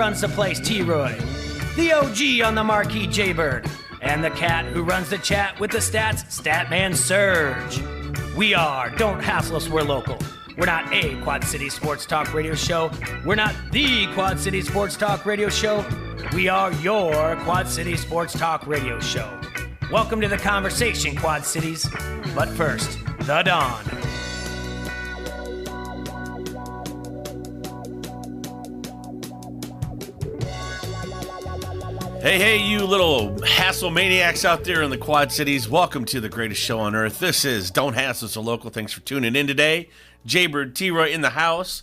runs the place, T-Roy, the OG on the marquee, Jaybird, and the cat who runs the chat with the stats, Statman Surge. We are Don't Hassle Us, We're Local. We're not a Quad City Sports Talk radio show. We're not the Quad City Sports Talk radio show. We are your Quad City Sports Talk radio show. Welcome to the conversation, Quad Cities. But first, the Dawn. Hey, you little hassle maniacs out there in the Quad Cities. Welcome to the greatest show on earth. This is Don't Hassle Us, a Local. Thanks for tuning in today. Jaybird, T-Roy in the house.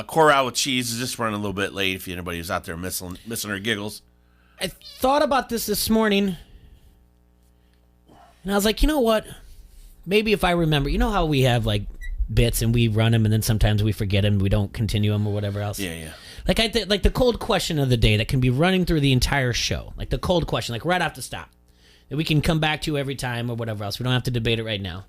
Corral with Cheese is just running a little bit late if anybody was out there missing her giggles. I thought about this morning, and I was like, you know what? Maybe if I remember, you know how we have like bits and we run them and then sometimes we forget them, we don't continue them or whatever else. Yeah. Like like the cold question of the day that can be running through the entire show, like the cold question, like right off the stop, that we can come back to every time or whatever else. We don't have to debate it right now.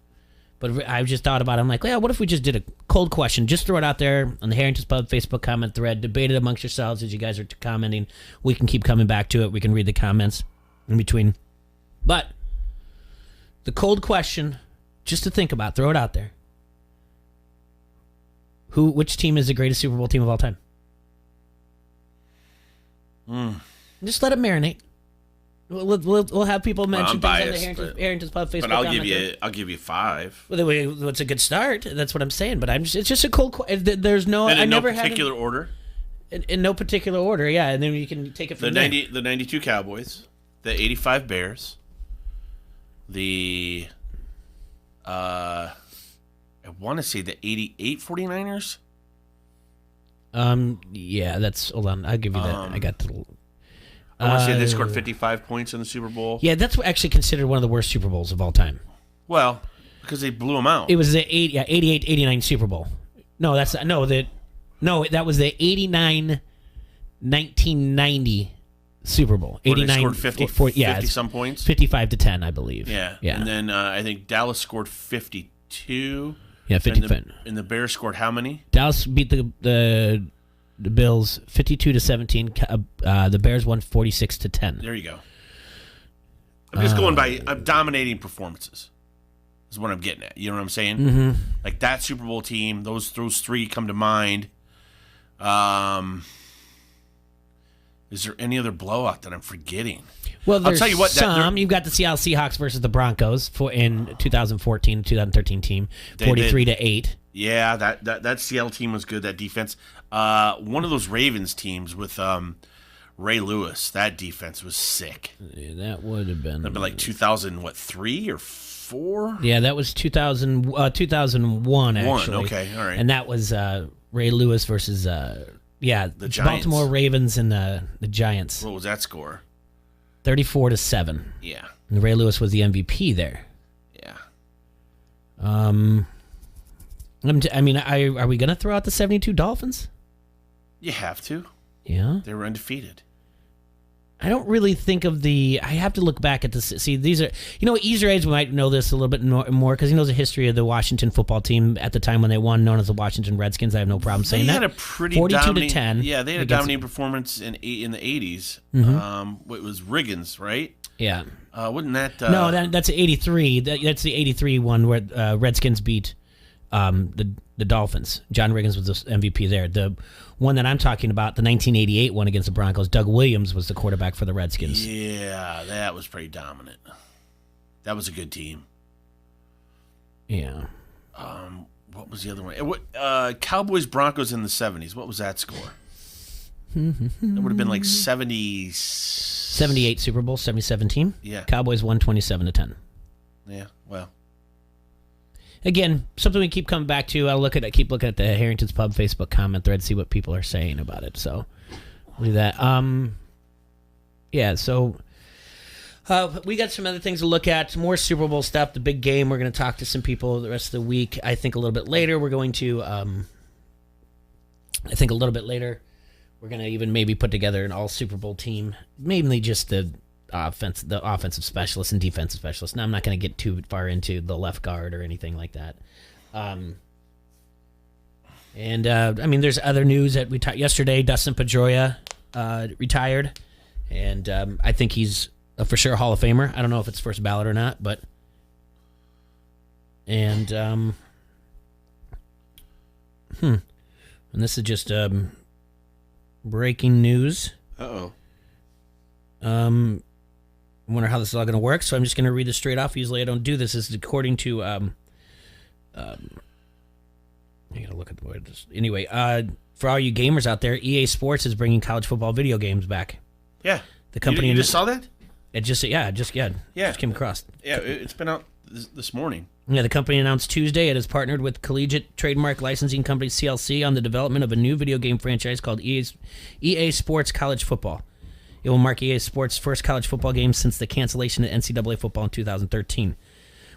But I just thought about it. I'm like, yeah, what if we just did a cold question? Just throw it out there on the Harrington's Pub Facebook comment thread. Debate it amongst yourselves as you guys are commenting. We can keep coming back to it. We can read the comments in between. But the cold question, just to think about, throw it out there. Which team is the greatest Super Bowl team of all time? Just let it marinate. We'll have people mention things on the Harrington's Pub Facebook. But I'll give you 5. Well, it's a good start. That's what I'm saying. But it's just a cold. There's no. And I in never no particular order. In no particular order, yeah. And then you can take it from there. The 92 Cowboys, the 85 Bears, the I want to say the 88 49ers. Yeah, that's. Hold on, I'll give you that. I got the. I want to say they scored 55 points in the Super Bowl. Yeah, that's actually considered one of the worst Super Bowls of all time. Well, because they blew them out. It was the 88-89 Super Bowl. No, that was the 89-1990 Super Bowl. 89 they scored 50 some points. 55-10, I believe. Yeah. And then I think Dallas scored 52. Yeah, 55. And the Bears scored how many? Dallas beat the Bills 52-17. The Bears won 46-10. There you go. I'm just going by dominating performances. Is what I'm getting at. You know what I'm saying? Mm-hmm. Like that Super Bowl team, those 3 come to mind. Is there any other blowout that I'm forgetting? Well, there's I'll tell you what, some. You've got the Seattle Seahawks versus the Broncos in 2014-2013 team, 43-8. Yeah, that Seattle team was good. That defense. One of those Ravens teams with Ray Lewis. That defense was sick. Yeah, that would have been. That'd be like 2003 or 4. Yeah, that was 2001 actually. Okay, all right. And that was Ray Lewis versus the Giants. Baltimore Ravens and the Giants. What was that score? 34-7. Yeah. And Ray Lewis was the MVP there. Yeah. Are we going to throw out the 72 Dolphins? You have to. Yeah. They were undefeated. I don't really think of I have to look back at this. See, these are, Easter eggs, we might know this a little bit more because he knows the history of the Washington football team at the time when they won, known as the Washington Redskins. I have no problem saying that. They had a pretty 42-10. Yeah, they had a dominating performance in the 80s. Mm-hmm. It was Riggins, right? Yeah. Wasn't that... No, that's 83. That's the 83 one where Redskins beat the Dolphins. John Riggins was the MVP there. The one that I'm talking about, the 1988 one against the Broncos, Doug Williams was the quarterback for the Redskins. Yeah, that was pretty dominant. That was a good team. Yeah. What was the other one? Cowboys Broncos in the 70s. What was that score? It would have been like 78 Super Bowl, 77 Yeah. Cowboys won 27-10. Yeah, well. Again, something we keep coming back to. Keep looking at the Harrington's Pub Facebook comment thread, see what people are saying about it. So we'll do that. So we got some other things to look at. More Super Bowl stuff, the big game. We're going to talk to some people the rest of the week. I think a little bit later we're going to we're going to even maybe put together an all Super Bowl team, mainly just the offensive specialists and defensive specialists. Now, I'm not going to get too far into the left guard or anything like that. There's other news that we talked yesterday. Dustin Pedroia retired, and I think he's for sure Hall of Famer. I don't know if it's first ballot or not, but and this is just breaking news. Uh-oh. I wonder how this is all going to work, so I'm just going to read this straight off. Usually I don't do this. This is according to I gotta look at the word. Anyway, for all you gamers out there, EA Sports is bringing college football video games back. Yeah. The company You just saw that? It just came across. Yeah, it's been out this morning. Yeah, the company announced Tuesday it has partnered with collegiate trademark licensing company CLC on the development of a new video game franchise called EA Sports College Football. It will mark EA Sports' first college football game since the cancellation of NCAA football in 2013.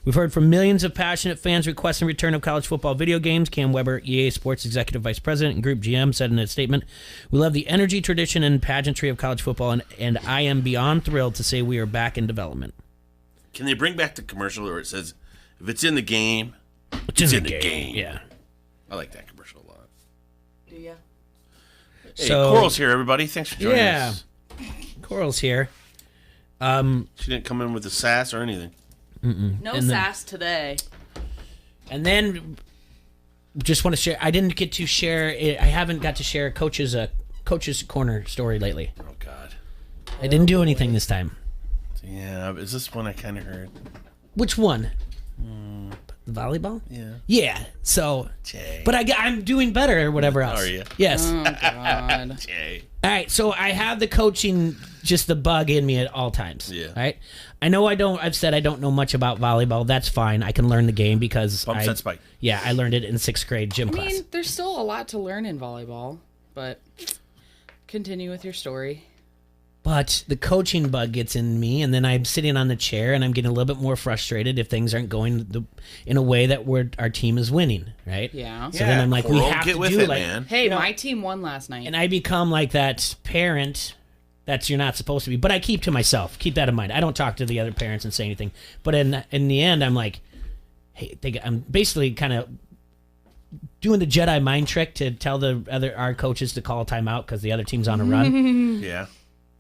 We've heard from millions of passionate fans requesting return of college football video games. Cam Weber, EA Sports Executive Vice President and Group GM, said in a statement, "We love the energy, tradition, and pageantry of college football, and I am beyond thrilled to say we are back in development." Can they bring back the commercial where it says, if it's in the game, it's in the game? Yeah. I like that commercial a lot. Do ya? Hey, Coral's here, everybody. Thanks for joining us. Coral's here. She didn't come in with the sass or anything. No sass today. And then, just want to share. I didn't get to share. I haven't got to share coach's corner story lately. Oh God. I didn't do anything this time. Yeah, is this one I kind of heard? Which one? Volleyball? Yeah. Yeah. So, Jay. but I'm doing better or whatever else. Are you? Yes. Oh, God. Jay. All right. So I have the coaching, just the bug in me at all times. Yeah. All right. I know I've said I don't know much about volleyball. That's fine. I can learn the game because Bump set spike. Yeah, I learned it in 6th grade gym class. I mean, there's still a lot to learn in volleyball, but continue with your story. But the coaching bug gets in me, and then I'm sitting on the chair, and I'm getting a little bit more frustrated if things aren't going in a way that our team is winning, right? Yeah. So then I'm like, we have get to with do it, like, man. Hey, my team won last night. and I become like that parent that you're not supposed to be. But I keep to myself. Keep that in mind. I don't talk to the other parents and say anything. But in the end, I'm like, hey, I'm basically kind of doing the Jedi mind trick to tell our coaches to call a timeout because the other team's on a run. Yeah.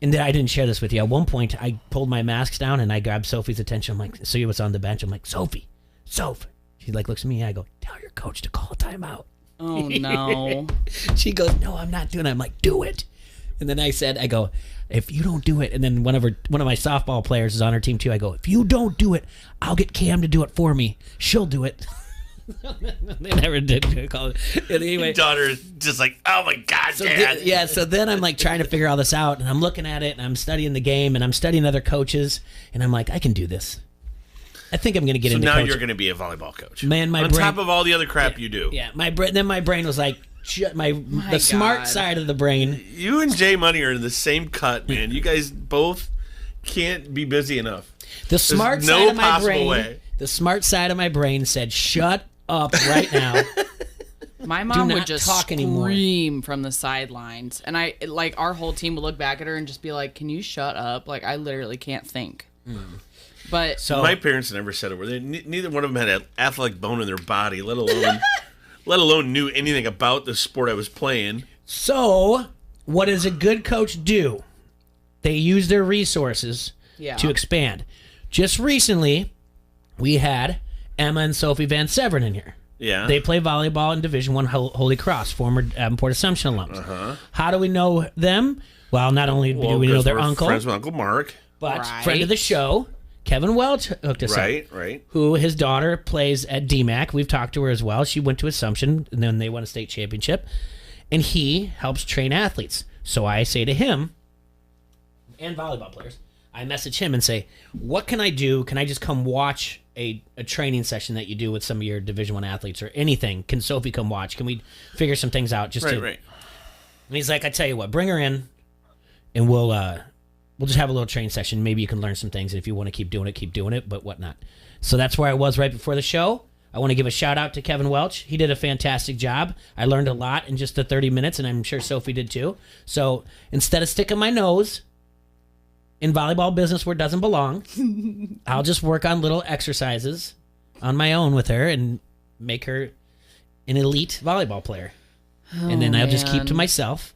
And then I didn't share this with you. At one point, I pulled my masks down and I grabbed Sophie's attention. I'm like, Sophie was on the bench. I'm like, Sophie. She like looks at me. I go, tell your coach to call a timeout. Oh, no. She goes, no, I'm not doing it. I'm like, do it. And then I go, if you don't do it, and then one of my softball players is on her team too. I go, if you don't do it, I'll get Cam to do it for me. She'll do it. They never did call it. Anyway, Your daughter is just like, oh my God, Dad. so then I'm like trying to figure all this out, and I'm looking at it, and I'm studying the game, and I'm studying other coaches, and I'm like, I can do this. I think I'm going to get into So now coaching. you're going to be a volleyball coach. Man, on top of all the other crap you do. Yeah, then my brain was like, the smart God. side of the brain. You and Jay Money are in the same cut, man. You guys both can't be busy enough. The smart no side of my possible brain. way. The smart side of my brain said, "Shut up right now." My mom not would just talk anymore. scream from the sidelines. And our whole team would look back at her and just be like, can you shut up? Like, I literally can't think. But So My parents never said it. Neither one of them had an athletic bone in their body, let alone knew anything about the sport I was playing. So, what does a good coach do? They use their resources to expand. Just recently, we had Emma and Sophie Van Severen in here. Yeah. They play volleyball in Division I Holy Cross, former Port Assumption alums. Uh-huh. How do we know them? Well, not only do we know because their we're uncle, friends with Uncle Mark. but Right. friend of the show, Kevin Welch hooked us up. Right. Who his daughter plays at DMAC. We've talked to her as well. She went to Assumption, and then they won a state championship. And he helps train athletes. So I say to him, and volleyball players, I message him and say, what can I do? Can I just come watch a training session that you do with some of your Division I athletes or anything? Can Sophie come watch? Can we figure some things out? Right. And he's like, I tell you what, bring her in, and we'll just have a little training session. Maybe you can learn some things. And if you want to keep doing it, but whatnot. So that's where I was right before the show. I want to give a shout out to Kevin Welch. He did a fantastic job. I learned a lot in just the 30 minutes, and I'm sure Sophie did too. So instead of sticking my nose in volleyball business where it doesn't belong, I'll just work on little exercises on my own with her and make her an elite volleyball player. And then I'll just keep to myself.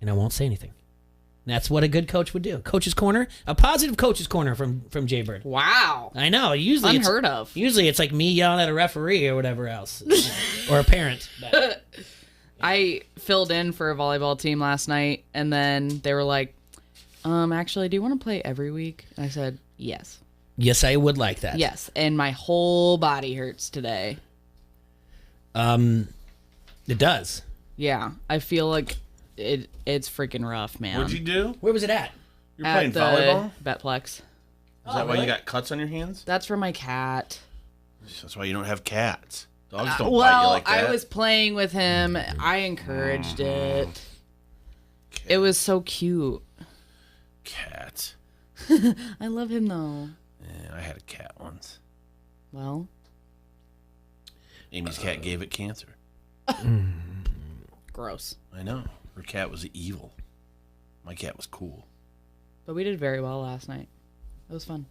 and I won't say anything. That's what a good coach would do. Coach's corner, a positive coach's corner from Jaybird. Wow. I know. Usually Unheard of. Usually it's like me yelling at a referee or whatever else, or a parent. But. I filled in for a volleyball team last night, and then they were like, actually, do you want to play every week? And I said, yes. Yes, I would like that. Yes, and my whole body hurts today. It does. Yeah, I feel like it's freaking rough, man. What'd you do? Where was it at? You're playing volleyball? Betplex. Is that why you got cuts on your hands? That's for my cat. That's why you don't have cats. Dogs don't bite you Well, like that. I was playing with him. I encouraged it. It was so cute. Cat. I love him, though. Yeah, I had a cat once. Well. Amy's cat gave it cancer. Gross. I know. Her cat was evil. My cat was cool. But we did very well last night. It was fun.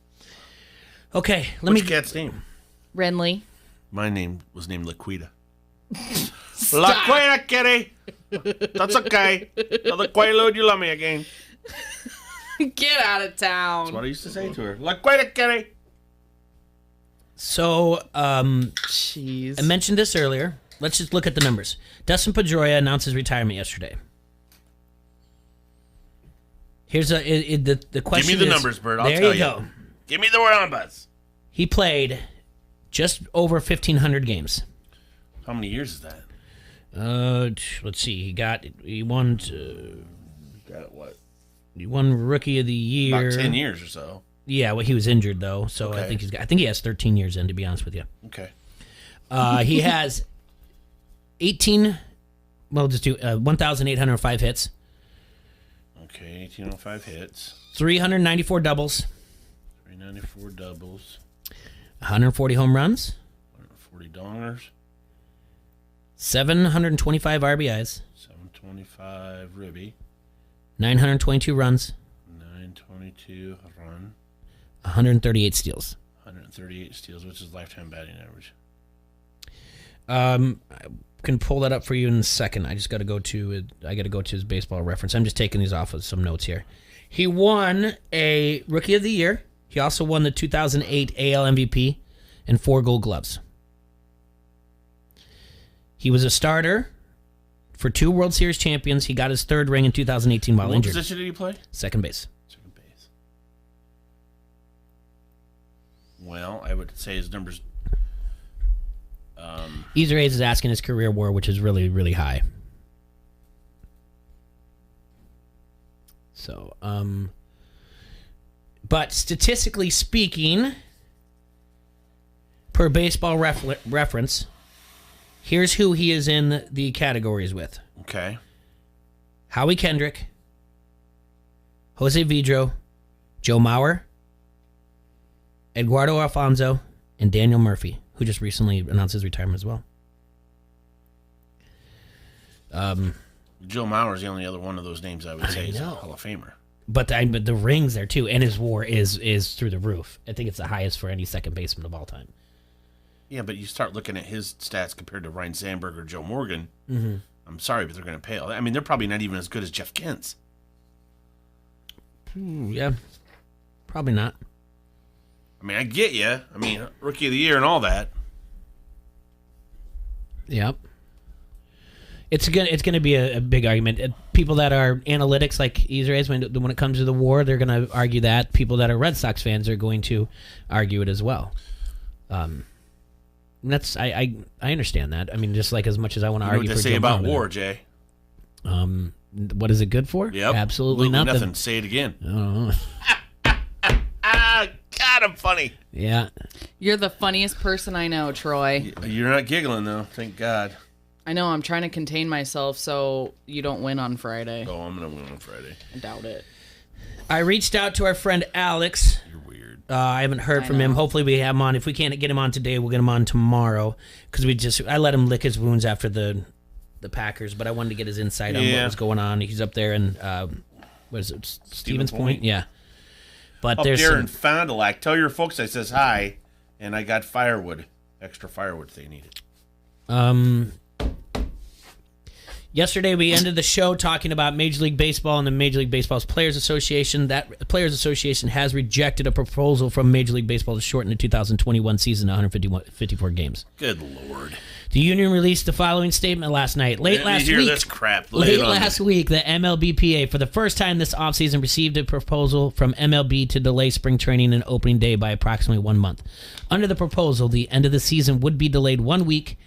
Okay, What's your cat's name? Renly. My name was named Laquita. Laquita, kitty! That's okay. Tell the Quaalude you love me again. Get out of town. That's what I used to say to her. Laquita, kitty! So, Jeez. I mentioned this earlier. Let's just look at the numbers. Dustin Pedroia announced his retirement yesterday. Here's the question. Give me the is- numbers, Bert. I'll there tell you go. Give me the numbers. He played just over 1,500 games. How many years is that? Let's see. He won. Got what? He won Rookie of the Year. About 10 years or so. Yeah, well, he was injured though, so Okay. I think he has 13 years in. To be honest with you, Okay. he has 18. Well, just do 1,805 hits, Okay, 1805 hits. 394 doubles, 394 doubles. 140 home runs, 140 dongers. 725 RBIs, 725 ribby. 922 runs, 922 run. 138 steals. 138 steals, which is lifetime batting average. I can pull that up for you in a second. I just got to go to his baseball reference. I'm just taking these off of some notes here. He won a Rookie of the Year. He also won the 2008 AL MVP and 4 Gold Gloves. He was a starter for 2 World Series champions. He got his 3rd ring in 2018 while What injured. position did he play? Second base. Second base. Well, I would say his numbers. Easer Hayes is asking his career WAR, which is really, really high. So, but statistically speaking, per baseball reference, here's who he is in the categories with: Okay. Howie Kendrick, Jose Vidro, Joe Mauer, Eduardo Alfonso, and Daniel Murphy, who just recently announced his retirement as well. Joe Mauer's the only other one of those names I would say is a know. Hall of Famer. But the rings there too, and his WAR is through the roof. I think it's the highest for any second baseman of all time. Yeah, but you start looking at his stats compared to Ryan Sandberg or Joe Morgan. Mm-hmm. I'm sorry, but they're going to pale. I mean, they're probably not even as good as Jeff Kent's. Yeah, probably not. I mean, I get you. I mean, Rookie of the Year and all that. Yep. It's gonna be a big argument. People that are analytics like Easer Hayes, when it comes to the WAR, they're gonna argue that. People that are Red Sox fans are going to argue it as well. That's I understand that. I mean, just like as much as I want to You know argue what for they say Joe about Mauer, war, Jay? what is it good for? Yep. Absolutely nothing. Say it again. I don't know. God, I'm funny. Yeah. You're the funniest person I know, Troy. You're not giggling, though. Thank God. I know, I'm trying to contain myself so you don't win on Friday. Oh, I'm going to win on Friday. I doubt it. I reached out to our friend Alex. You're weird. I haven't heard from him. Hopefully we have him on. If we can't get him on today, we'll get him on tomorrow. Because I let him lick his wounds after the Packers, but I wanted to get his insight on what was going on. He's up there in, what is it, Stevens Point? Yeah. But Up there's there in Fond du Lac. Tell your folks I says hi, and I got firewood. Extra firewood if they need it. Yesterday, we ended the show talking about Major League Baseball and the Major League Baseball's Players Association. That Players Association has rejected a proposal from Major League Baseball to shorten the 2021 season to 154 games. Good Lord. The union released the following statement last night. Late last week, this crap. Late last week, the MLBPA, for the first time this offseason, received a proposal from MLB to delay spring training and opening day by approximately 1 month. Under the proposal, the end of the season would be delayed 1 week.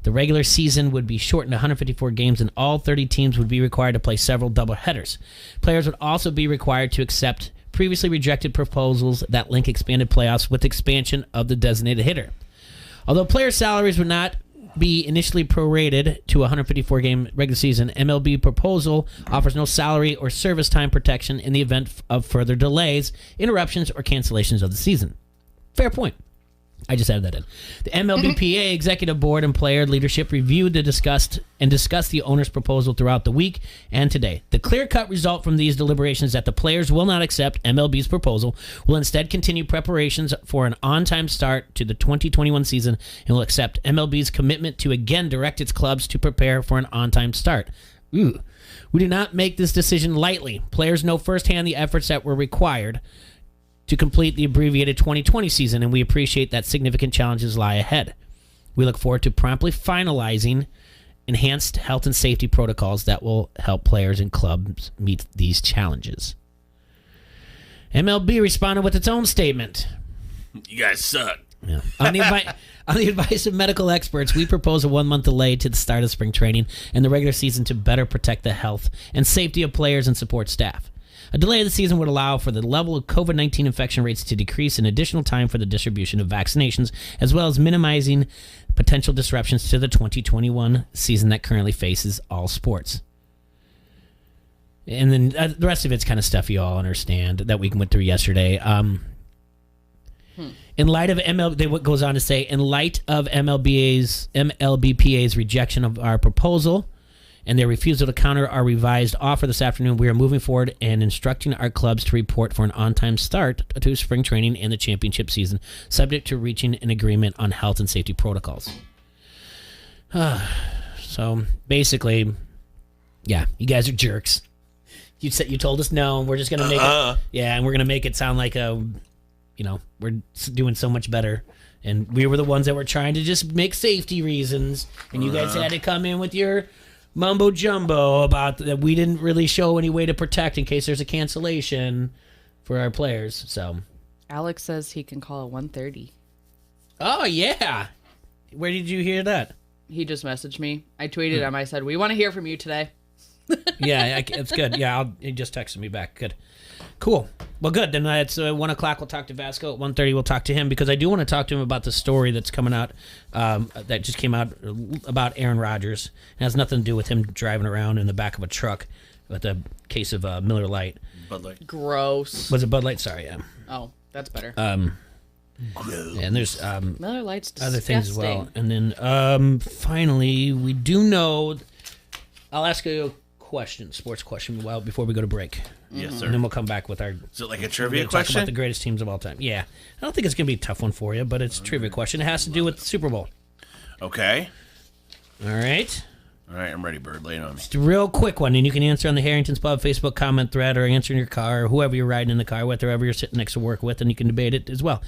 The regular season would be shortened to 154 games, and all 30 teams would be required to play several doubleheaders. Players would also be required to accept previously rejected proposals that link expanded playoffs with expansion of the designated hitter. Although player salaries would not be initially prorated to a 154-game regular season, MLB proposal offers no salary or service time protection in the event of further delays, interruptions, or cancellations of the season. Fair point. I just added that in. The MLBPA Executive Board and player leadership reviewed discussed the owner's proposal throughout the week and today. The clear-cut result from these deliberations is that the players will not accept MLB's proposal, will instead continue preparations for an on-time start to the 2021 season, and will accept MLB's commitment to again direct its clubs to prepare for an on-time start. Ooh. We do not make this decision lightly. Players know firsthand the efforts that were required to complete the abbreviated 2020 season, and we appreciate that significant challenges lie ahead. We look forward to promptly finalizing enhanced health and safety protocols that will help players and clubs meet these challenges. MLB responded with its own statement. You guys suck. Yeah. On the advice of medical experts, we propose a 1 month delay to the start of spring training and the regular season to better protect the health and safety of players and support staff. A delay of the season would allow for the level of COVID-19 infection rates to decrease and additional time for the distribution of vaccinations, as well as minimizing potential disruptions to the 2021 season that currently faces all sports. And then the rest of it's kind of stuff you all understand that we went through yesterday. In light of what goes on to say, in light of MLBPA's rejection of our proposal and their refusal to counter our revised offer this afternoon, we are moving forward and instructing our clubs to report for an on-time start to spring training and the championship season, subject to reaching an agreement on health and safety protocols. So basically, yeah, you guys are jerks. You told us no, and we're just gonna make it. Yeah, and we're gonna make it sound like we're doing so much better. And we were the ones that were trying to just make safety reasons, and you guys had to come in with your mumbo jumbo about that we didn't really show any way to protect in case there's a cancellation for our players. So Alex says he can call at 1:30. Oh yeah, where did you hear that? He just messaged me. I tweeted him. I said, we want to hear from you today. Yeah, it's good. Yeah, he just texted me back. Good. Cool. Well, good. Then it's 1 o'clock. We'll talk to Vasco. At 1:30, we'll talk to him because I do want to talk to him about the story that's coming out, that just came out about Aaron Rodgers. It has nothing to do with him driving around in the back of a truck with a case of Miller Lite. Bud Light. Gross. Was it Bud Light? Sorry, yeah. Oh, that's better. And there's Miller Lite's disgusting. other things as well. And then finally, we do know. I'll ask you a sports question, before we go to break. Yes, sir. And then we'll come back with our. Is it like a We're trivia gonna talk question? about the greatest teams of all time. Yeah, I don't think it's gonna be a tough one for you, but it's a trivia question. It has to do with the Super Bowl. Okay. All right. All right, I'm ready, Bird. Lay it on me. Just a real quick one, and you can answer on the Harrington's Pub Facebook comment thread, or answer in your car, or whoever you're riding in the car with, or whoever you're sitting next to work with, and you can debate it as well.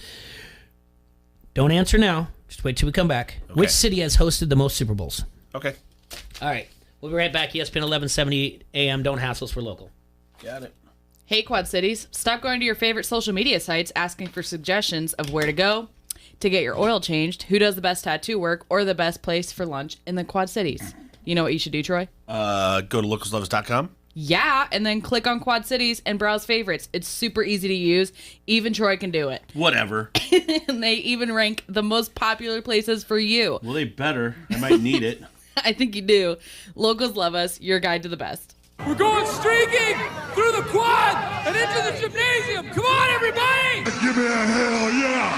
Don't answer now. Just wait till we come back. Okay. Which city has hosted the most Super Bowls? Okay. All right. We'll be right back. ESPN 1170 AM. Don't hassle us. We're local. Got it. Hey, Quad Cities. Stop going to your favorite social media sites asking for suggestions of where to go to get your oil changed, who does the best tattoo work, or the best place for lunch in the Quad Cities. You know what you should do, Troy? Go to localslovers.com. Yeah, and then click on Quad Cities and browse favorites. It's super easy to use. Even Troy can do it. Whatever. And they even rank the most popular places for you. Well, they better. I might need it. I think you do. Locals love us. Your guide to the best. We're going streaking through the quad and into the gymnasium. Come on, everybody! Give me a hell yeah!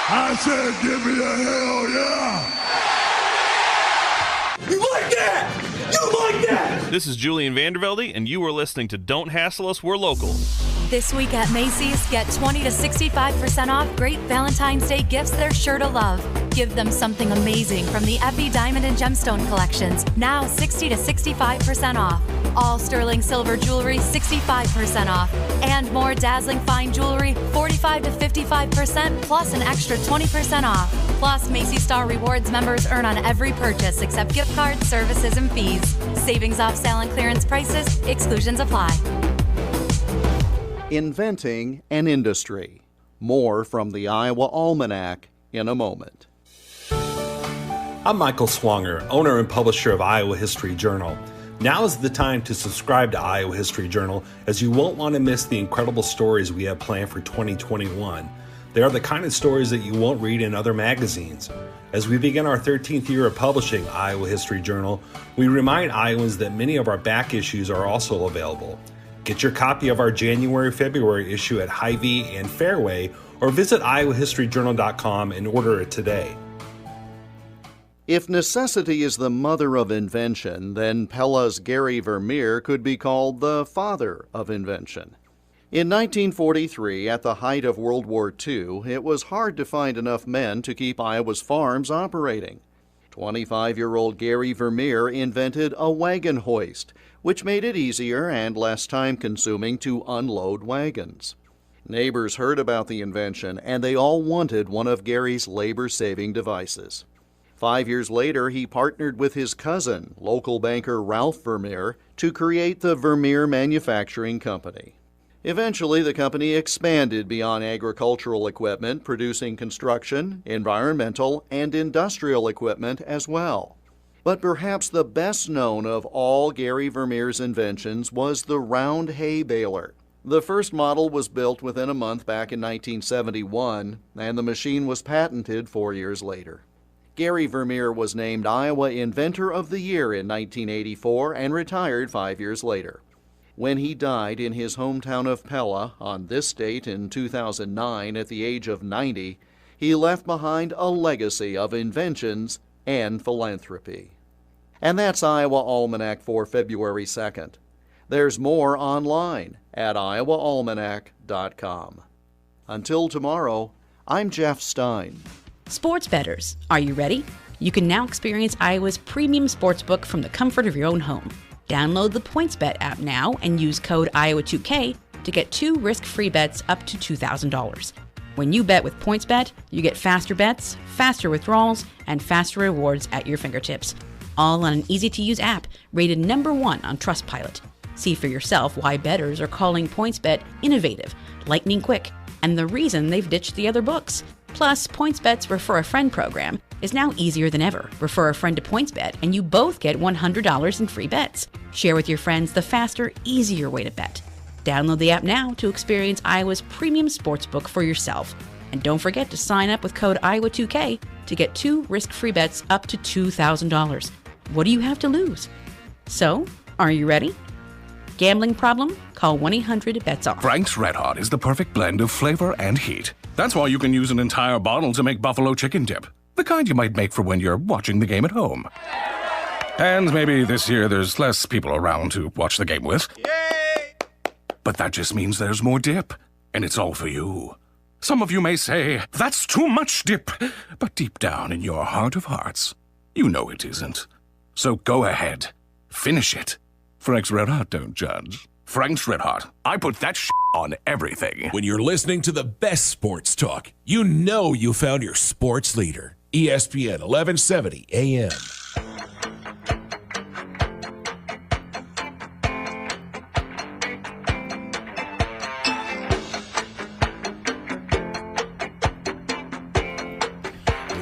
I said give me a hell yeah! You like that? You like that? This is Julian Vandervelde, and you are listening to Don't Hassle Us, We're Local. This week at Macy's, get 20 to 65% off great Valentine's Day gifts they're sure to love. Give them something amazing from the Effie Diamond and Gemstone collections, now 60 to 65% off. All sterling silver jewelry, 65% off. And more dazzling fine jewelry, 45 to 55%, plus an extra 20% off. Plus, Macy's Star Rewards members earn on every purchase except gift cards, services, and fees. Savings off sale and clearance prices, exclusions apply. Inventing an industry. More from the Iowa Almanac in a moment. I'm Michael Swanger, owner and publisher of Iowa History Journal. Now is the time to subscribe to Iowa History Journal, as you won't want to miss the incredible stories we have planned for 2021. They are the kind of stories that you won't read in other magazines. As we begin our 13th year of publishing Iowa History Journal, we remind Iowans that many of our back issues are also available. Get your copy of our January-February issue at Hy-Vee and Fairway, or visit iowahistoryjournal.com and order it today. If necessity is the mother of invention, then Pella's Gary Vermeer could be called the father of invention. In 1943, at the height of World War II, it was hard to find enough men to keep Iowa's farms operating. 25-year-old Gary Vermeer invented a wagon hoist, which made it easier and less time-consuming to unload wagons. Neighbors heard about the invention, and they all wanted one of Gary's labor-saving devices. 5 years later, he partnered with his cousin, local banker Ralph Vermeer, to create the Vermeer Manufacturing Company. Eventually, the company expanded beyond agricultural equipment, producing construction, environmental, and industrial equipment as well. But perhaps the best known of all Gary Vermeer's inventions was the round hay baler. The first model was built within a month back in 1971, and the machine was patented 4 years later. Gary Vermeer was named Iowa Inventor of the Year in 1984 and retired 5 years later. When he died in his hometown of Pella on this date in 2009 at the age of 90, he left behind a legacy of inventions and philanthropy. And that's Iowa Almanac for February 2nd. There's more online at iowaalmanac.com. Until tomorrow, I'm Jeff Stein. Sports bettors, are you ready? You can now experience Iowa's premium sportsbook from the comfort of your own home. Download the PointsBet app now and use code Iowa2K to get 2 risk-free bets up to $2,000. When you bet with PointsBet, you get faster bets, faster withdrawals, and faster rewards at your fingertips. All on an easy-to-use app rated #1 on Trustpilot. See for yourself why bettors are calling PointsBet innovative, lightning quick, and the reason they've ditched the other books. Plus, PointsBet's Refer a Friend program is now easier than ever. Refer a friend to PointsBet and you both get $100 in free bets. Share with your friends the faster, easier way to bet. Download the app now to experience Iowa's premium sportsbook for yourself. And don't forget to sign up with code Iowa2K to get 2 risk-free bets up to $2,000. What do you have to lose? So, are you ready? Gambling problem? Call 1-800-BETS-OFF. Frank's Red Hot is the perfect blend of flavor and heat. That's why you can use an entire bottle to make buffalo chicken dip. The kind you might make for when you're watching the game at home. And maybe this year there's less people around to watch the game with. Yay! But that just means there's more dip, and it's all for you. Some of you may say, that's too much dip. But deep down in your heart of hearts, you know it isn't. So go ahead, finish it. Frank's Red Hot don't judge. Frank's Red Hot, I put that on everything. When you're listening to the best sports talk, you know you found your sports leader. ESPN 1170 AM.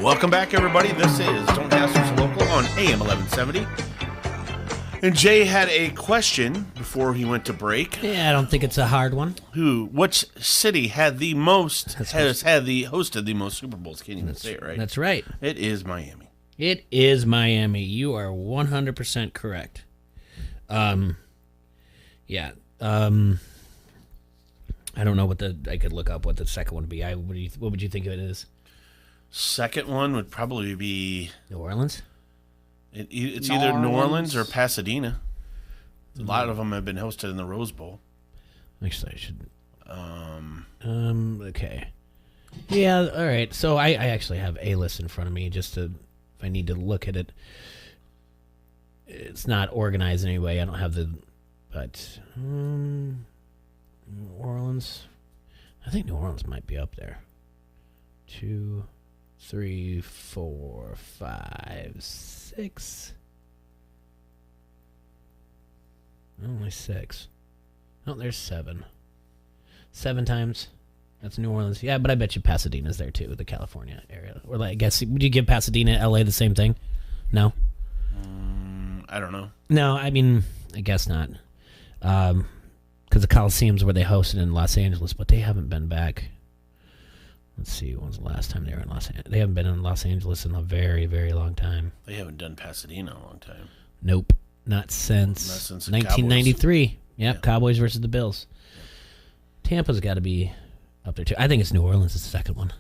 Welcome back, everybody. This is Don't Ask Us Local on AM 1170. And Jay had a question before he went to break. Yeah, I don't think it's a hard one. Which city had the most, hosted the most Super Bowls? Can't even say it, right? That's right. It is Miami. It is Miami. You are 100% correct. I don't know I could look up what the second one would be. What would you think it is? Second one would probably be New Orleans. It's either New Orleans or Pasadena. A lot of them have been hosted in the Rose Bowl. Actually, I should. Okay. Yeah, all right. So I actually have a list in front of me just to, if I need to look at it. It's not organized anyway. I don't have the, but New Orleans. I think New Orleans might be up there. 2, 3, 4, 5, 6. Only 6. Oh, there's 7. 7 times. That's New Orleans. Yeah, but I bet you Pasadena's there too, the California area. Or like, I guess, would you give Pasadena, LA the same thing? No? I don't know. No, I mean, I guess not. Because the Coliseum's where they hosted in Los Angeles, but they haven't been back. Let's see, when was the last time they were in Los Angeles? They haven't been in Los Angeles in a very, very long time. They haven't done Pasadena in a long time. Nope. Not since 1993. Yep, Cowboys versus the Bills. Tampa's got to be up there, too. I think it's New Orleans is the second one.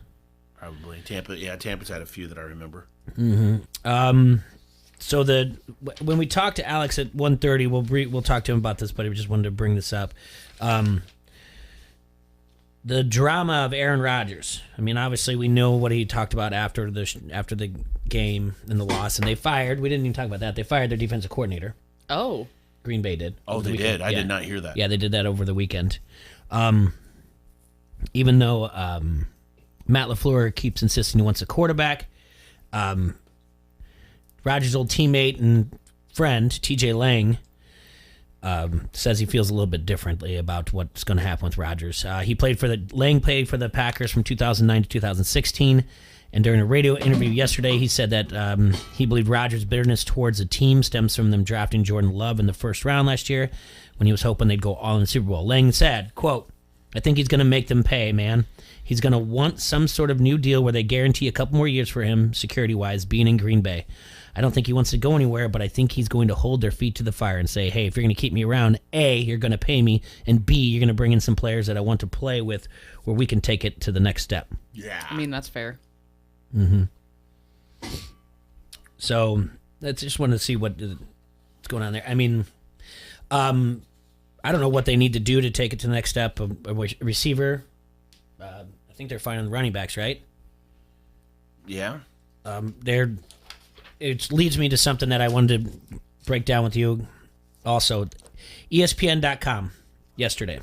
Probably. Tampa. Yeah, Tampa's had a few that I remember. Mm-hmm. So when we talk to Alex at 1:30, we'll talk to him about this, but I just wanted to bring this up. The drama of Aaron Rodgers. I mean, obviously we know what he talked about after the game and the loss, and they fired. We didn't even talk about that. They fired their defensive coordinator. Oh. Green Bay did. Oh, they did. I did not hear that. Yeah, they did that over the weekend. Even though Matt LaFleur keeps insisting he wants a quarterback, Rodgers' old teammate and friend, TJ Lang, says he feels a little bit differently about what's going to happen with Rodgers. Lang played for the Packers from 2009 to 2016, and during a radio interview yesterday, he said that he believed Rodgers' bitterness towards the team stems from them drafting Jordan Love in the first round last year when he was hoping they'd go all in the Super Bowl. Lang said, quote, "I think he's going to make them pay, man. He's going to want some sort of new deal where they guarantee a couple more years for him, security-wise, being in Green Bay. I don't think he wants to go anywhere, but I think he's going to hold their feet to the fire and say, hey, if you're going to keep me around, A, you're going to pay me, and B, you're going to bring in some players that I want to play with where we can take it to the next step." Yeah. I mean, that's fair. Mm-hmm. So, I just wanted to see what's going on there. I mean, I don't know what they need to do to take it to the next step. A receiver, I think they're fine on the running backs, right? Yeah. It leads me to something that I wanted to break down with you also. ESPN.com yesterday.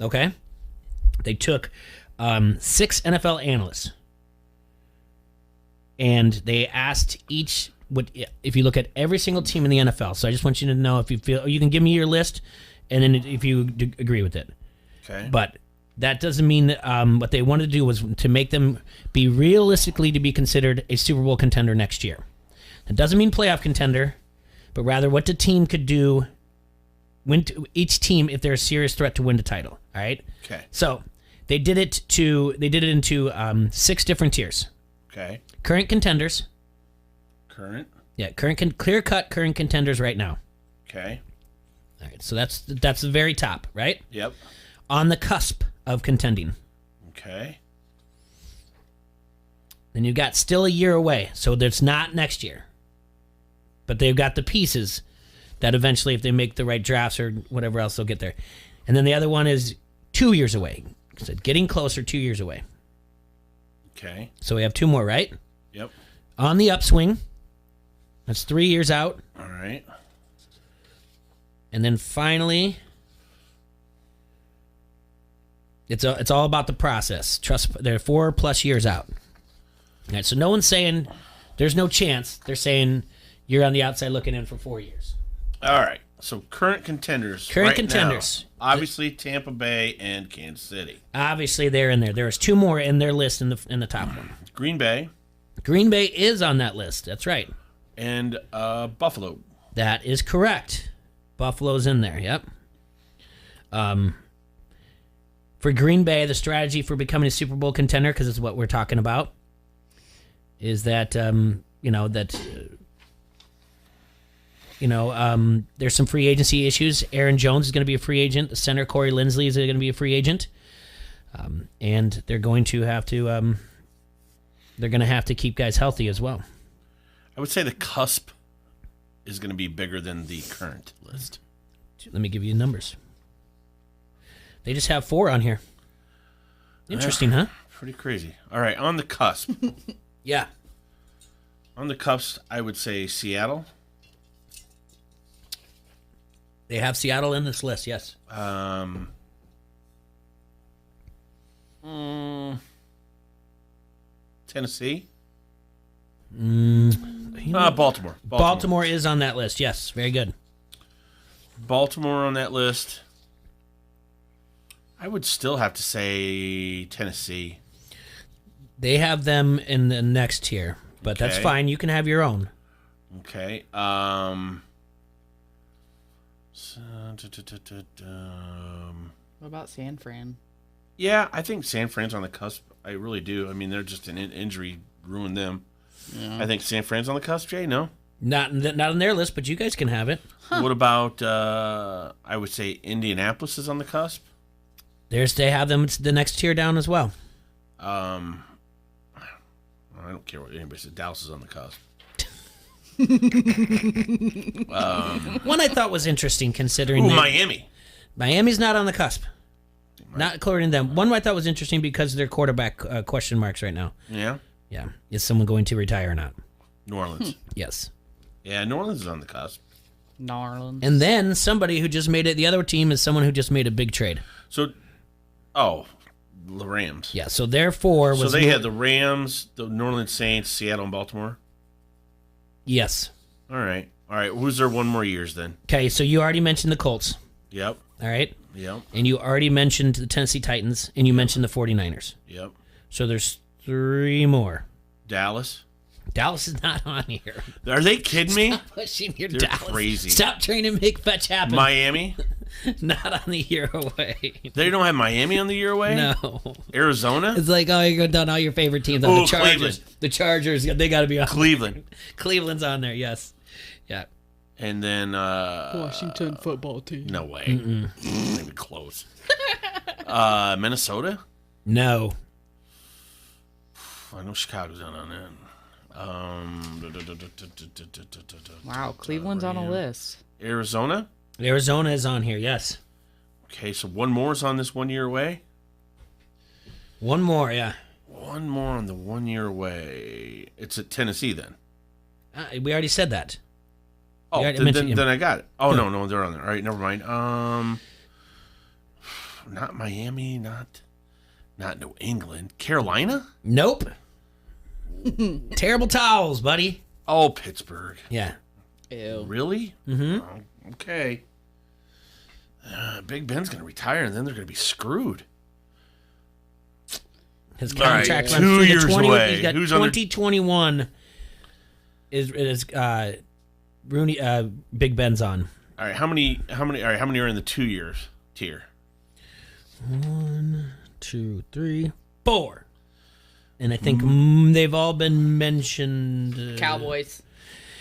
Okay? They took 6 NFL analysts and they asked each, if you look at every single team in the NFL. So I just want you to know if you feel, you can give me your list and then if you agree with it. Okay. But that doesn't mean that what they wanted to do was to make them be realistically to be considered a Super Bowl contender next year. It doesn't mean playoff contender, but rather what the team could do, each team if they're a serious threat to win the title. All right. Okay. So they did it into 6 different tiers. Okay. Current contenders. Current. Yeah, clear-cut current contenders right now. Okay. All right. So that's the very top, right? Yep. On the cusp of contending. Okay. Then you've got still a year away, so that's not next year. But they've got the pieces that eventually, if they make the right drafts or whatever else, they'll get there. And then the other one is 2 years away. So getting closer, 2 years away. Okay. So we have 2 more, right? Yep. On the upswing. That's 3 years out. All right. And then finally, it's all about the process. Trust. They're 4+ years out. All right, so no one's saying there's no chance. They're saying you're on the outside looking in for 4 years. All right. So current contenders. Current right contenders. Now, obviously Tampa Bay and Kansas City. Obviously they're in there. There's 2 more in their list in the top one. Green Bay. Green Bay is on that list. That's right. And Buffalo. That is correct. Buffalo's in there. Yep. For Green Bay, the strategy for becoming a Super Bowl contender, because it's what we're talking about, is that there's some free agency issues. Aaron Jones is going to be a free agent. The center Corey Linsley is going to be a free agent, and they're going to have to keep guys healthy as well. I would say the cusp is going to be bigger than the current list. Let me give you numbers. They just have 4 on here. Interesting, huh? Pretty crazy. All right, on the cusp. Yeah. On the cusp, I would say Seattle. They have Seattle in this list, yes. Tennessee. Baltimore. Baltimore. Baltimore is on that list, yes. Very good. Baltimore on that list. I would still have to say Tennessee. They have them in the next tier, but that's Okay. fine. You can have your own. Okay. What about San Fran? Yeah, I think San Fran's on the cusp. I really do. I mean, they're just an injury ruined them. Yeah. I think San Fran's on the cusp, Jay? No? Not on their list, but you guys can have it. What about, I would say Indianapolis is on the cusp? They have them. It's the next tier down as well. I don't care what anybody says. Dallas is on the cusp. One I thought was interesting considering Miami. Miami's not on the cusp. Not according to them. One I thought was interesting because of their quarterback question marks right now. Yeah? Yeah. Is someone going to retire or not? New Orleans. Yes. Yeah, New Orleans is on the cusp. New Orleans. And then somebody who just made it, the other team is someone who just made a big trade. So, the Rams. Yeah, so therefore was... So they had the Rams, the New Orleans Saints, Seattle, and Baltimore? Yes. All right. Who's there one more years then? Okay, so you already mentioned the Colts. Yep. All right? Yep. And you already mentioned the Tennessee Titans, and you mentioned the 49ers. Yep. So there's 3 more. Dallas. Dallas is not on here. Are they kidding me? Stop pushing your They're Dallas. crazy. Stop trying to make fetch happen. Miami. Not on the year away. They don't have Miami on the year away? No. Arizona? It's like, you're going down all your favorite teams on the Chargers. Cleveland. The Chargers, they got to be on. Cleveland. Cleveland's on there, yes. Yeah. And then Washington football team. No way. Not even close. Minnesota? No. I know Chicago's not on that. Wow, Cleveland's on a list. Arizona? Arizona is on here, yes. Okay, so one more is on this 1 year away? One more, yeah. One more on the 1 year away. It's at Tennessee then. We already said that. Oh, then I got it. Oh, no, they're on there. All right, never mind. Not Miami, not New England. Carolina? Nope. Terrible towels, buddy. Oh, Pittsburgh. Yeah. Ew. Really? Mm-hmm. Oh, okay. Big Ben's going to retire, and then they're going to be screwed. His contract runs 2 through years the 20. away. He's got Who's 2021 is Rooney Big Ben's on. All right, how many are in the 2 years tier? 1, 2, 3, 4. And I think they've all been mentioned. Cowboys.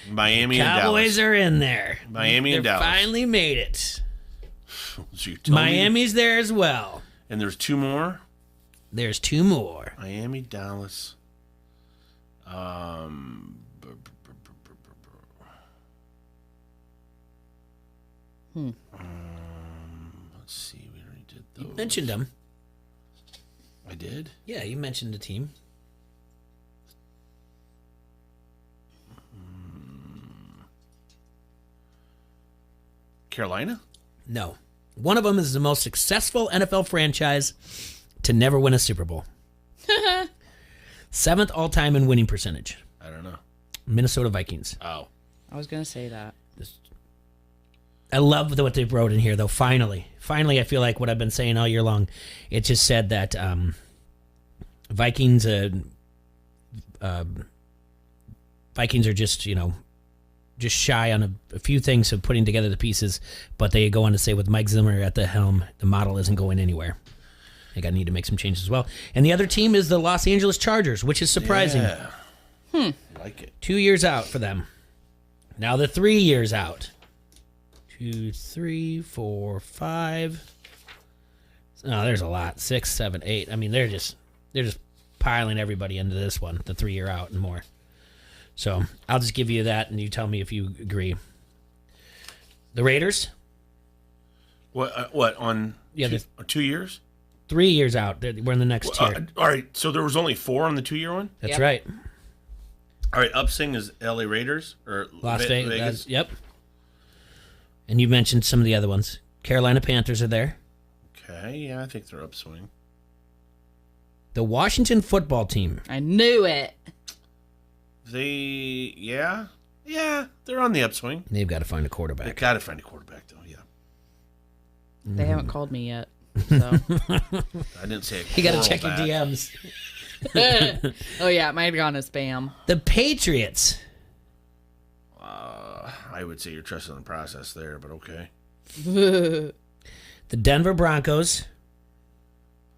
Miami and Dallas. Cowboys are in there. Miami and Dallas. Finally made it. So you told me- Miami's there as well. And there's 2 more? There's 2 more. Miami, Dallas. Let's see. We already did those. You mentioned them. I did? Yeah, you mentioned the team. Carolina? No. One of them is the most successful NFL franchise to never win a Super Bowl. 7th all-time in winning percentage. I don't know. Minnesota Vikings. Oh. I was going to say that. I love what they wrote in here, though. Finally, I feel like what I've been saying all year long. It just said that Vikings are just just shy on a few things of putting together the pieces, but they go on to say with Mike Zimmer at the helm, the model isn't going anywhere. They got to need to make some changes as well. And the other team is the Los Angeles Chargers, which is surprising. Yeah. Like it. 2 years out for them. Now they're 3 years out. 2, 3, 4, 5. Oh, there's a lot. 6, 7, 8. I mean, they're just piling everybody into this one, the 3 year out and more. So I'll just give you that, and you tell me if you agree. The Raiders. What on? Yeah, 2 years? 3 years out. We're in the next tier. All right, so there was only 4 on the 2-year one? That's right. All right, upswing is LA Raiders or Las Vegas? Vegas. Yep. And you mentioned some of the other ones. Carolina Panthers are there. Okay, yeah, I think they're upswing. The Washington football team. I knew it. Yeah, they're on the upswing. They've got to find a quarterback. They got to find a quarterback, though, yeah. They haven't called me yet. So. I didn't say You got to check your DMs. Oh, yeah, it might have gone to spam. The Patriots. I would say you're trusting the process there, but okay. The Denver Broncos.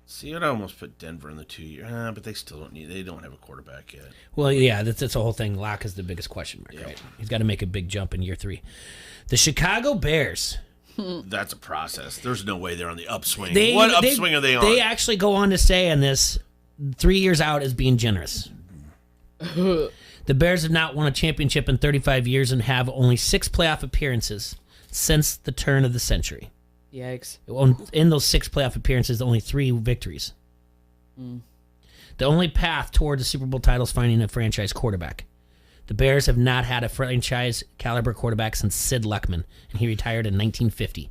See, I'd almost put Denver in the 2-year, but they still they don't have a quarterback yet. Well, yeah, that's the whole thing. Locke is the biggest question mark, right? He's got to make a big jump in year 3. The Chicago Bears. That's a process. There's no way they're on the upswing. What upswing are they on? They actually go on to say in this, 3 years out is being generous. The Bears have not won a championship in 35 years and have only 6 playoff appearances since the turn of the century. Yikes. In those 6 playoff appearances, only 3 victories. The only path toward the Super Bowl title is finding a franchise quarterback. The Bears have not had a franchise caliber quarterback since Sid Luckman, and he retired in 1950.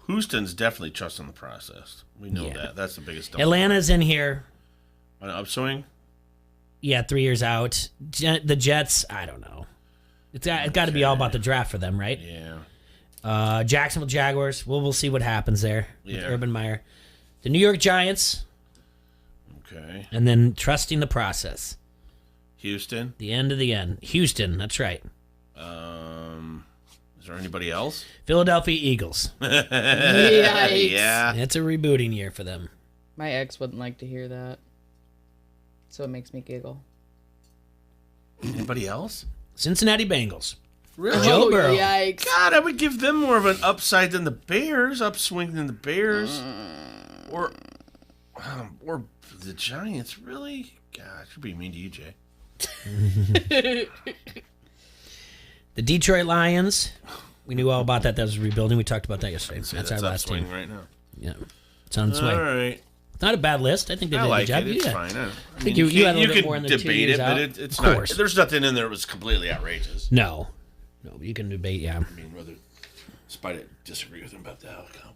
Houston's definitely trusting the process. We know that. That's the biggest stuff. Atlanta's in here. On an upswing? Yeah, 3 years out. The Jets, I don't know. It's got to be all about the draft for them, right? Yeah. Jacksonville Jaguars. We'll see what happens there with Yeah. Urban Meyer. The New York Giants. Okay. And then trusting the process. Houston. The end of the end. Houston, that's right. Is there anybody else? Philadelphia Eagles. Yikes. Yeah. It's a rebooting year for them. My ex wouldn't like to hear that. So it makes me giggle. Anybody else? Cincinnati Bengals. Really? Joe Burrow. Yikes. God, I would give them more of an upside than the Bears, upswing than the Bears, or the Giants. Really? God, I should be mean to you, Jay. The Detroit Lions. We knew all about that. That was rebuilding. We talked about that yesterday. That's our last team right now. Yeah, it's on its way. All right. It's not a bad list. I think they did I a good job. like it. It's Yeah. fine. I think mean, you had a little bit can more in the 2 debate years it, out. but it's Of not. course. There's nothing in there that was completely outrageous. No, you can debate. Yeah. I mean, whether, despite it, disagree with him about the outcome.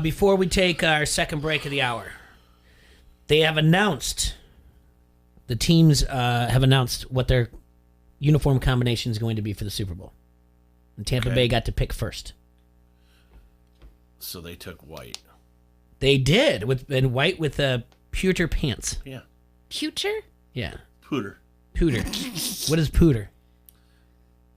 Before we take our second break of the hour, they have announced. The teams have announced what their uniform combination is going to be for the Super Bowl. And Tampa Bay got to pick first. So they took white. They did in white with pewter pants. Yeah. Pewter? Yeah. Pooter. What is pewter?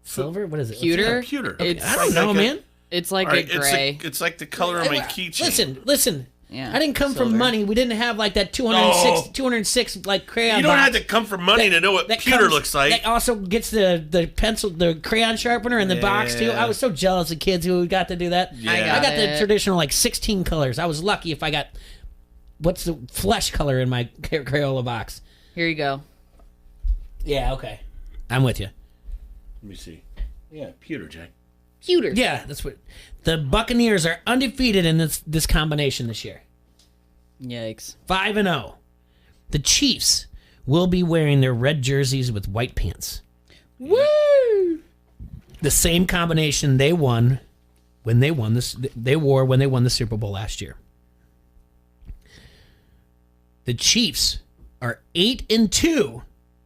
Silver? What is it? Pewter? Pewter. It's I don't know, man. It's like All right, a gray. It's like the color of my keychain. Listen. Yeah, I didn't come from silver. money. We didn't have like that 206 like crayon. You don't box have to come from money to know what pewter looks like. That also gets the pencil, the crayon sharpener in the box too. I was so jealous of kids who got to do that. Yeah. I got the traditional like 16 colors. I was lucky if I got what's the flesh color in my Crayola box. Here you go. Yeah, okay. I'm with you. Let me see. Yeah, pewter, Jack. Pewter. Yeah, that's what the Buccaneers are undefeated in this combination this year. Yikes. 5-0. The Chiefs will be wearing their red jerseys with white pants. Woo! The same combination they won when they won this. They wore when they won the Super Bowl last year. The Chiefs are 8-2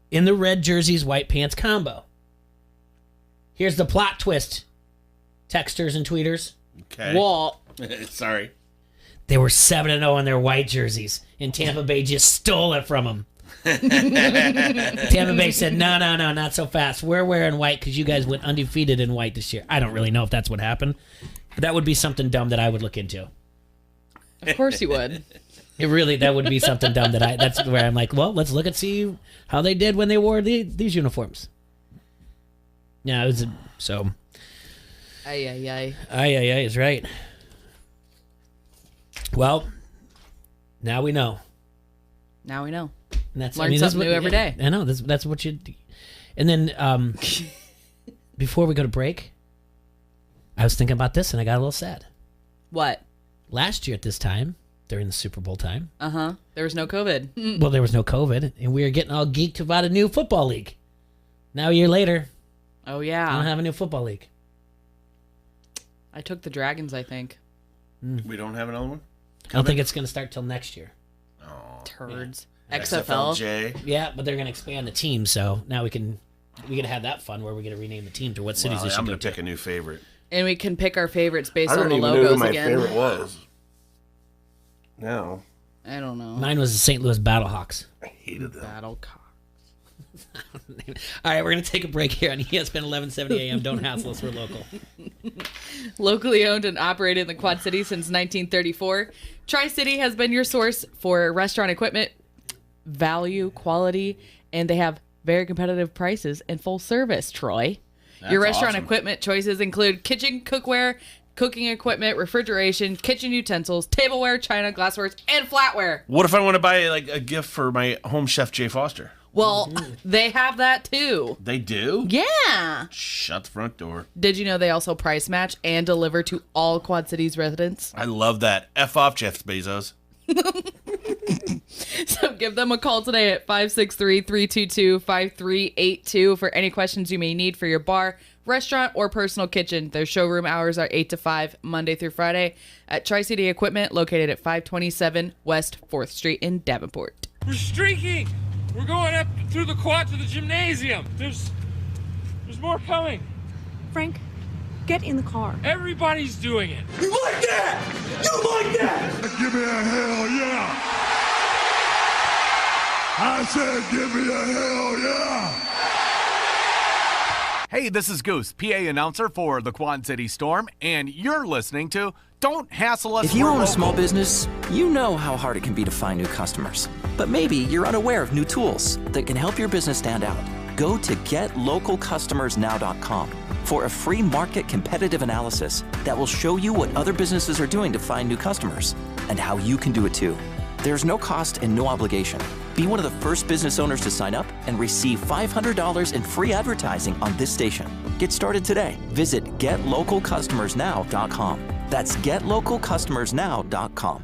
in the red jerseys, white pants combo. Here's the plot twist, texters and tweeters. Okay. Walt. Sorry. They were 7-0 in their white jerseys, and Tampa Bay just stole it from them. Tampa Bay said, no, not so fast. We're wearing white because you guys went undefeated in white this year. I don't really know if that's what happened, but that would be something dumb that I would look into. Of course you would. That would be something dumb that's where I'm like, well, let's look and see how they did when they wore these uniforms. Yeah, so. Ay. Ay is right. Well, now we know. Now we know. And that's Learn something new every day. I know that's what you do. And then before we go to break, I was thinking about this and I got a little sad. What? last year at this time, during the Super Bowl time. There was no COVID. Well, there was no COVID, and we were getting all geeked about a new football league. Now a year later, Oh, yeah. I don't have a new football league. I took the Dragons, I think. We don't have another one? I don't think it's going to start till next year. Turds. Yeah. XFL. XFLJ. Yeah, but they're going to expand the team, so now we can have that fun where we're going to rename the team to what cities Well, they should I'm go going to to. pick a new favorite. And we can pick our favorites based I on don't the even know logos who my again. favorite was. No. I don't know. Mine was the St. Louis Battlehawks. I hated them. Battlecock. All right, we're going to take a break here on ESPN 1170 AM. Don't hassle us, we're local. Locally owned and operated in the Quad Cities since 1934, Tri-City has been your source for restaurant equipment, value, quality, and they have very competitive prices and full service, Troy. Your restaurant awesome. equipment choices include kitchen, cookware, cooking equipment, refrigeration, kitchen utensils, tableware, china, glassware, and flatware. What if I want to buy like a gift for my home chef, Jay Foster? Well, they have that too. They do? Yeah. Shut the front door. Did you know they also price match and deliver to all Quad Cities residents? I love that. F off, Jeff Bezos. So give them a call today at 563-322-5382 for any questions you may need for your bar, restaurant, or personal kitchen. Their showroom hours are 8 to 5, Monday through Friday at Tri-City Equipment, located at 527 West 4th Street in Davenport. We're streaking. We're going up through the quad to the gymnasium. There's more coming. Frank, get in the car. Everybody's doing it. You like that? You like that? Give me a hell yeah. I said give me a hell yeah. Hey, this is Goose, PA announcer for the Quad City Storm, and you're listening to Don't Hassle Us. If you own a small business, you know how hard it can be to find new customers. But maybe you're unaware of new tools that can help your business stand out. Go to GetLocalCustomersNow.com for a free market competitive analysis that will show you what other businesses are doing to find new customers and how you can do it too. There's no cost and no obligation. Be one of the first business owners to sign up and receive $500 in free advertising on this station. Get started today. Visit GetLocalCustomersNow.com. That's GetLocalCustomersNow.com.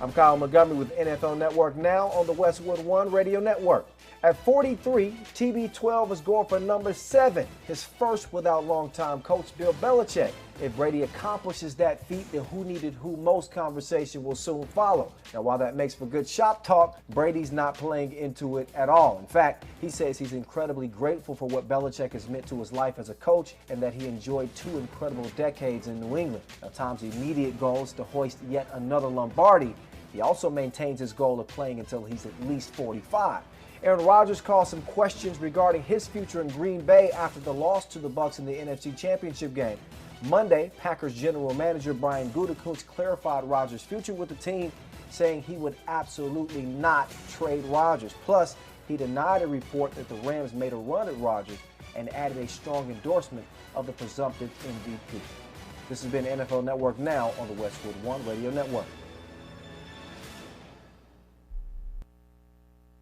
I'm Kyle Montgomery with NFL Network Now on the Westwood One Radio Network. At 43, TB12 is going for number 7, his first without longtime coach Bill Belichick. If Brady accomplishes that feat, the who needed who most conversation will soon follow. Now, while that makes for good shop talk, Brady's not playing into it at all. In fact, he says he's incredibly grateful for what Belichick has meant to his life as a coach and that he enjoyed 2 incredible decades in New England. Now, Tom's immediate goal is to hoist yet another Lombardi. He also maintains his goal of playing until he's at least 45. Aaron Rodgers caused some questions regarding his future in Green Bay after the loss to the Bucs in the NFC Championship game. Monday, Packers general manager Brian Gutekunst clarified Rodgers' future with the team, saying he would absolutely not trade Rodgers. Plus, he denied a report that the Rams made a run at Rodgers and added a strong endorsement of the presumptive MVP. This has been NFL Network Now on the Westwood One Radio Network.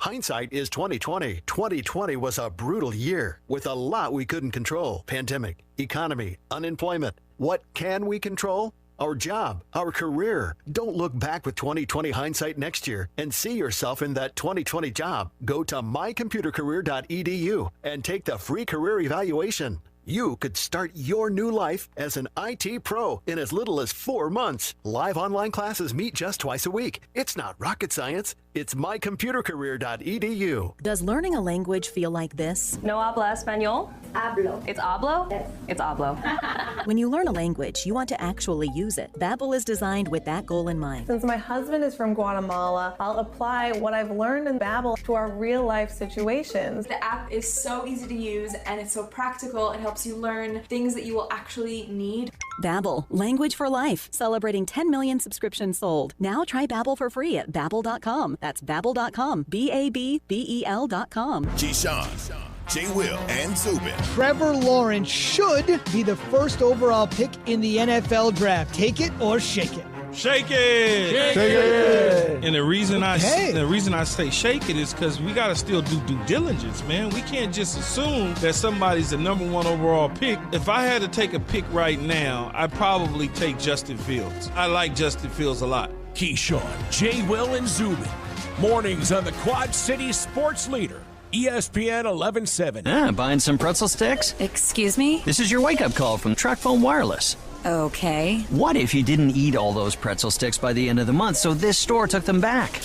Hindsight is 20/20. 2020 was a brutal year with a lot we couldn't control. Pandemic, economy, unemployment. What can we control? Our job, our career. Don't look back with 2020 hindsight next year and see yourself in that 2020 job. Go to mycomputercareer.edu and take the free career evaluation. You could start your new life as an IT pro in as little as 4 months. Live online classes meet just twice a week. It's not rocket science. It's mycomputercareer.edu. Does learning a language feel like this? No habla español? Hablo. It's hablo? Yes. It's hablo. When you learn a language, you want to actually use it. Babbel is designed with that goal in mind. Since my husband is from Guatemala, I'll apply what I've learned in Babbel to our real-life situations. The app is so easy to use and it's so practical. It helps you learn things that you will actually need. Babbel, language for life. Celebrating 10 million subscriptions sold. Now try Babbel for free at Babbel.com. That's Babbel.com. BABBEL.com. Keyshawn, J. Will, and Zubin. Trevor Lawrence should be the first overall pick in the NFL draft. Take it or shake it. Shake it. Shake it. And the reason I say shake it is because we got to still do due diligence, man. We can't just assume that somebody's the number 1 overall pick. If I had to take a pick right now, I'd probably take Justin Fields. I like Justin Fields a lot. Keyshawn, J. Will, and Zubin. Mornings on the Quad City Sports Leader, ESPN 1170. Buying some pretzel sticks? Excuse me? This is your wake-up call from TracFone Wireless. Okay. What if you didn't eat all those pretzel sticks by the end of the month, so this store took them back?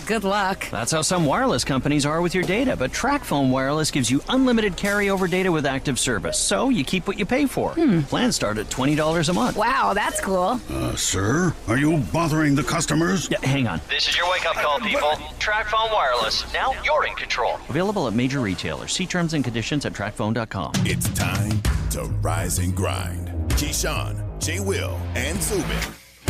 Good luck. That's how some wireless companies are with your data, but TracFone Wireless gives you unlimited carryover data with active service, so you keep what you pay for. Plans start at $20 a month. Wow, that's cool. Sir, are you bothering the customers? Yeah, hang on. This is your wake-up call, people. TracFone Wireless. Now you're in control. Available at major retailers. See terms and conditions at TracFone.com. It's time to rise and grind. Keyshawn, J. Will, and Zubin.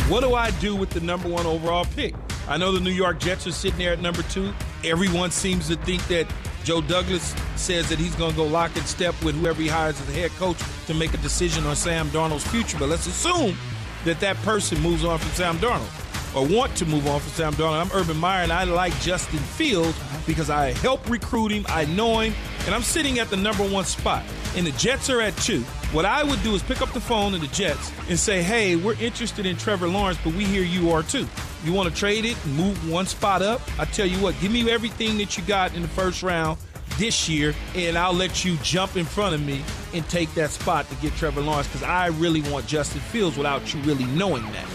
What do I do with the number 1 overall pick? I know the New York Jets are sitting there at number 2. Everyone seems to think that Joe Douglas says that he's going to go lock and step with whoever he hires as the head coach to make a decision on Sam Darnold's future. But let's assume that that person moves on from Sam Darnold or want to move on from Sam Darnold. I'm Urban Meyer, and I like Justin Fields because I help recruit him, I know him, and I'm sitting at the number 1 spot. And the Jets are at 2. What I would do is pick up the phone to the Jets and say, hey, we're interested in Trevor Lawrence, but we hear you are too. You want to trade it and move 1 spot up? I tell you what, give me everything that you got in the first round this year, and I'll let you jump in front of me and take that spot to get Trevor Lawrence, because I really want Justin Fields without you really knowing that.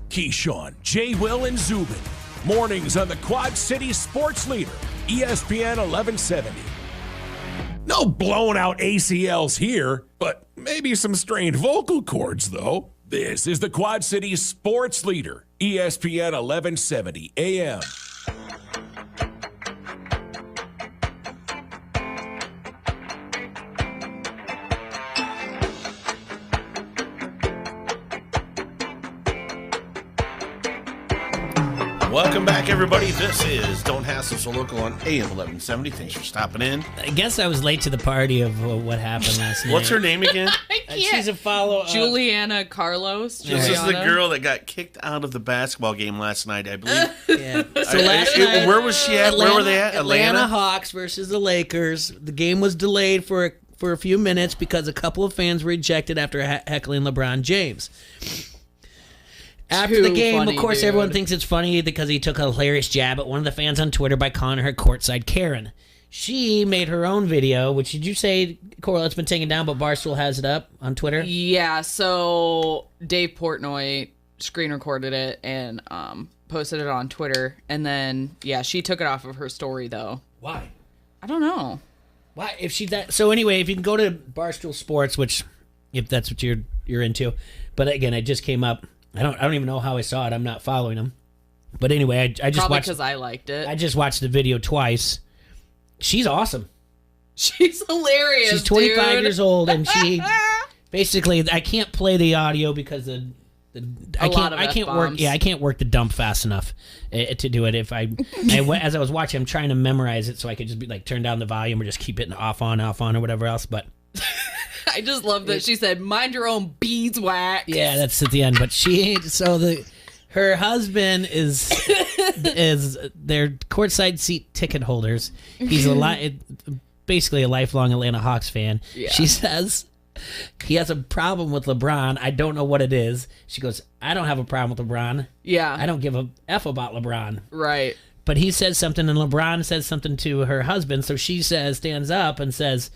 Keyshawn, J. Will, and Zubin. Mornings on the Quad City Sports Leader, ESPN 1170. No blown out ACLs here, but maybe some strained vocal cords, though. This is the Quad City Sports Leader, ESPN 1170 AM. Welcome back, everybody. This is Don't Hassle So Local on AM 1170. Thanks for stopping in. I guess I was late to the party of what happened last night. What's her name again? She's a follow. Juliana Carlos. This is the girl that got kicked out of the basketball game last night, I believe. Yeah. So last night, where was she at? Where were they at? Atlanta Hawks versus the Lakers. The game was delayed for a few minutes because a couple of fans were ejected after heckling LeBron James. After the game, funny, of course, dude. everyone thinks it's funny because he took a hilarious jab at one of the fans on Twitter by calling her courtside Karen. She made her own video, which did you say, Coral, it's been taken down, but Barstool has it up on Twitter? Yeah, so Dave Portnoy screen recorded it and posted it on Twitter. And then, yeah, she took it off of her story, though. Why? I don't know. Why? If she's that... So anyway, if you can go to Barstool Sports, which, if that's what you're into. But again, it just came up. I don't even know how I saw it. I'm not following them. But anyway, I just Probably watched... because I liked it. I just watched the video twice. She's awesome. She's hilarious, She's 25 dude. years old, and she... Basically, I can't play the audio because I can't work. Yeah, I can't work the dump fast enough to do it. If as I was watching, I'm trying to memorize it so I could just be like turn down the volume or just keep it off on, or whatever else. But I just love that she said, "Mind your own beeswax." yeah, that's at the end. But her husband is their courtside seat ticket holders. He's basically a lifelong Atlanta Hawks fan. Yeah. She says. He has a problem with LeBron. I don't know what it is. She goes, I don't have a problem with LeBron. Yeah. I don't give a F about LeBron. Right. But he says something, and LeBron says something to her husband. So she stands up and says,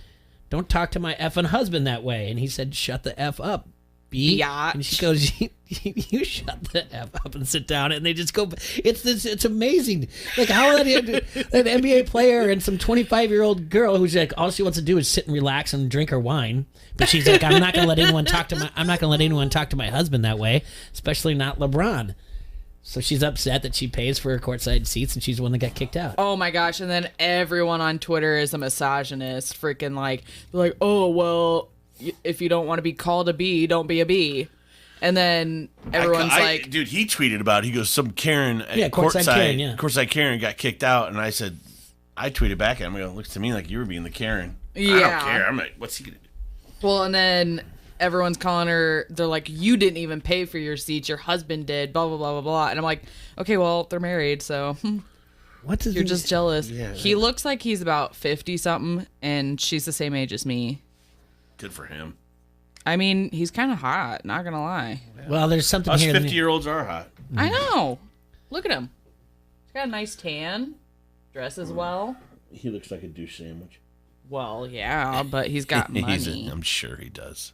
don't talk to my effing husband that way. And he said, shut the F up, B. Yeah. And she goes, you shut the F up and sit down. And they just go, it's amazing. Like how an NBA player and some 25-year-old girl who's like, all she wants to do is sit and relax and drink her wine. But she's like, I'm not going to let anyone talk to my husband that way, especially not LeBron. So she's upset that she pays for her courtside seats and she's the one that got kicked out. Oh my gosh. And then everyone on Twitter is a misogynist. Freaking they're like, oh, well, if you don't want to be called a B, don't be a B. And then everyone's like... Dude, he tweeted about it. He goes, some Karen at courtside Karen got kicked out. And I said, I tweeted back at him. It looks to me like you were being the Karen. Yeah. I don't care. I'm like, what's he going to do? Well, and then everyone's calling her. They're like, you didn't even pay for your seats. Your husband did. Blah blah blah blah blah. And I'm like, okay, well they're married, so you're just jealous. Yeah. He looks like he's about 50 something, and she's the same age as me. Good for him. I mean, he's kind of hot. Not gonna lie. Well, there's something Us here. 50-year-olds are hot. I know. Look at him. He's got a nice tan. Dresses well. He looks like a douche sandwich. Well, yeah, but he's got money. I'm sure he does.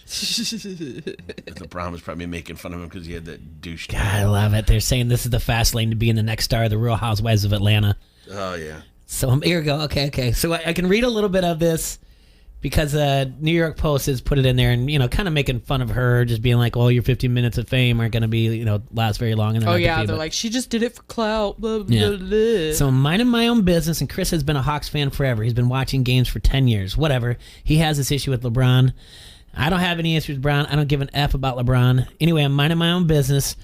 LeBron was probably making fun of him because he had that douche. God, I love it. They're saying this is the fast lane to being the next star of the Real Housewives of Atlanta. Oh, yeah. So here we go. Okay. So I can read a little bit of this because New York Post has put it in there and, kind of making fun of her, just being like, well, your 15 minutes of fame aren't going to be, last very long. And they're like, she just did it for clout. Blah, blah, blah. So I'm minding my own business, and Chris has been a Hawks fan forever. He's been watching games for 10 years. Whatever. He has this issue with LeBron. I don't have any issues with LeBron. I don't give an F about LeBron. Anyway, I'm minding my own business,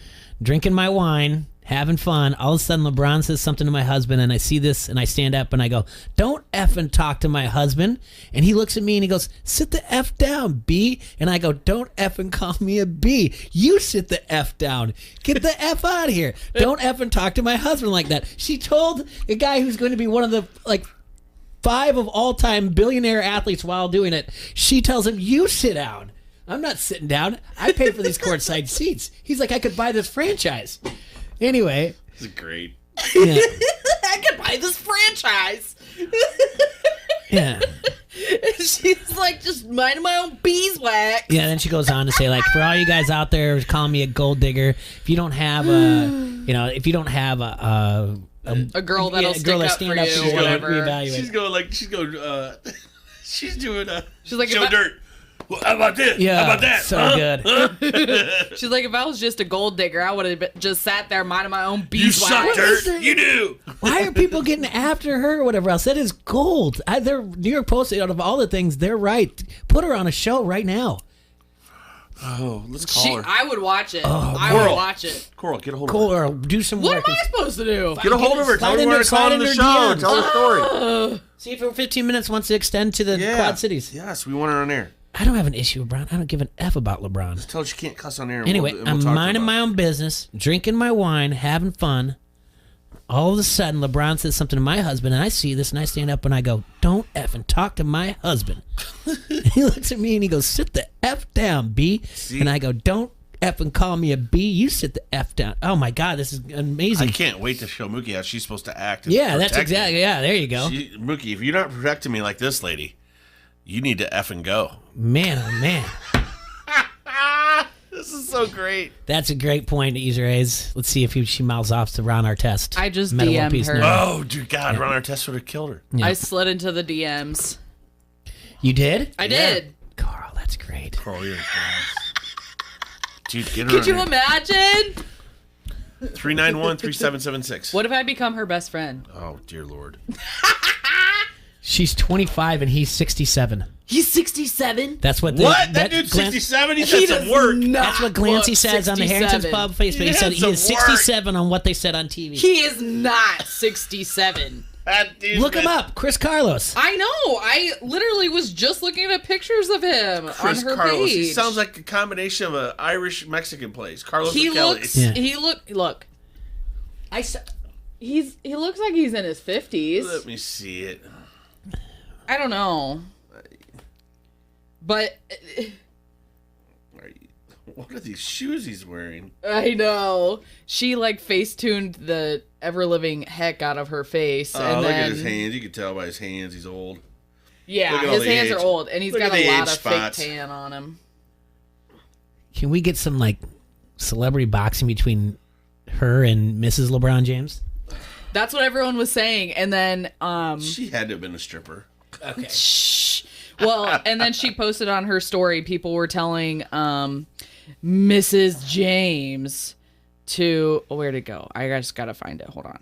drinking my wine, having fun. All of a sudden, LeBron says something to my husband, and I see this, and I stand up, and I go, don't effing talk to my husband. And he looks at me, and he goes, sit the F down, B. And I go, don't effing call me a B. You sit the F down. Get the F out of here. Don't effing talk to my husband like that. She told a guy who's going to be one of the, 5 of all-time billionaire athletes while doing it. She tells him, you sit down. I'm not sitting down. I pay for these courtside seats. He's like, I could buy this franchise. Anyway. This is great. Yeah. I could buy this franchise. Yeah. She's like, just minding my own beeswax. Yeah, then she goes on to say, for all you guys out there who's calling me a gold digger, if you don't have a girl that'll stick up for you, she's whatever. Reevaluate. She's doing she's like, Joe Dirt. Well, how about this? Yeah, how about that? so good. She's like, if I was just a gold digger, I would have just sat there minding my own beeswax. You suck, Dirt. You do. Why are people getting after her or whatever else? That is gold. They're New York Post, out of all the things, they're right. Put her on a show right now. Oh, let's call her. I would watch it. Oh, I would watch it. Coral, get a hold of her. Coral, do some What work. am I supposed to do? Get a hold of her. Tell her where to call on the show. DMs. Tell the story. See if for 15 minutes wants to extend to the Quad Cities. Yes, we want her on air. I don't have an issue with LeBron. I don't give an F about LeBron. Just tell her she can't cuss on air. Anyway, I'm minding my own business, drinking my wine, having fun. All of a sudden, LeBron says something to my husband, and I see this, and I stand up and I go, don't effing talk to my husband. He looks at me and he goes, sit the F down, B. See? And I go, don't effing call me a B. You sit the F down. Oh, my God, this is amazing. I can't wait to show Mookie how she's supposed to act. Yeah, that's exactly, yeah, there you go. Mookie, if you're not protecting me like this lady, you need to effing go. Man, oh, man. This is so great. That's a great point, Easer A's. Let's see if she mouths off to Ron Artest. I just DM'd her. Oh, dear God. Yeah. Ron Artest would have killed her. Yeah. I slid into the DMs. You did? I did. Carl, that's great. Carl, you're Dude, get her Could you imagine? 391-3776. What if I become her best friend? Oh, dear Lord. She's 25 and he's 67. He's 67? That's what that dude's 67? He's had some work. That's what Glancy says on the Harrington's Pub Facebook. He said he is 67 on what they said on TV. He is not 67. Look him up, Chris Carlos. I know. I literally was just looking at pictures of him on her Carlos. page. He sounds like a combination of an Irish Mexican place. Carlos he Kelly. looks. Yeah. He look. He looks like he's in his 50s. Let me see it. I don't know. But what are these shoes he's wearing? I know. She face-tuned the ever-living heck out of her face. And look then, at his hands. You can tell by his hands he's old. Yeah, his hands are old, and he's got a lot of spots. fake tan on him. Can we get some celebrity boxing between her and Mrs. LeBron James? That's what everyone was saying, and then she had to have been a stripper. Okay. Shh. Well, and then she posted on her story. People were telling Mrs. James to where'd it go? I just gotta find it. Hold on.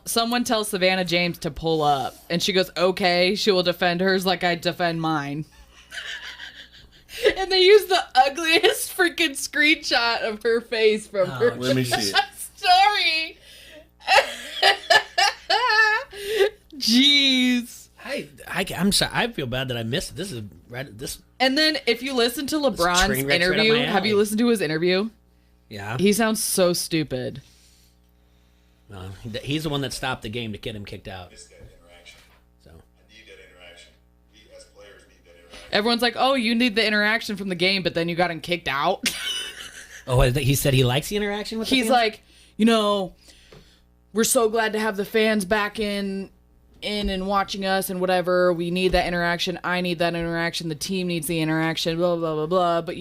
Someone tell Savannah James to pull up, and she goes, "Okay, she will defend hers like I defend mine." And they used the ugliest freaking screenshot of her face from her. Let me see it. Story. Jeez. I'm sorry. I feel bad that I missed it. This is this. And then if you listen to train LeBron's wreck's right up interview, my have you alley. listened to his interview? Yeah. He sounds so stupid. He's the one that stopped the game to get him kicked out. So Everyone's like, "Oh, you need the interaction from the game," but then you got him kicked out. Oh, he said he likes the interaction with the He's fans? like, we're so glad to have the fans back in and watching us and whatever. We need that interaction. I need that interaction. The team needs the interaction. Blah blah blah blah. But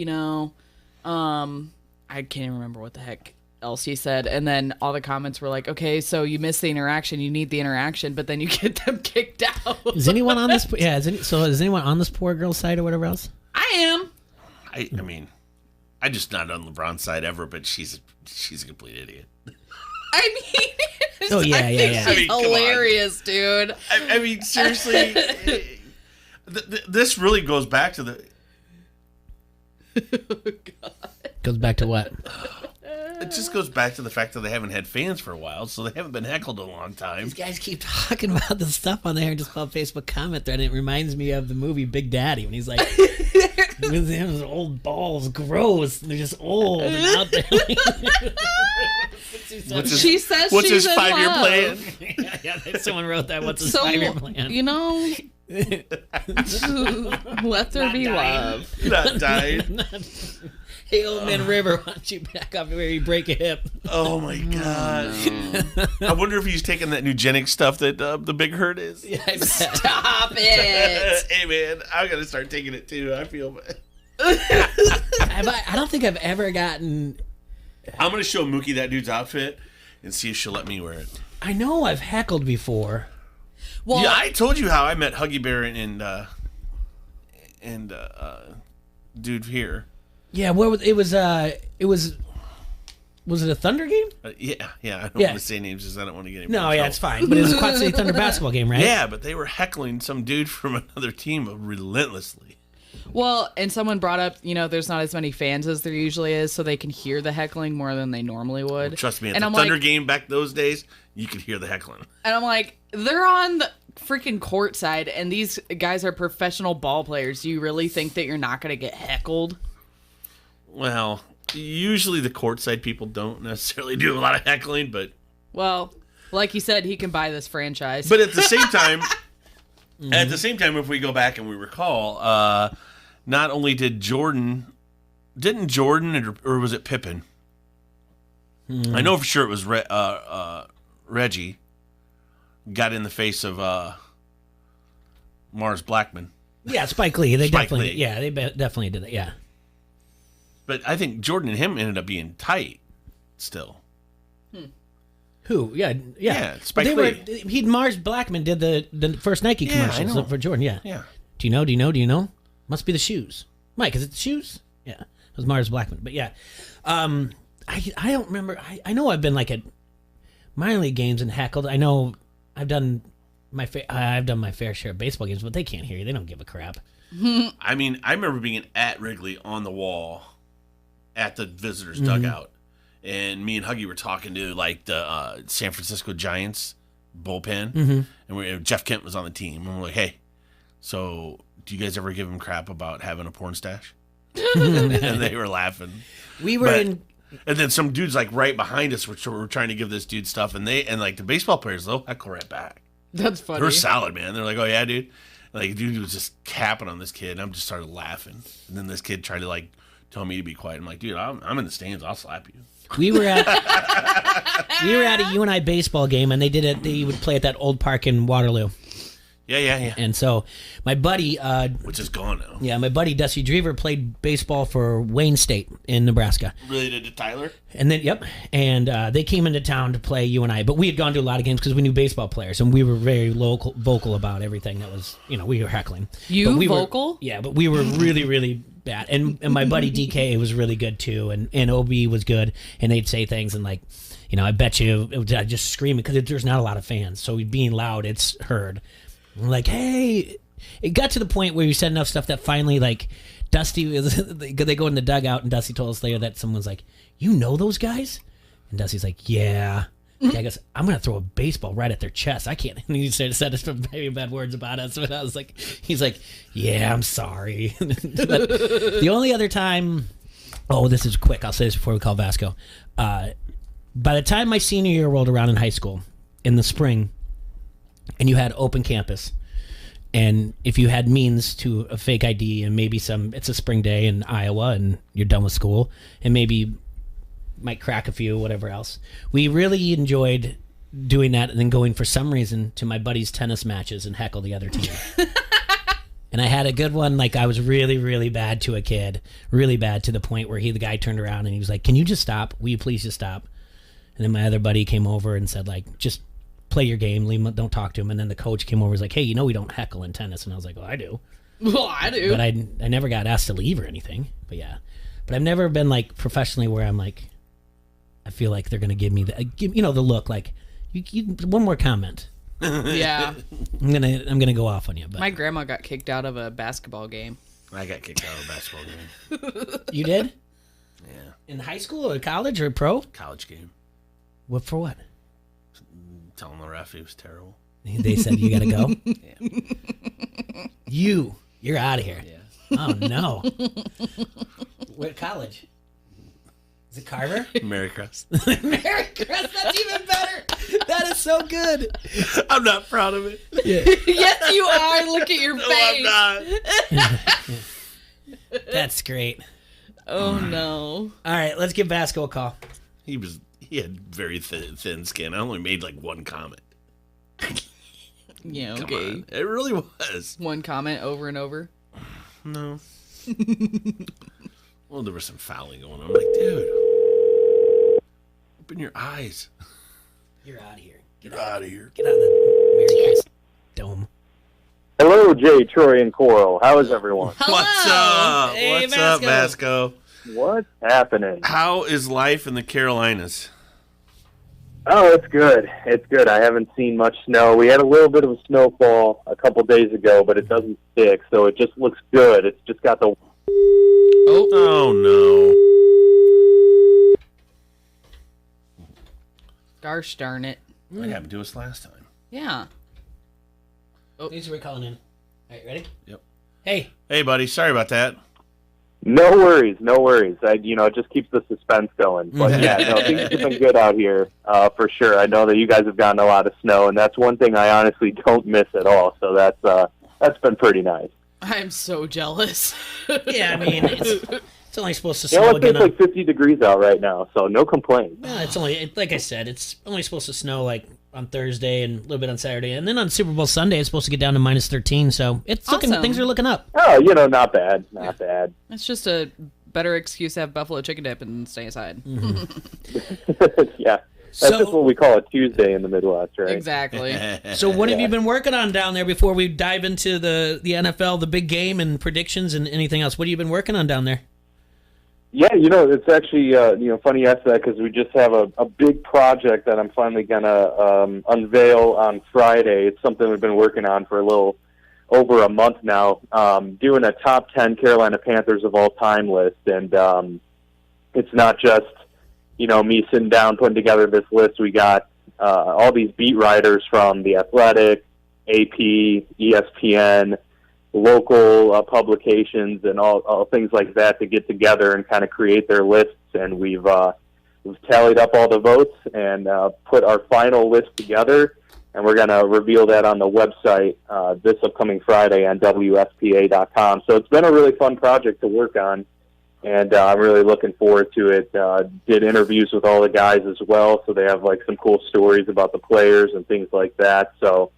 I can't even remember what the heck else he said. And then all the comments were like, "Okay, so you miss the interaction. You need the interaction, but then you get them kicked out." Is anyone on this? Yeah. Is anyone on this poor girl's side or whatever else? I am. I mean, I'm just not on LeBron's side ever, but she's a complete idiot. I mean, Oh, yeah, I yeah, think yeah. she's I mean, come on. hilarious, dude. I mean, seriously, this really goes back to the. Goes back to what? It just goes back to the fact that they haven't had fans for a while, so they haven't been heckled in a long time. These guys keep talking about the stuff on there and just called Facebook comment thread. And it reminds me of the movie Big Daddy when he's like, his old balls gross and they're just old and out there. She says what's she's his in 5-year love. plan? Yeah, someone wrote that. What's his 5-year plan? Let there be love. Not dying. Hey, old man River, why don't you back up where you break a hip? Oh my god! I wonder if he's taking that eugenic stuff that the Big Hurt is. Yeah, I bet. Stop it! Hey man, I'm gonna start taking it too. I feel bad. I don't think I've ever gotten. I'm gonna show Mookie that dude's outfit and see if she'll let me wear it. I know I've heckled before. Well, yeah, I told you how I met Huggy Bear and dude here. Yeah, where was it? Was it a Thunder game? Yeah. I don't Yeah. want to say names because I don't want to get any. No, yeah, it's fine. But it was a Quad City Thunder basketball game, right? Yeah, but they were heckling some dude from another team relentlessly. Well, and someone brought up, there's not as many fans as there usually is, so they can hear the heckling more than they normally would. Trust me, at and the I'm Thunder like, game back those days, you could hear the heckling. And I'm like, they're on the freaking court side, and these guys are professional ball players. Do you really think that you're not going to get heckled? Well, usually the courtside people don't necessarily do a lot of heckling, but... Well, like you said, he can buy this franchise. But at the same time, if we go back and we recall, not only didn't Jordan, or was it Pippen? I know for sure it was Reggie got in the face of Mars Blackman. Yeah, Spike Lee. They Spike definitely, Lee. yeah, they definitely did it. Yeah. But I think Jordan and him ended up being tight still. Who? Yeah. Spike Lee. Mars Blackman did the first Nike Yeah, I commercials know. for Jordan. Yeah. Yeah. Do you know? Must be the shoes. Mike, is it the shoes? Yeah. It was Mars Blackman. But yeah. I don't remember. I know I've been like at minor league games and heckled. I know I've done my fair share of baseball games, but they can't hear you. They don't give a crap. I mean, I remember being at Wrigley on the wall at the visitors' dugout, and me and Huggy were talking to like the San Francisco Giants bullpen, and Jeff Kent was on the team, and we're like, "Hey, so do you guys ever give him crap about having a porn stash?" And they were laughing. And then some dudes like right behind us were trying to give this dude stuff, and like the baseball players, they'll heckle right back. That's funny. They're solid, man. They're like, "Oh yeah, dude." Like, dude was just capping on this kid, and I just started laughing. And then this kid tried to like tell me to be quiet. I'm like, dude, I'm in the stands. I'll slap you. We were at a UNI baseball game, and they would play at that old park in Waterloo. Yeah. And so my buddy, which is gone now. Yeah, my buddy Dusty Drever played baseball for Wayne State in Nebraska. Related to Tyler? And then, and they came into town to play UNI, but we had gone to a lot of games because we knew baseball players, and we were very vocal about everything that was, we were heckling. Vocal? Yeah, but we were really, really bad. And my buddy DK was really good too, and OB was good, and they'd say things and like, I bet you, I'd just screaming because there's not a lot of fans, so being loud, it's heard. Like, hey, it got to the point where you said enough stuff that finally, like, Dusty, they go in the dugout, and Dusty told us later that someone's like, you know those guys? And Dusty's like, yeah. Dad goes, I'm going to throw a baseball right at their chest. I can't. And he said some maybe bad words about us. But I was like, he's like, yeah, I'm sorry. But the only other time, this is quick. I'll say this before we call Vasco. By the time my senior year rolled around in high school in the spring, and you had open campus, and if you had means to a fake ID and maybe it's a spring day in Iowa and you're done with school and maybe might crack a few, whatever else. We really enjoyed doing that and then going for some reason to my buddy's tennis matches and heckle the other team. And I had a good one, like I was really, really bad to a kid, really bad to the point where the guy turned around and he was like, can you just stop? Will you please just stop? And then my other buddy came over and said, like, just play your game, leave him, don't talk to him. And then the coach came over and was like, hey, we don't heckle in tennis. And I was like, well, I do. Well, I do. But I never got asked to leave or anything. But yeah. But I've never been like professionally where I'm like, I feel like they're going to give me the look like, you one more comment. Yeah. I'm gonna go off on you. But my grandma got kicked out of a basketball game. I got kicked out of a basketball game. You did? Yeah. In high school or college or pro? College game. What for what? Telling the ref he was terrible. They said you got to go? Yeah. You're out of here. Yeah. Oh, no. What college? Is it Carver? Marycrest. Marycrest, that's even better. That is so good. I'm not proud of it. Yeah. Yes, you are. Look at your face. No, I'm not. That's great. Oh, no. All right, let's give Vasco a call. He had very thin skin. I only made like one comment. Yeah, Come okay. on. It really was. One comment over and over? No. Well, there was some fouling going on. I'm like, dude, open your eyes. You're out of here. Get out of here. Get out of the Marycrest dome. Hello, Jay, Troy, and Coral. How is everyone? Hello. What's up? Hey, What's up, Vasco? What's happening? How is life in the Carolinas? Oh, it's good. It's good. I haven't seen much snow. We had a little bit of a snowfall a couple days ago, but it doesn't stick, so it just looks good. It's just got the... Oh no. Gosh darn it. That happened to us last time. Yeah. Thanks for calling in. All right, ready? Yep. Hey. Hey, buddy. Sorry about that. No worries, no worries. It just keeps the suspense going. But yeah, no, things have been good out here, for sure. I know that you guys have gotten a lot of snow, and that's one thing I honestly don't miss at all. So that's been pretty nice. I'm so jealous. Yeah, I mean, it's only supposed to snow again. It's like 50 degrees out right now, so no complaints. Well, it's only, like I said, it's only supposed to snow like on Thursday and a little bit on Saturday, and then on Super Bowl Sunday it's supposed to get down to -13. So it's looking, Awesome. things are looking up. Oh, not bad, not bad. It's just a better excuse to have buffalo chicken dip and stay inside. Yeah. That's just what we call a Tuesday in the Midwest, right? Exactly. So what have you been working on down there before we dive into the NFL, the big game, and predictions and anything else? What have you been working on down there? Yeah, it's actually funny you ask that because we just have a big project that I'm finally gonna unveil on Friday. It's something we've been working on for a little over a month now. Doing a top 10 Carolina Panthers of all time list, and it's not just me sitting down putting together this list. We got all these beat writers from The Athletic, AP, ESPN, local publications, and all things like that to get together and kind of create their lists. And we've tallied up all the votes and put our final list together. And we're going to reveal that on the website this upcoming Friday on WSPA.com. So it's been a really fun project to work on. And I'm really looking forward to it. Did interviews with all the guys as well, so they have like some cool stories about the players and things like that. So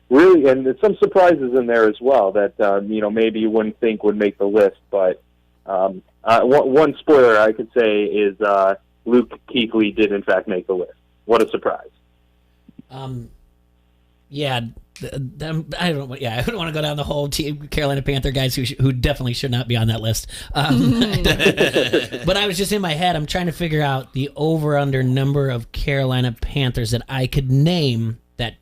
really, and there's some surprises in there as well that maybe you wouldn't think would make the list. But one spoiler I could say is Luke Kuechly did in fact make the list. What a surprise! Yeah. I don't want to go down the whole Carolina Panther guys who definitely should not be on that list. But I was just in my head, I'm trying to figure out the over-under number of Carolina Panthers that I could name that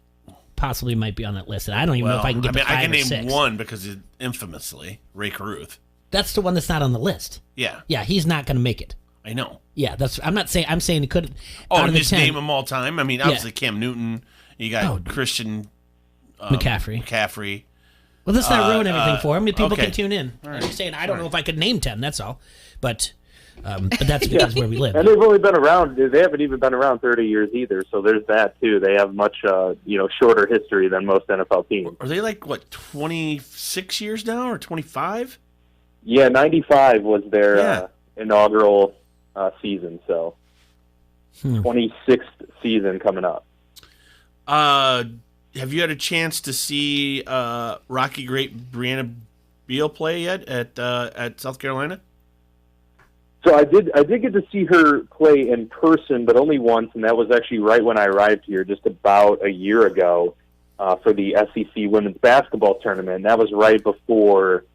possibly might be on that list. And I don't even know if I can get to 5 I can or name 6. one because infamously, Ray Caruth. That's the one that's not on the list. Yeah. Yeah, he's not going to make it. I know. Yeah, I'm saying it could. Oh, out of the just 10, name them all time. I mean, obviously Cam Newton. You got Christian McCaffrey. Well, let's not ruin everything for him. People okay. can tune in. Right. I'm saying I don't know if I could name 10. That's all. But that's because where we live. And they've only been around. They haven't even been around 30 years either. So there's that too. They have much shorter history than most NFL teams. Are they 26 years now or 25? Yeah, 95 was their inaugural season. So 26th season coming up. Have you had a chance to see Rocky great Brianna Beal play yet at South Carolina? So I did get to see her play in person, but only once, and that was actually right when I arrived here, just about a year ago, for the SEC women's basketball tournament. That was right before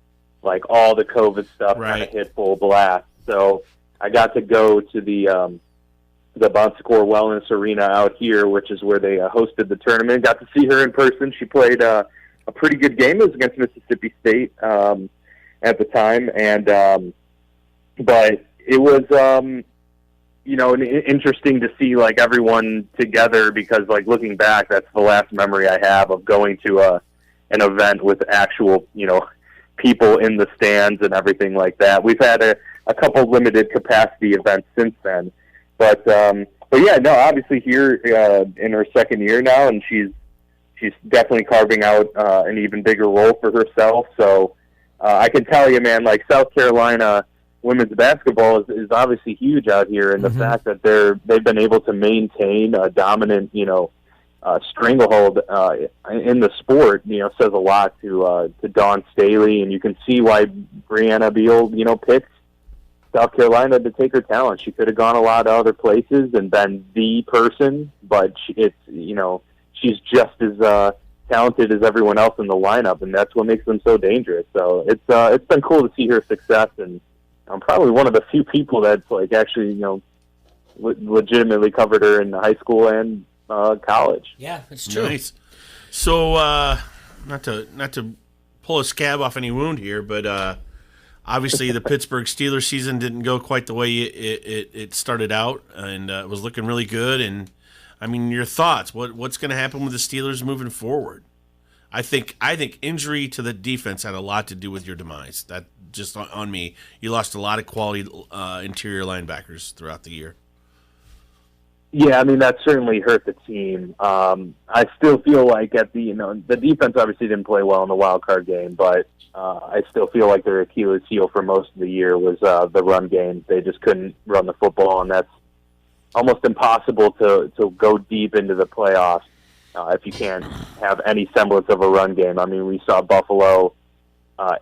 all the COVID stuff kind of hit full blast. So I got to go to the Bon Secours Wellness Arena out here, which is where they hosted the tournament. Got to see her in person. She played a pretty good game. It was against Mississippi State at the time, and but it was interesting to see everyone together because looking back, that's the last memory I have of going to an event with actual people in the stands and everything like that. We've had a couple limited capacity events since then. But yeah, no, obviously here in her second year now, and she's definitely carving out an even bigger role for herself. So I can tell you, man, South Carolina women's basketball is obviously huge out here, and the fact that they've been able to maintain a dominant, stranglehold in the sport, says a lot to Dawn Staley, and you can see why Brianna Beal, picked South Carolina to take her talent. She could have gone a lot of other places and been the person, but she's just as talented as everyone else in the lineup, and that's what makes them so dangerous. So it's been cool to see her success, and I'm probably one of the few people that's actually legitimately covered her in high school and college. Yeah, it's true. Nice. So not to pull a scab off any wound here, but obviously the Pittsburgh Steelers season didn't go quite the way it started out, and it was looking really good. And I mean, your thoughts? What's going to happen with the Steelers moving forward? I think injury to the defense had a lot to do with your demise. That just on me. You lost a lot of quality interior linebackers throughout the year. Yeah, I mean, that certainly hurt the team. I still feel like the defense obviously didn't play well in the wild card game, but I still feel like their Achilles heel for most of the year was the run game. They just couldn't run the football, and that's almost impossible to go deep into the playoffs if you can't have any semblance of a run game. I mean, we saw Buffalo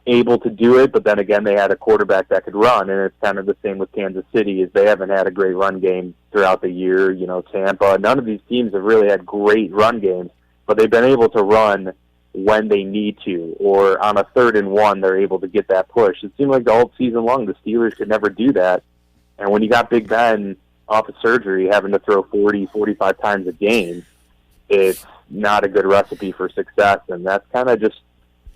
able to do it, but then again, they had a quarterback that could run, and it's kind of the same with Kansas City, is they haven't had a great run game throughout the year. Tampa, none of these teams have really had great run games, but they've been able to run when they need to, or on a 3rd and 1, they're able to get that push. It seemed like the whole season long, the Steelers could never do that, and when you got Big Ben off of surgery, having to throw 40, 45 times a game, it's not a good recipe for success, and that's kind of just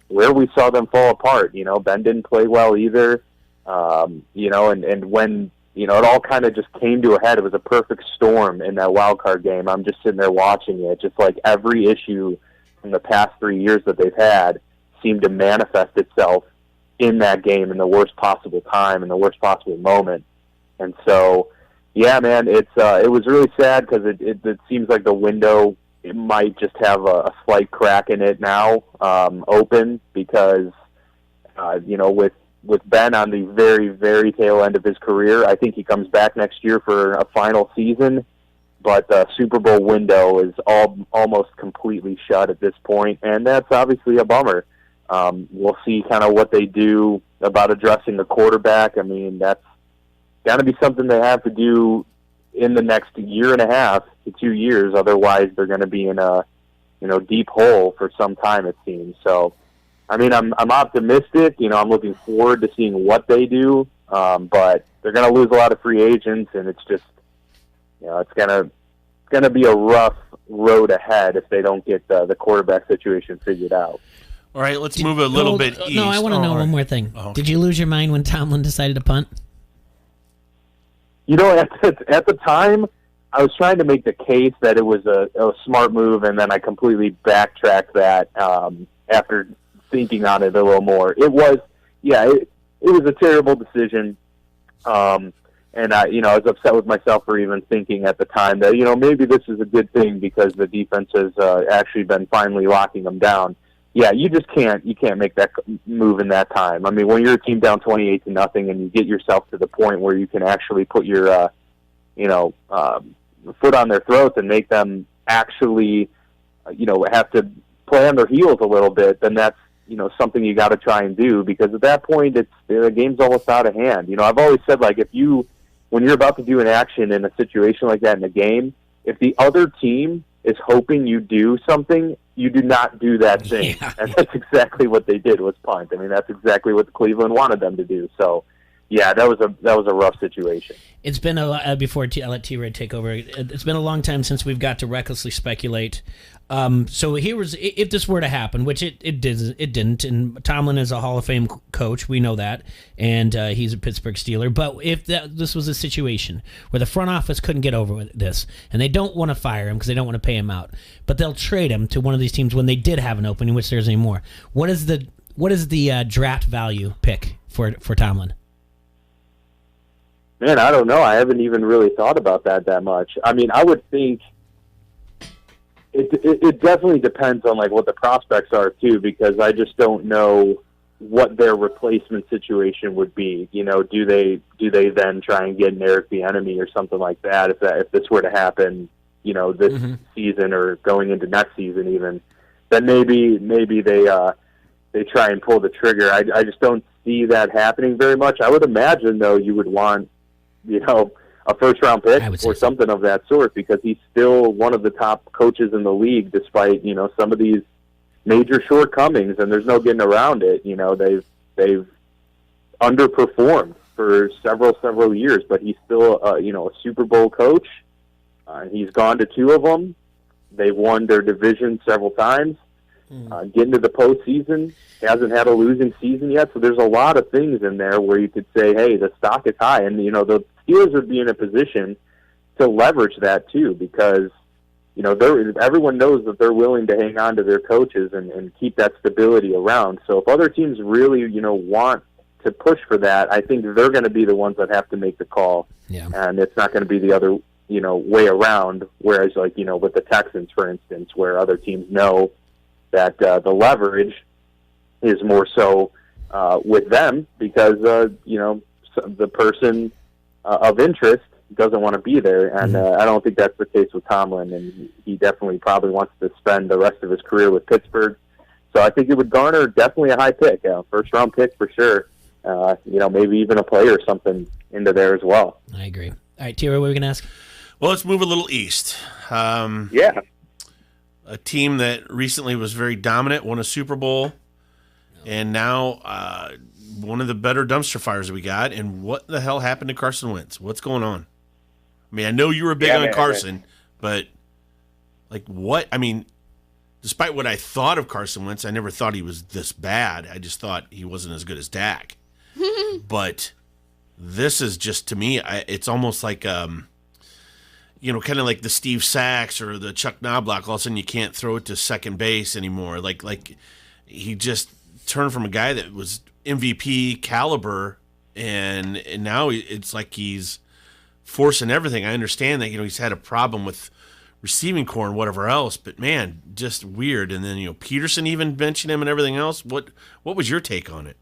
where we saw them fall apart. Ben didn't play well either, and when, it all kind of just came to a head. It was a perfect storm in that wild card game. I'm just sitting there watching it, just like every issue from the past 3 years that they've had seemed to manifest itself in that game in the worst possible time, in the worst possible moment. And so, yeah, man, it was really sad because it seems like the window, it might just have a slight crack in it now, open, because with Ben on the very, very tail end of his career, I think he comes back next year for a final season, but the Super Bowl window is almost completely shut at this point, and that's obviously a bummer. We'll see kind of what they do about addressing the quarterback. I mean, that's got to be something they have to do in the next year and a half to 2 years. Otherwise, they're going to be in a deep hole for some time, it seems. So, I mean, I'm optimistic. I'm looking forward to seeing what they do. But they're going to lose a lot of free agents, and it's just, it's going to be a rough road ahead if they don't get the quarterback situation figured out. All right, let's move a little bit east. No, I want to know one more thing. Oh, okay. Did you lose your mind when Tomlin decided to punt? At the time, I was trying to make the case that it was a smart move, and then I completely backtracked that after thinking on it a little more. It was a terrible decision, and I was upset with myself for even thinking at the time that maybe this is a good thing because the defense has actually been finally locking them down. Yeah, you can't make that move in that time. I mean, when you're a team down 28-0 and you get yourself to the point where you can actually put your foot on their throats and make them actually have to play on their heels a little bit, then that's something you got to try and do, because at that point the game's almost out of hand. I've always said, like, when you're about to do an action in a situation like that in a game, if the other team is hoping you do something, you do not do that thing. Yeah. And that's exactly what they did, was punt. I mean, that's exactly what Cleveland wanted them to do. So, yeah, that was a rough situation. It's been before I let T-Red take over. It's been a long time since we've got to recklessly speculate. So here was, if this were to happen, which it didn't. And Tomlin is a Hall of Fame coach, we know that, and he's a Pittsburgh Steeler. But if this was a situation where the front office couldn't get over with this, and they don't want to fire him because they don't want to pay him out, but they'll trade him to one of these teams when they did have an opening, which there's any more. What is the draft value pick for Tomlin? Man, I don't know. I haven't even really thought about that much. I mean, I would think it definitely depends on, like, what the prospects are too, because I just don't know what their replacement situation would be. Do they then try and get an Eric Bieniemy or something like that if this were to happen, this season or going into next season even, then maybe they try and pull the trigger. I just don't see that happening very much. I would imagine, though, you would want a first-round pick or something of that sort, because he's still one of the top coaches in the league, despite some of these major shortcomings, and there's no getting around it. They've underperformed for several years, but he's still a Super Bowl coach. He's gone to 2 of them. They've won their division several times. Getting to the postseason, hasn't had a losing season yet. So there's a lot of things in there where you could say, hey, the stock is high. And, the Steelers would be in a position to leverage that too, because, everyone knows that they're willing to hang on to their coaches and keep that stability around. So if other teams really, want to push for that, I think they're going to be the ones that have to make the call. Yeah. And it's not going to be the other, way around. Whereas, like, with the Texans, for instance, where other teams know that the leverage is more so with them because, the person of interest doesn't want to be there. And I don't think that's the case with Tomlin, and he definitely probably wants to spend the rest of his career with Pittsburgh. So I think it would garner definitely a high pick, first-round pick for sure. Maybe even a player or something into there as well. I agree. All right, Tira, what were we going to ask? Well, let's move a little east. Yeah. A team that recently was very dominant, won a Super Bowl, and now one of the better dumpster fires that we got. And what the hell happened to Carson Wentz? What's going on? I mean, I know you were big on Carson, but, like, what? I mean, despite what I thought of Carson Wentz, I never thought he was this bad. I just thought he wasn't as good as Dak. But this is just, to me, it's almost like kind of like the Steve Sachs or the Chuck Knobloch. All of a sudden, you can't throw it to second base anymore. Like he just turned from a guy that was MVP caliber, and now it's like he's forcing everything. I understand that he's had a problem with receiving core and whatever else, but man, just weird. And then Peterson even mentioned him and everything else. What was your take on it?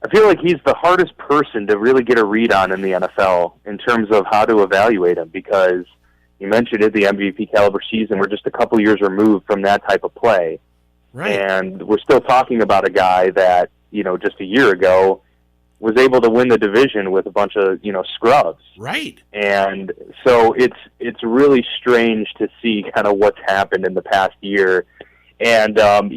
I feel like he's the hardest person to really get a read on in the NFL in terms of how to evaluate him, because you mentioned it, the MVP caliber season. We're just a couple years removed from that type of play. Right. And we're still talking about a guy that, just a year ago was able to win the division with a bunch of, scrubs. Right. And so it's really strange to see kind of what's happened in the past year. And I've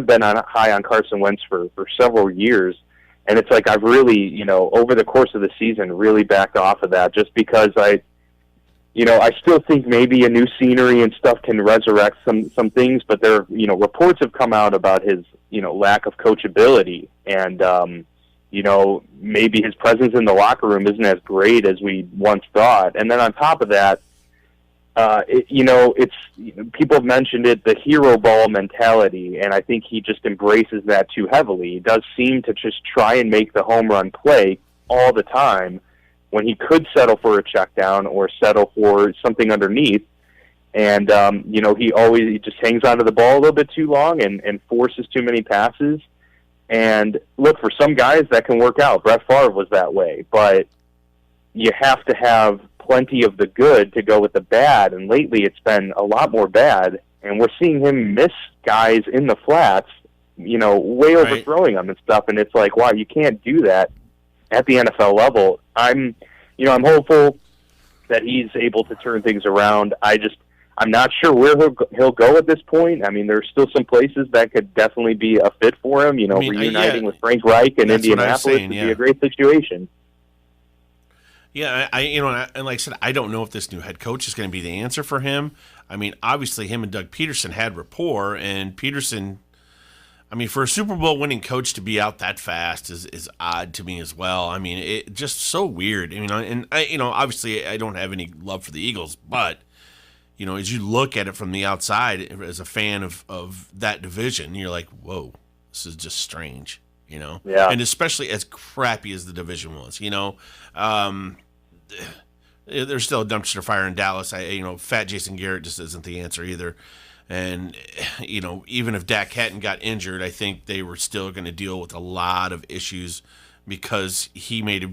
been high on Carson Wentz for several years, and it's like I've really, over the course of the season, really backed off of that, just because I still think maybe a new scenery and stuff can resurrect some things, but reports have come out about his, lack of coachability, and maybe his presence in the locker room isn't as great as we once thought. And then on top of that, people have mentioned it, the hero ball mentality, and I think he just embraces that too heavily. He does seem to just try and make the home run play all the time when he could settle for a check down or settle for something underneath. And, he just hangs onto the ball a little bit too long and forces too many passes. And look, for some guys that can work out. Brett Favre was that way, but you have to have plenty of the good to go with the bad, and lately it's been a lot more bad, and we're seeing him miss guys in the flats, way overthrowing them and stuff, and it's like, wow, you can't do that at the NFL level. I'm hopeful that he's able to turn things around. I'm not sure where he'll go at this point. I mean, there's still some places that could definitely be a fit for him. Reuniting with Frank Reich in Indianapolis would be a great situation. Yeah, and like I said, I don't know if this new head coach is going to be the answer for him. I mean, obviously, him and Doug Peterson had rapport, and Peterson, for a Super Bowl winning coach to be out that fast is odd to me as well. I mean, it just so weird. Obviously, I don't have any love for the Eagles, but as you look at it from the outside, as a fan of that division, you're like, whoa, this is just strange, Yeah. And especially as crappy as the division was, there's still a dumpster fire in Dallas. Fat Jason Garrett just isn't the answer either. And, even if Dak hadn't got injured, I think they were still going to deal with a lot of issues because he made a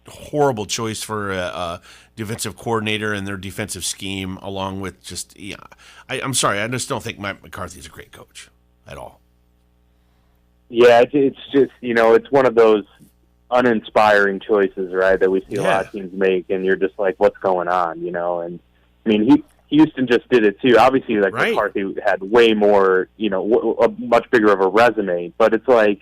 horrible choice for a defensive coordinator and their defensive scheme, along with just, I'm sorry, I just don't think Mike McCarthy's a great coach at all. Yeah, it's just, it's one of those uninspiring choices, right, that we see a lot of teams make, and you're just like, what's going on, And, Houston just did it too. Obviously, McCarthy had way more, a much bigger of a resume, but it's like,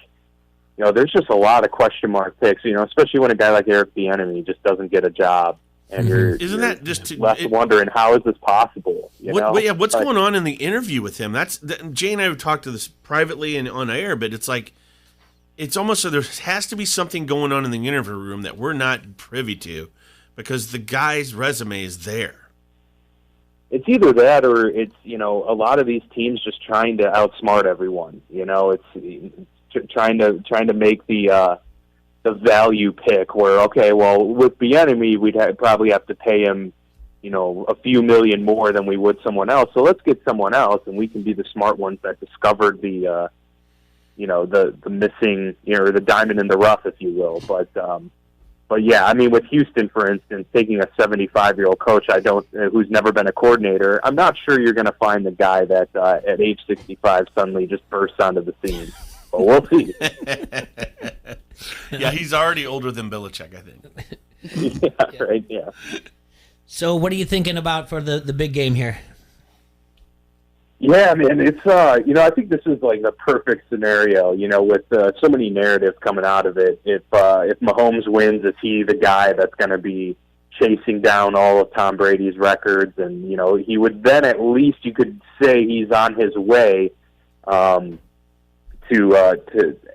there's just a lot of question mark picks, especially when a guy like Eric Bieniemy just doesn't get a job. And you're left wondering, how is this possible? What's going on in the interview with him? Jay and I have talked to this privately and on air, but it's like, it's almost so there has to be something going on in the interview room that we're not privy to, because the guy's resume is there. It's either that or it's, a lot of these teams just trying to outsmart everyone. It's trying to make the value pick where, okay, well, with Bieniemy, we'd probably have to pay him, a few million more than we would someone else. So let's get someone else, and we can be the smart ones that discovered the missing, the diamond in the rough, if you will. But yeah, with Houston, for instance, taking a 75-year-old coach, who's never been a coordinator, I'm not sure you're going to find the guy that at age 65 suddenly just bursts onto the scene. But we'll see. Yeah, he's already older than Belichick, I think. Yeah, right. Yeah. So, what are you thinking about for the big game here? Yeah, man, it's I think this is like the perfect scenario, with so many narratives coming out of it. If Mahomes wins, is he the guy that's going to be chasing down all of Tom Brady's records? And he would then, at least you could say, he's on his way to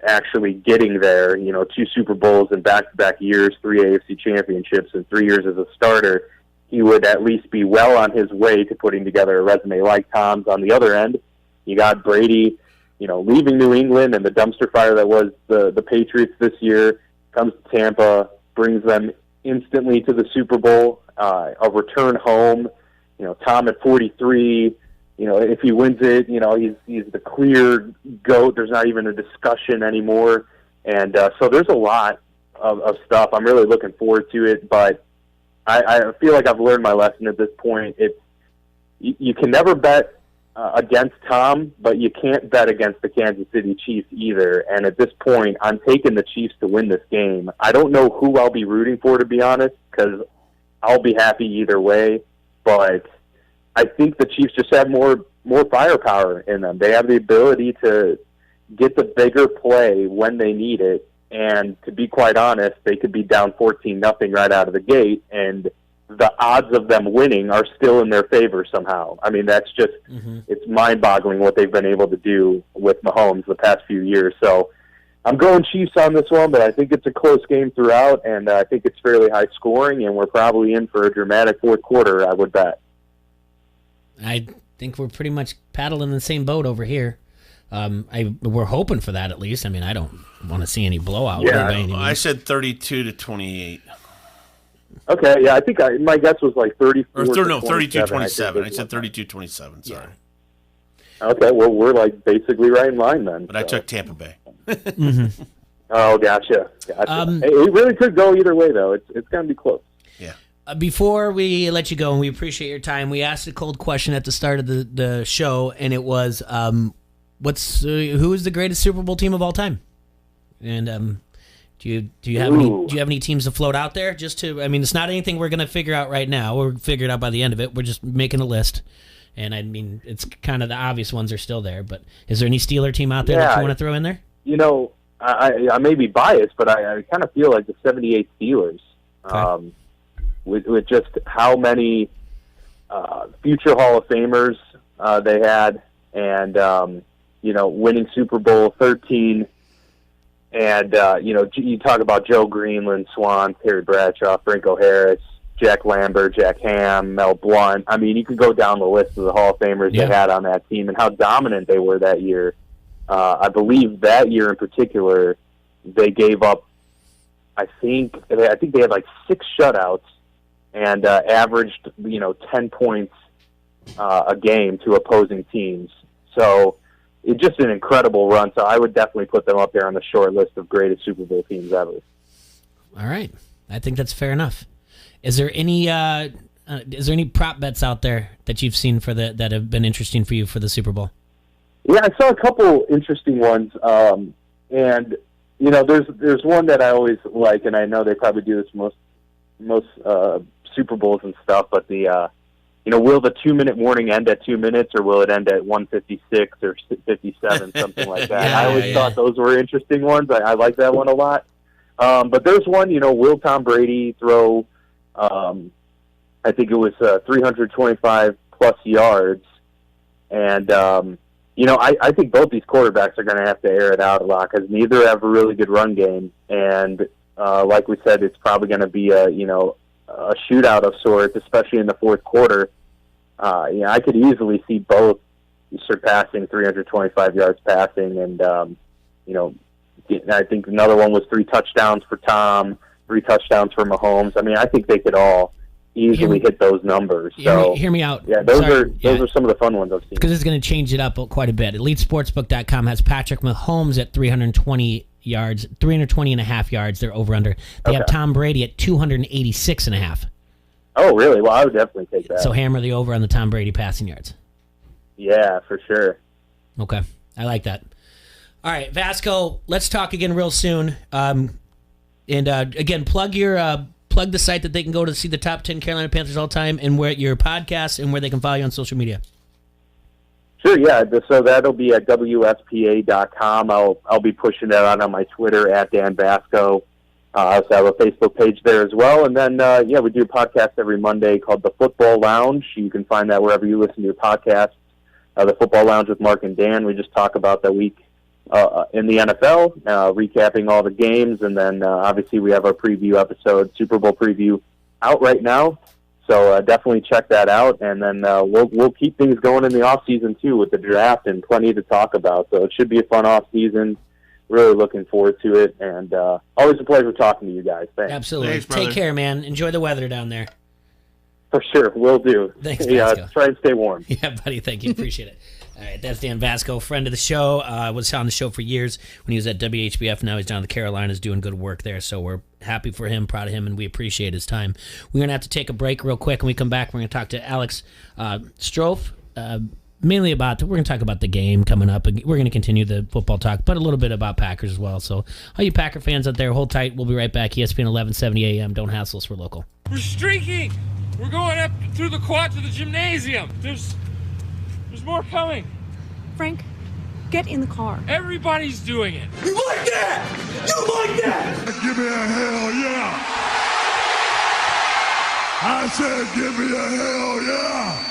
actually getting there. 2 Super Bowls in back-to-back years, 3 AFC championships, and 3 years as a starter. He would at least be well on his way to putting together a resume like Tom's. On the other end, you got Brady, leaving New England and the dumpster fire that was the Patriots this year, comes to Tampa, brings them instantly to the Super Bowl, a return home. Tom at 43, if he wins it, he's the clear GOAT. There's not even a discussion anymore. And so there's a lot of stuff. I'm really looking forward to it, but I feel like I've learned my lesson at this point. You can never bet against Tom, but you can't bet against the Kansas City Chiefs either. And at this point, I'm taking the Chiefs to win this game. I don't know who I'll be rooting for, to be honest, because I'll be happy either way. But I think the Chiefs just have more firepower in them. They have the ability to get the bigger play when they need it. And to be quite honest, they could be down 14-0 right out of the gate, and the odds of them winning are still in their favor somehow. That's just, it's mind-boggling what they've been able to do with Mahomes the past few years. So I'm going Chiefs on this one, but I think it's a close game throughout, and I think it's fairly high scoring, and we're probably in for a dramatic fourth quarter, I would bet. I think we're pretty much paddling in the same boat over here. We're hoping for that at least. I mean, I don't want to see any blowout. Yeah, I said 32-28. Okay, yeah, I think my guess was like 34. 32-27. I said 32-27. Sorry. Yeah. Okay, well, we're like basically right in line then. But I took Tampa Bay. Mm-hmm. Oh, gotcha. It really could go either way, though. It's going to be close. Yeah. Before we let you go, and we appreciate your time, we asked a cold question at the start of the show, and it was, who is the greatest Super Bowl team of all time? And do you have any teams to float out there? Just to, I mean, it's not anything we're going to figure out right now. We'll figure it out by the end of it. We're just making a list. And I mean, it's kind of the obvious ones are still there, but is there any Steeler team out there that you want to throw in there? You know, I may be biased, but I kind of feel like the 78 Steelers, okay. with just how many future Hall of Famers they had, and winning Super Bowl 13, and you talk about Joe Green, Lynn Swann, Terry Bradshaw, Franco Harris, Jack Lambert, Jack Ham, Mel Blount. I mean, you can go down the list of the Hall of Famers they had on that team and how dominant they were that year. I believe that year in particular, they gave up, I think they had like 6 shutouts and averaged, 10 points a game to opposing teams. So it's just an incredible run. So I would definitely put them up there on the short list of greatest Super Bowl teams ever. All right. I think that's fair enough. Is there any prop bets out there that you've seen that have been interesting for you for the Super Bowl? Yeah, I saw a couple interesting ones, and there's one that I always like, and I know they probably do this most Super Bowls and stuff. But the will the 2-minute warning end at 2 minutes, or will it end at 1:56 or 57, something like that? I always thought those were interesting ones. I like that one a lot. But there's one, will Tom Brady throw? I think it was 325 plus yards, and I think both these quarterbacks are going to have to air it out a lot because neither have a really good run game, and like we said, it's probably going to be a shootout of sorts, especially in the fourth quarter. I could easily see both surpassing 325 yards passing, and I think another one was 3 touchdowns for Tom, 3 touchdowns for Mahomes. I mean, I think they could all easily hit those numbers. So hear me out. Yeah, those are some of the fun ones I've seen. Because it's going to change it up quite a bit. EliteSportsbook.com has Patrick Mahomes at 320 yards, 320 and a half yards. They're over under. They have Tom Brady at 286 and a half. Oh, really? Well, I would definitely take that. So hammer the over on the Tom Brady passing yards. Yeah, for sure. Okay, I like that. All right, Vasco, let's talk again real soon. Again, plug the site that they can go to see the top 10 Carolina Panthers all time, and where your podcast and where they can follow you on social media. Sure, yeah. So that'll be at WSPA.com. I'll be pushing that out on my Twitter at Dan Vasco. I also have a Facebook page there as well. And then, we do a podcast every Monday called The Football Lounge. You can find that wherever you listen to your podcast. The Football Lounge with Mark and Dan. We just talk about the week in the NFL, recapping all the games, and then obviously we have our preview episode, Super Bowl preview, out right now. So definitely check that out, and then we'll keep things going in the off season too with the draft and plenty to talk about. So it should be a fun off season. Really looking forward to it, and always a pleasure talking to you guys. Thanks. Absolutely. Take care, man. Enjoy the weather down there. For sure, will do. Thanks, Vasco. Try and stay warm. Yeah, buddy. Thank you. Appreciate it. All right, that's Dan Vasco, friend of the show. Was on the show for years when he was at WHBF. Now he's down in the Carolinas doing good work there. So we're happy for him, proud of him, and we appreciate his time. We're going to have to take a break real quick. When we come back, we're going to talk to Alex Strofe, mainly we're going to talk about the game coming up. We're going to continue the football talk, but a little bit about Packers as well. So all you Packer fans out there, hold tight. We'll be right back. ESPN 1170 AM. Don't hassle us. We're local. We're streaking. We're going up through the quad to the gymnasium. There's more coming. Frank, get in the car. Everybody's doing it. You like that? You like that? Give me a hell yeah. I said give me a hell yeah.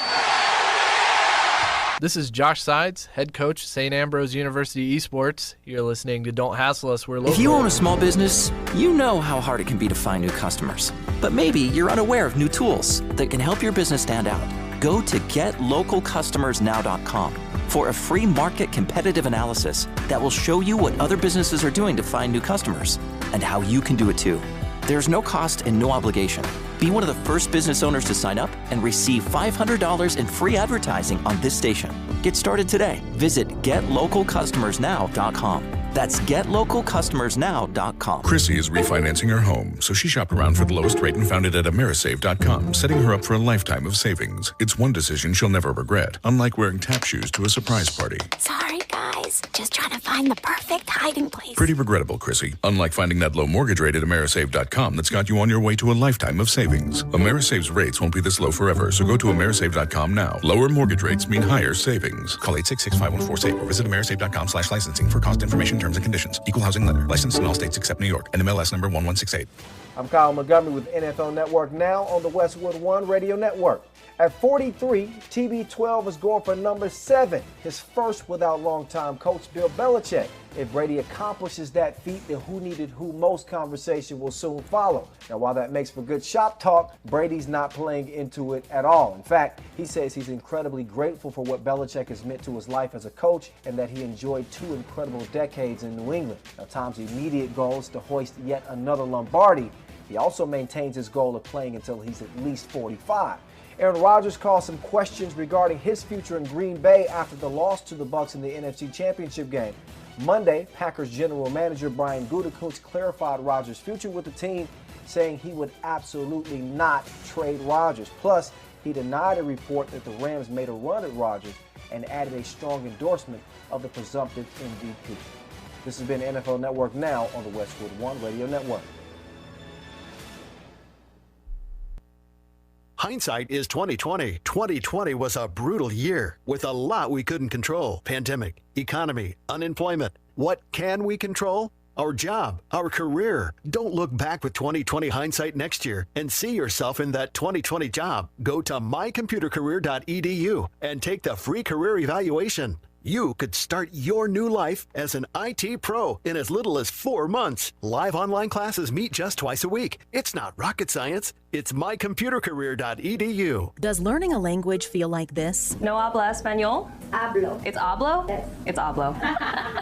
This is Josh Sides, head coach, St. Ambrose University Esports. You're listening to Don't Hassle Us, We're Local. If you own a small business, you know how hard it can be to find new customers. But maybe you're unaware of new tools that can help your business stand out. Go to GetLocalCustomersNow.com for a free market competitive analysis that will show you what other businesses are doing to find new customers and how you can do it too. There's no cost and no obligation. Be one of the first business owners to sign up and receive $500 in free advertising on this station. Get started today. Visit GetLocalCustomersNow.com. That's GetLocalCustomersNow.com. Chrissy is refinancing her home, so she shopped around for the lowest rate and found it at Amerisave.com, setting her up for a lifetime of savings. It's one decision she'll never regret, unlike wearing tap shoes to a surprise party. Sorry, guys. Just trying to find the perfect hiding place. Pretty regrettable, Chrissy. Unlike finding that low mortgage rate at Amerisave.com that's got you on your way to a lifetime of savings. Amerisave's rates won't be this low forever, so go to Amerisave.com now. Lower mortgage rates mean higher savings. Call 866-514-SAVE or visit Amerisave.com/licensing for cost information, terms and conditions. Equal housing lender. Licensed in all states except New York. NMLS number 1168. I'm Kyle Montgomery with NFL Network now on the Westwood One Radio Network. At 43, TB12 is going for number 7, his first without longtime coach Bill Belichick. If Brady accomplishes that feat, the who needed who most conversation will soon follow. Now, while that makes for good shop talk, Brady's not playing into it at all. In fact, he says he's incredibly grateful for what Belichick has meant to his life as a coach and that he enjoyed 2 incredible decades in New England. Now, Tom's immediate goal is to hoist yet another Lombardi. He also maintains his goal of playing until he's at least 45. Aaron Rodgers caused some questions regarding his future in Green Bay after the loss to the Bucs in the NFC Championship game. Monday, Packers general manager Brian Gutekunst clarified Rodgers' future with the team, saying he would absolutely not trade Rodgers. Plus, he denied a report that the Rams made a run at Rodgers and added a strong endorsement of the presumptive MVP. This has been NFL Network Now on the Westwood One Radio Network. Hindsight is 20/20. 2020 was a brutal year with a lot we couldn't control. Pandemic, economy, unemployment. What can we control? Our job, our career. Don't look back with 2020 hindsight next year and see yourself in that 2020 job. Go to mycomputercareer.edu and take the free career evaluation. You could start your new life as an IT pro in as little as 4 months. Live online classes meet just twice a week. It's not rocket science. It's mycomputercareer.edu. Does learning a language feel like this? No habla español? Hablo. It's hablo? Yes. It's hablo.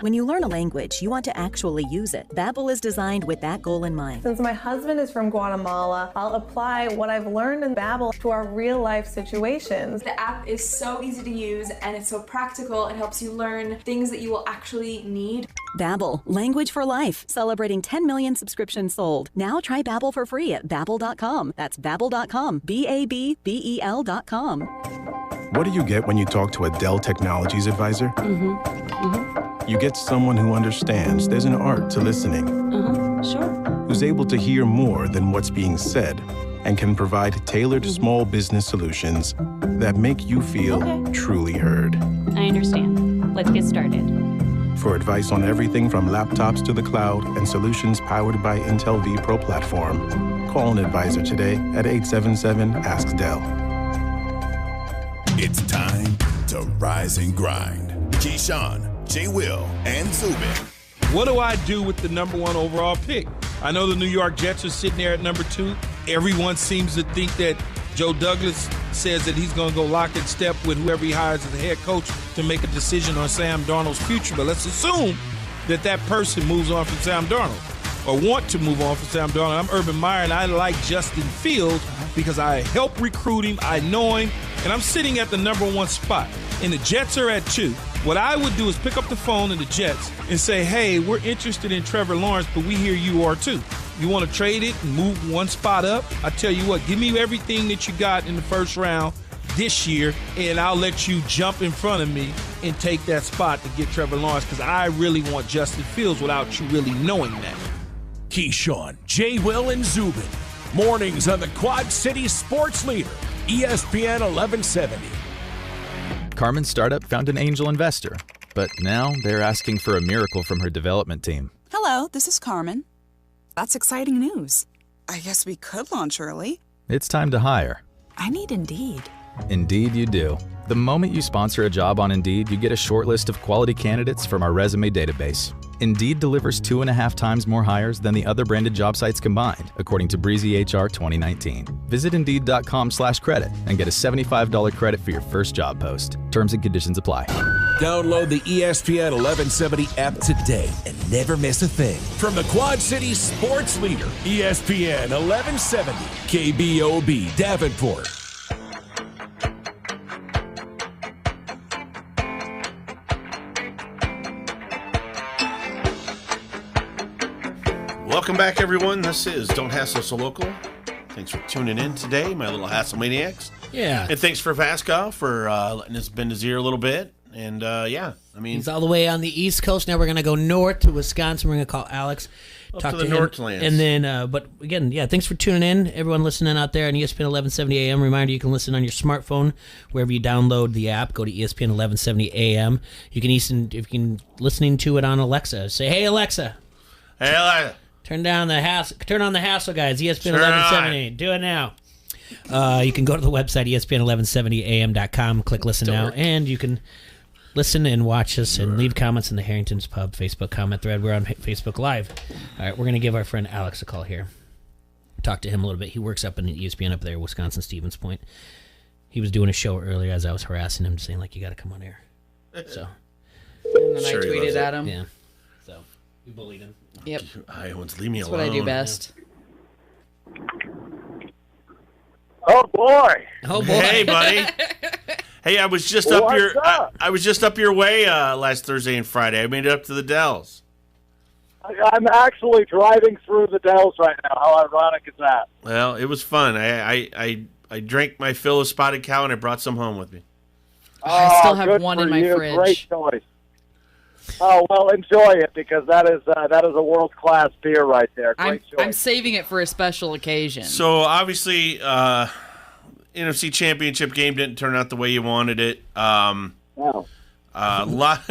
When you learn a language, you want to actually use it. Babbel is designed with that goal in mind. Since my husband is from Guatemala, I'll apply what I've learned in Babbel to our real life situations. The app is so easy to use and it's so practical. It helps you learn things that you will actually need. Babbel, language for life, celebrating 10 million subscriptions sold. Now try Babbel for free at Babbel.com. That's Babbel.com, Babbel.com. What do you get when you talk to a Dell Technologies advisor? You get someone who understands there's an art to listening. Sure. Who's able to hear more than what's being said and can provide tailored small business solutions that make you feel truly heard. I understand. Let's get started. For advice on everything from laptops to the cloud and solutions powered by Intel vPro platform, call an advisor today at 877-ASK-DELL. It's time to rise and grind. Keyshawn, J. Will, and Zubin. What do I do with the number 1 overall pick? I know the New York Jets are sitting there at number 2. Everyone seems to think that Joe Douglas says that he's going to go lock and step with whoever he hires as the head coach to make a decision on Sam Darnold's future. But let's assume that that person moves on from Sam Darnold or want to move on from Sam Darnold. I'm Urban Meyer, and I like Justin Fields because I help recruit him, I know him, and I'm sitting at the number 1 spot. And the Jets are at 2. What I would do is pick up the phone in the Jets and say, hey, we're interested in Trevor Lawrence, but we hear you are too. You want to trade it and move 1 spot up? I tell you what, give me everything that you got in the first round this year, and I'll let you jump in front of me and take that spot to get Trevor Lawrence, because I really want Justin Fields without you really knowing that. Keyshawn, J. Will, and Zubin. Mornings on the Quad City Sports Leader, ESPN 1170. Carmen's startup found an angel investor, but now they're asking for a miracle from her development team. Hello, this is Carmen. That's exciting news. I guess we could launch early. It's time to hire. I need Indeed. Indeed you do. The moment you sponsor a job on Indeed, you get a short list of quality candidates from our resume database. Indeed delivers 2.5 times more hires than the other branded job sites combined, according to Breezy HR 2019. Visit Indeed.com/credit and get a $75 credit for your first job post. Terms and conditions apply. Download the ESPN 1170 app today and never miss a thing. From the Quad City sports leader, ESPN 1170, KBOB Davenport. Welcome back, everyone. This is Don't Hassle So Local. Thanks for tuning in today, my little hassle maniacs. Yeah. And thanks for Vasco for letting us bend his ear a little bit. And, he's all the way on the East Coast. Now we're going to go north to Wisconsin. We're going to call Alex. Up talk to the him. Northlands. And then, but again, thanks for tuning in. Everyone listening out there on ESPN 1170 AM. Reminder, you can listen on your smartphone wherever you download the app. Go to ESPN 1170 AM. You can listening to it on Alexa. Say, hey, Alexa. Hey, Alexa. Turn on the hassle, guys. ESPN 1170. Do it now. You can go to the website, ESPN1170am.com. Click listen now. And you can listen and watch us and leave comments in the Harrington's Pub Facebook comment thread. We're on Facebook Live. All right, we're going to give our friend Alex a call here. Talk to him a little bit. He works up in ESPN up there, Wisconsin, Stevens Point. He was doing a show earlier as I was harassing him, saying, you got to come on air. So. And then I tweeted at him. Yeah. So, we bullied him. Yep. Iowans, leave me That's alone. what I do best. Oh boy! Oh boy! Hey, buddy. Hey, I was just up your. I was just up your way last Thursday and Friday. I made it up to the Dells. I'm actually driving through the Dells right now. How ironic is that? Well, it was fun. I drank my fill of Spotted Cow and I brought some home with me. I still have good one for in my you. fridge. Great choice. Oh well, enjoy it because that is a world class beer right there. Great choice. I'm saving it for a special occasion. So obviously, NFC Championship game didn't turn out the way you wanted it. No. A lot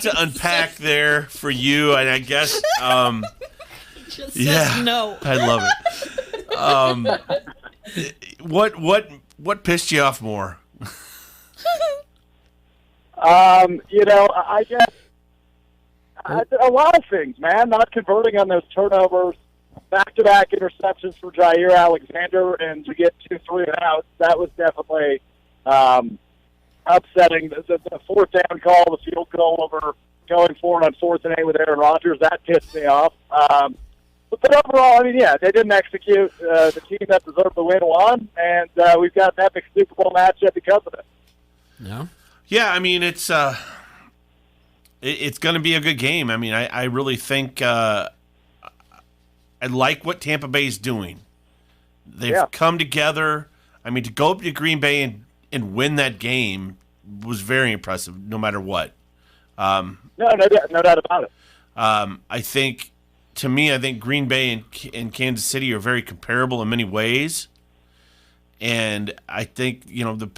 to unpack there for you, and I guess. Just says no. I love it. What pissed you off more? I guess a lot of things, man. Not converting on those turnovers, back-to-back interceptions for Jair Alexander, and to get 2-3 outs. That was definitely upsetting. The fourth down call, the field goal over going for it on 4th and 8 with Aaron Rodgers, that pissed me off. But overall, they didn't execute. The team that deserved the win won, and we've got an epic Super Bowl matchup because of it. No. Yeah, it's going to be a good game. I really think I like what Tampa Bay is doing. They've come together. To go up to Green Bay and win that game was very impressive, no matter what. No doubt about it. I think Green Bay and Kansas City are very comparable in many ways. And I think the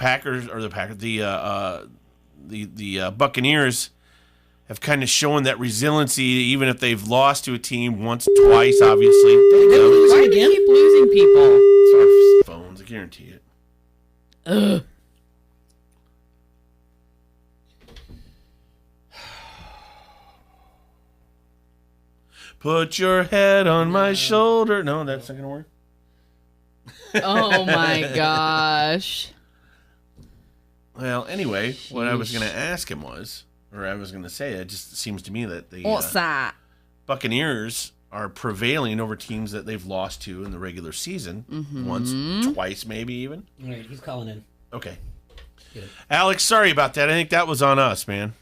Buccaneers have kind of shown that resiliency, even if they've lost to a team once, twice, obviously. Why do you keep losing people? It's our phones, I guarantee it. Ugh. Put your head on my shoulder. No, that's not going to work. Oh my gosh. Well, anyway, what I was going to ask him was, or I was going to say, it just seems to me that the What's that? Buccaneers are prevailing over teams that they've lost to in the regular season. Once, twice, maybe even. All right, he's calling in. Okay. Alex, sorry about that. I think that was on us, man.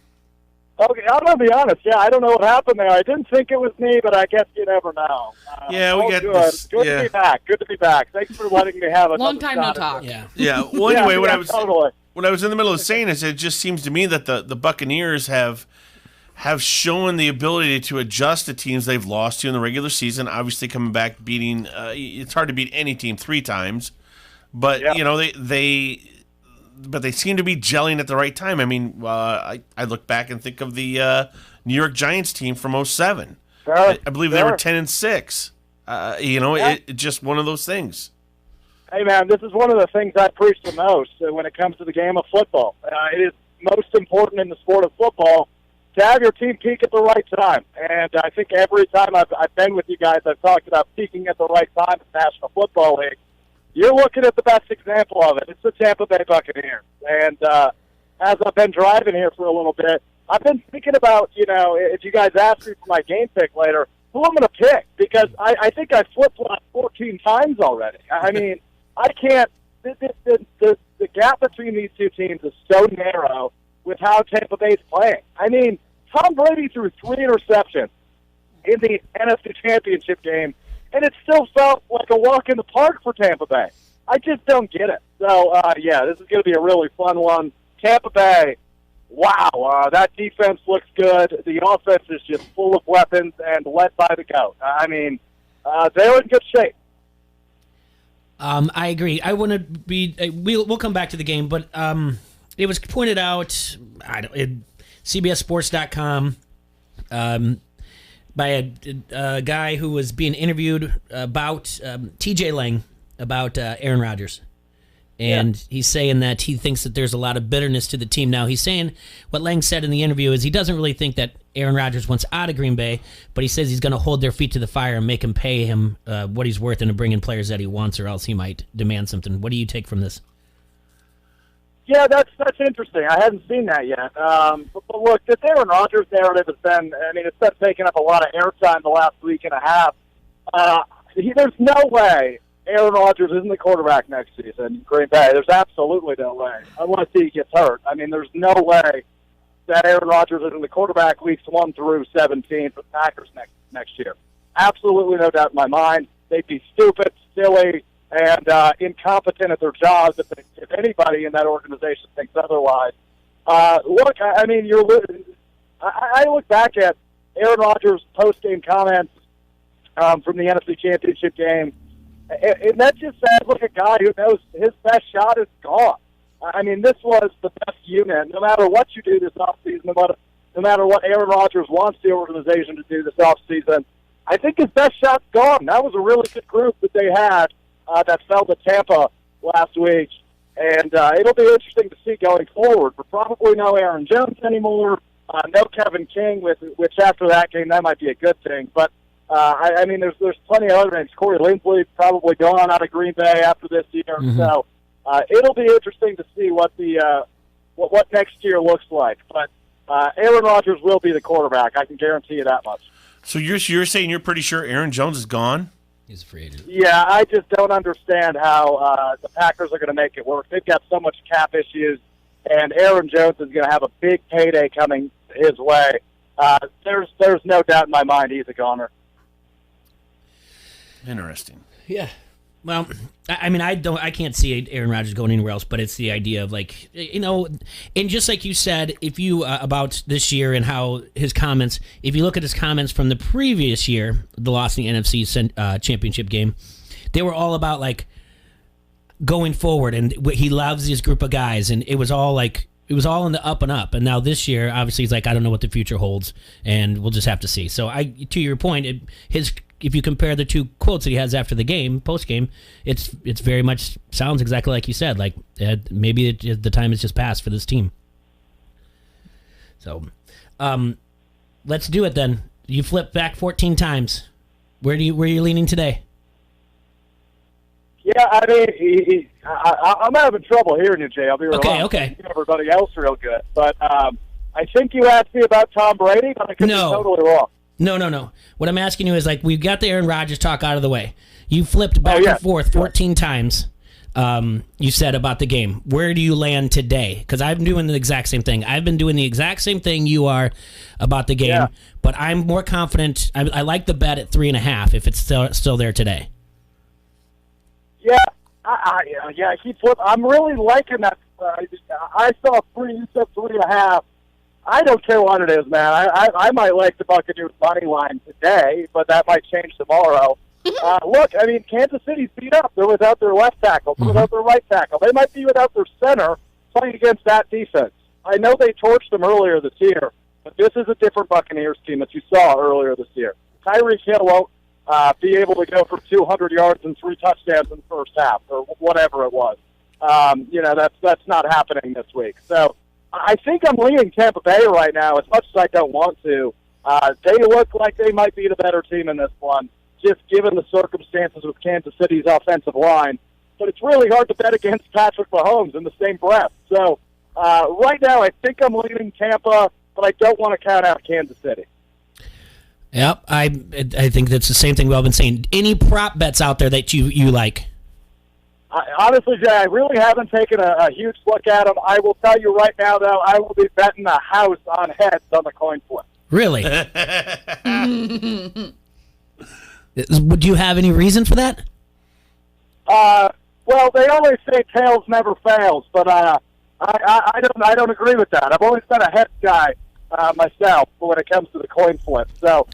Okay, I'm going to be honest. Yeah, I don't know what happened there. I didn't think it was me, but I guess you never know. Yeah, we got good. this. Good to be back. Good to be back. Thanks for letting me have a long time no talk. Yeah. Yeah. Well, anyway, what I was totally. in the middle of saying is, it just seems to me that the Buccaneers have shown the ability to adjust to teams they've lost to in the regular season. Obviously, coming back, beating. It's hard to beat any team 3 times, but they seem to be gelling at the right time. I look back and think of the New York Giants team from 2007. I believe they were 10-6. It's just one of those things. Hey, man, this is one of the things I preach the most when it comes to the game of football. It is most important in the sport of football to have your team peak at the right time. And I think every time I've been with you guys, I've talked about peaking at the right time in the National Football League. You're looking at the best example of it. It's the Tampa Bay Buccaneers. And as I've been driving here for a little bit, I've been thinking about, if you guys ask me for my game pick later, who I'm going to pick, because I think I flip-flopped 14 times already. I mean, I can't – the gap between these two teams is so narrow with how Tampa Bay's playing. I mean, Tom Brady threw 3 interceptions in the NFC Championship game, and it still felt like a walk in the park for Tampa Bay. I just don't get it. So, this is going to be a really fun one. Tampa Bay, wow, that defense looks good. The offense is just full of weapons and led by the GOAT. I mean, they're in good shape. I agree. I want to be. We'll come back to the game, but it was pointed out. CBSSports.com by a guy who was being interviewed about T.J. Lang about Aaron Rodgers. And he's saying that he thinks that there's a lot of bitterness to the team. Now, he's saying what Lang said in the interview is he doesn't really think that Aaron Rodgers wants out of Green Bay, but he says he's going to hold their feet to the fire and make him pay him what he's worth and to bring in players that he wants, or else he might demand something. What do you take from this? Yeah, that's interesting. I hadn't seen that yet. But look, this Aaron Rodgers narrative has been, it's been taking up a lot of airtime the last week and a half. There's no way Aaron Rodgers isn't the quarterback next season in Green Bay. There's absolutely no way, unless he gets hurt. There's no way that Aaron Rodgers isn't the quarterback weeks 1 through 17 for the Packers next year. Absolutely no doubt in my mind. They'd be stupid, silly, and incompetent at their jobs if anybody in that organization thinks otherwise. Look, I look back at Aaron Rodgers' post-game comments from the NFC Championship game, and that just said, look, a guy who knows his best shot is gone. This was the best unit. No matter what you do this offseason, no matter what Aaron Rodgers wants the organization to do this offseason, I think his best shot's gone. That was a really good group that they had that fell to Tampa last week. And it'll be interesting to see going forward. But probably no Aaron Jones anymore, no Kevin King, which after that game, that might be a good thing. But there's plenty of other names. Corey Linsley probably gone out of Green Bay after this year. Mm-hmm. So it'll be interesting to see what the what next year looks like. But Aaron Rodgers will be the quarterback. I can guarantee you that much. So you're saying you're pretty sure Aaron Jones is gone? He's a free agent. Yeah, I just don't understand how the Packers are going to make it work. They've got so much cap issues, and Aaron Jones is going to have a big payday coming his way. There's no doubt in my mind he's a goner. Interesting. Yeah. Well, I can't see Aaron Rodgers going anywhere else, but it's the idea of and just like you said, if you about this year and how his comments, if you look at his comments from the previous year, the loss in the NFC Championship game, they were all about going forward, and he loves this group of guys, and it was all in the up and up. And now this year, obviously, he's like, I don't know what the future holds, and we'll just have to see. So, to your point, if you compare the two quotes that he has after the game, post game, it's very much sounds exactly like you said. Maybe the time has just passed for this team. So, let's do it then. You flip back 14 times. Where are you leaning today? Yeah, I'm having trouble hearing you, Jay. I'll be real honest. Okay. Everybody else real good, but I think you asked me about Tom Brady, but I could be totally wrong. No. What I'm asking you is we got the Aaron Rodgers talk out of the way. You flipped back and forth 14 times. You said about the game. Where do you land today? Because I'm doing the exact same thing. I've been doing the exact same thing you are about the game, but I'm more confident. I like the bet at 3.5 if it's still there today. Yeah, I keep flipping. I'm really liking that. I saw 3. You said 3.5. I don't care what it is, man. I might like the Buccaneers money line today, but that might change tomorrow. Look, Kansas City's beat up. They're without their left tackle. They're without their right tackle. They might be without their center playing against that defense. I know they torched them earlier this year, but this is a different Buccaneers team that you saw earlier this year. Tyreek Hill be able to go for 200 yards and 3 touchdowns in the first half or whatever it was. That's not happening this week. So I think I'm leaning Tampa Bay right now as much as I don't want to. They look like they might be the better team in this one, just given the circumstances with Kansas City's offensive line. But it's really hard to bet against Patrick Mahomes in the same breath. So right now I think I'm leaning Tampa, but I don't want to count out Kansas City. Yep, I think that's the same thing we've all been saying. Any prop bets out there that you like? Honestly, Jay, I really haven't taken a huge look at them. I will tell you right now, though, I will be betting a house on heads on the coin flip. Really? Do you have any reason for that? Well, they always say tails never fails, but I don't agree with that. I've always been a heads guy myself when it comes to the coin flip. So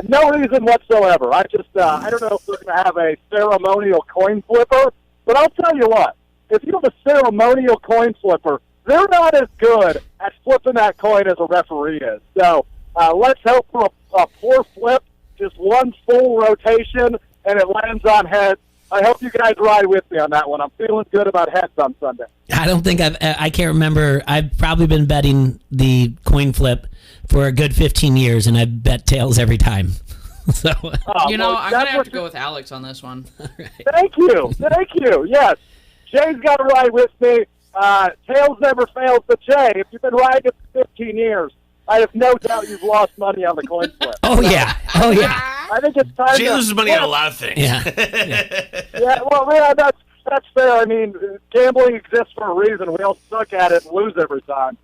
no reason whatsoever. I don't know if we're going to have a ceremonial coin flipper, but I'll tell you what. If you have a ceremonial coin flipper, they're not as good at flipping that coin as a referee is. So let's hope for a poor flip, just one full rotation, and it lands on heads. I hope you guys ride with me on that one. I'm feeling good about heads on Sunday. I don't think I can't remember. I've probably been betting the coin flip for a good 15 years, and I bet tails every time. So I'm going to have to go with Alex on this one. Right. Thank you. Yes. Jay's got to ride with me. Tails never fails, but Jay, if you've been riding it for 15 years, I have no doubt you've lost money on the coin flip. Oh, yeah. I think it's time Jay loses money on a lot of things. Yeah. That's fair. I mean, gambling exists for a reason. We all suck at it and lose every time.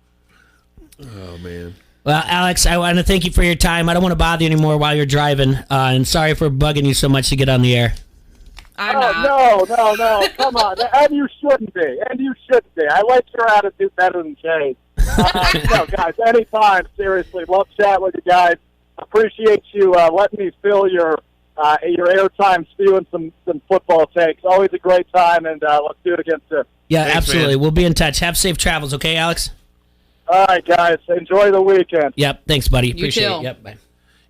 Oh, man. Well, Alex, I want to thank you for your time. I don't want to bother you anymore while you're driving, and sorry for bugging you so much to get on the air. No. Come on. And you shouldn't be. I like your attitude better than Jay's. Guys, anytime. Seriously, love chat with you guys. Appreciate you letting me fill your airtime spewing some football takes. Always a great time, and let's do it again soon. Yeah, thanks, absolutely. Man. We'll be in touch. Have safe travels, okay, Alex? All right, guys. Enjoy the weekend. Yep. Thanks, buddy. Appreciate it. Yep. Bye.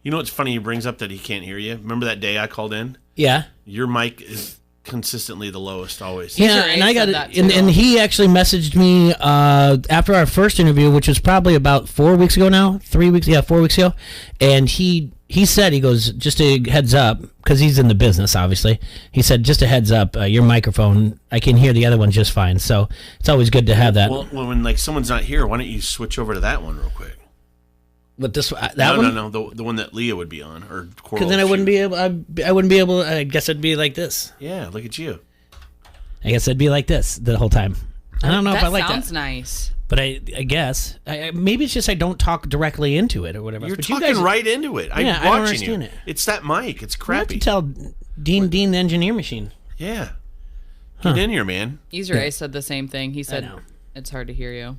You know what's funny? He brings up that he can't hear you. Remember that day I called in? Yeah. Your mic is consistently the lowest always. Yeah, and I got it. And he actually messaged me after our first interview, which was probably about 4 weeks ago now. 3 weeks? Yeah, 4 weeks ago. And he said, he goes, just a heads up, because he's in the business, obviously. He said, just a heads up, your microphone, I can hear the other one just fine. So it's always good to have that. Well, when someone's not here, why don't you switch over to that one real quick? But this one? No, the one that Leah would be on, or Coral. Because then I wouldn't be able. I wouldn't be able. I guess it'd be like this. Yeah, look at you. I guess it'd be like this the whole time. I don't know if I like that. Sounds nice. But I guess maybe it's just I don't talk directly into it or whatever. You're but talking you guys, right into it. I'm watching I don't understand you. It. It's that mic. It's crappy. You have to tell Dean the engineer machine. Yeah. Get in here, man. Easer A said the same thing. He said it's hard to hear you.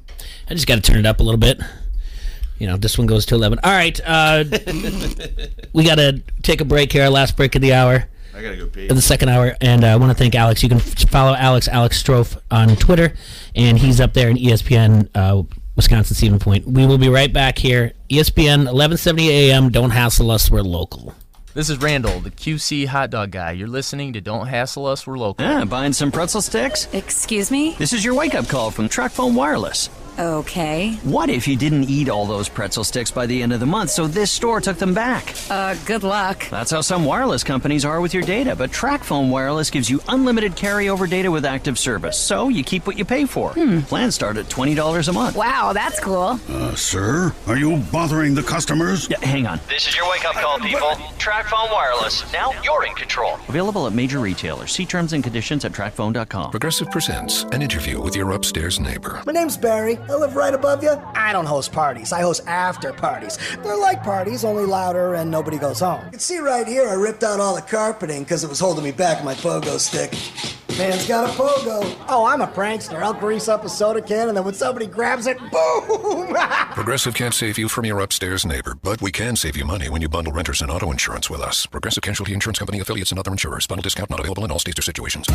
I just got to turn it up a little bit. This one goes to 11. All right. We got to take a break here, our last break of the hour. I got to go pee. Of the second hour. And I want to thank Alex. You can follow Alex Strofe on Twitter. And he's up there in ESPN, Wisconsin Stephen Point. We will be right back here. ESPN, 1170 AM. Don't hassle us. We're local. This is Randall, the QC hot dog guy. You're listening to Don't Hassle Us, We're Local. Buying some pretzel sticks? Excuse me? This is your wake-up call from TracFone Wireless. Okay. What if you didn't eat all those pretzel sticks by the end of the month, so this store took them back? Good luck. That's how some wireless companies are with your data, but TracFone Wireless gives you unlimited carryover data with active service, so you keep what you pay for. Plans start at $20 a month. Wow, that's cool. Sir, are you bothering the customers? Yeah, hang on. This is your wake-up call, people. TracFone Wireless. Now you're in control. Available at major retailers. See terms and conditions at TracFone.com. Progressive presents an interview with your upstairs neighbor. My name's Barry. I live right above you. I don't host parties. I host after parties. They're like parties, only louder and nobody goes home. You can see right here, I ripped out all the carpeting because it was holding me back with my pogo stick. Man's got a pogo. Oh, I'm a prankster. I'll grease up a soda can and then when somebody grabs it, boom! Progressive can't save you from your upstairs neighbor, but we can save you money when you bundle renters and auto insurance with us. Progressive Casualty Insurance Company affiliates and other insurers. Bundle discount not available in all states or situations.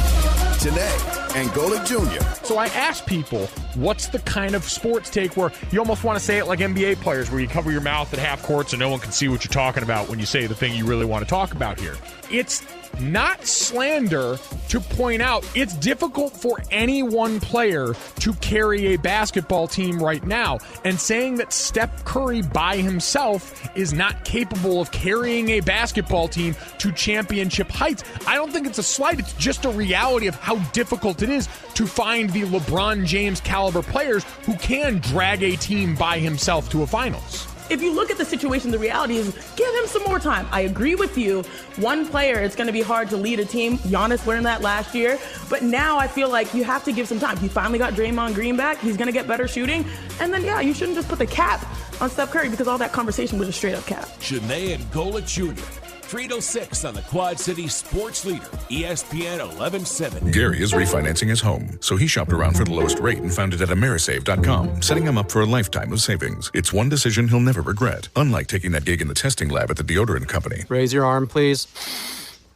Today and Golick Jr. So I asked people, what's the kind of sports take where you almost want to say it like NBA players, where you cover your mouth at half court so no one can see what you're talking about when you say the thing you really want to talk about here? It's not slander to point out it's difficult for any one player to carry a basketball team right now. And saying that Steph Curry by himself is not capable of carrying a basketball team to championship heights, I don't think it's a slight. It's just a reality of how difficult it is to find the LeBron James caliber players who can drag a team by himself to a finals. If you look at the situation, the reality is give him some more time. I agree with you. One player, it's going to be hard to lead a team. Giannis learned that last year. But now I feel like you have to give some time. He finally got Draymond Green back. He's going to get better shooting. And then, yeah, you shouldn't just put the cap on Steph Curry because all that conversation was a straight-up cap. Janae and Golick Jr. 306 on the Quad City Sports Leader, ESPN 1170. Gary is refinancing his home, so he shopped around for the lowest rate and found it at Amerisave.com, setting him up for a lifetime of savings. It's one decision he'll never regret, unlike taking that gig in the testing lab at the deodorant company. Raise your arm, please.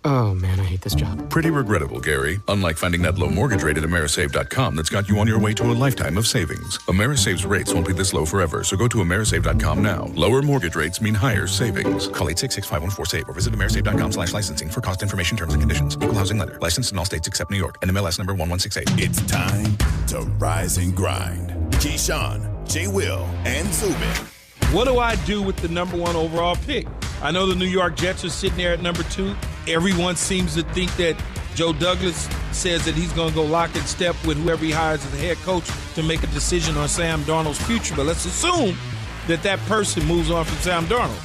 Oh, man, I hate this job. Pretty regrettable, Gary. Unlike finding that low mortgage rate at Amerisave.com that's got you on your way to a lifetime of savings. Amerisave's rates won't be this low forever, so go to Amerisave.com now. Lower mortgage rates mean higher savings. Call 866-514-SAVE or visit Amerisave.com/licensing for cost information, terms, and conditions. Equal housing lender. Licensed in all states except New York. NMLS number 1168. It's time to rise and grind. Keyshawn, J. Will, and Zubin. What do I do with the number one overall pick? I know the New York Jets are sitting there at number 2. Everyone seems to think that Joe Douglas says that he's going to go lock and step with whoever he hires as a head coach to make a decision on Sam Darnold's future. But let's assume that that person moves on from Sam Darnold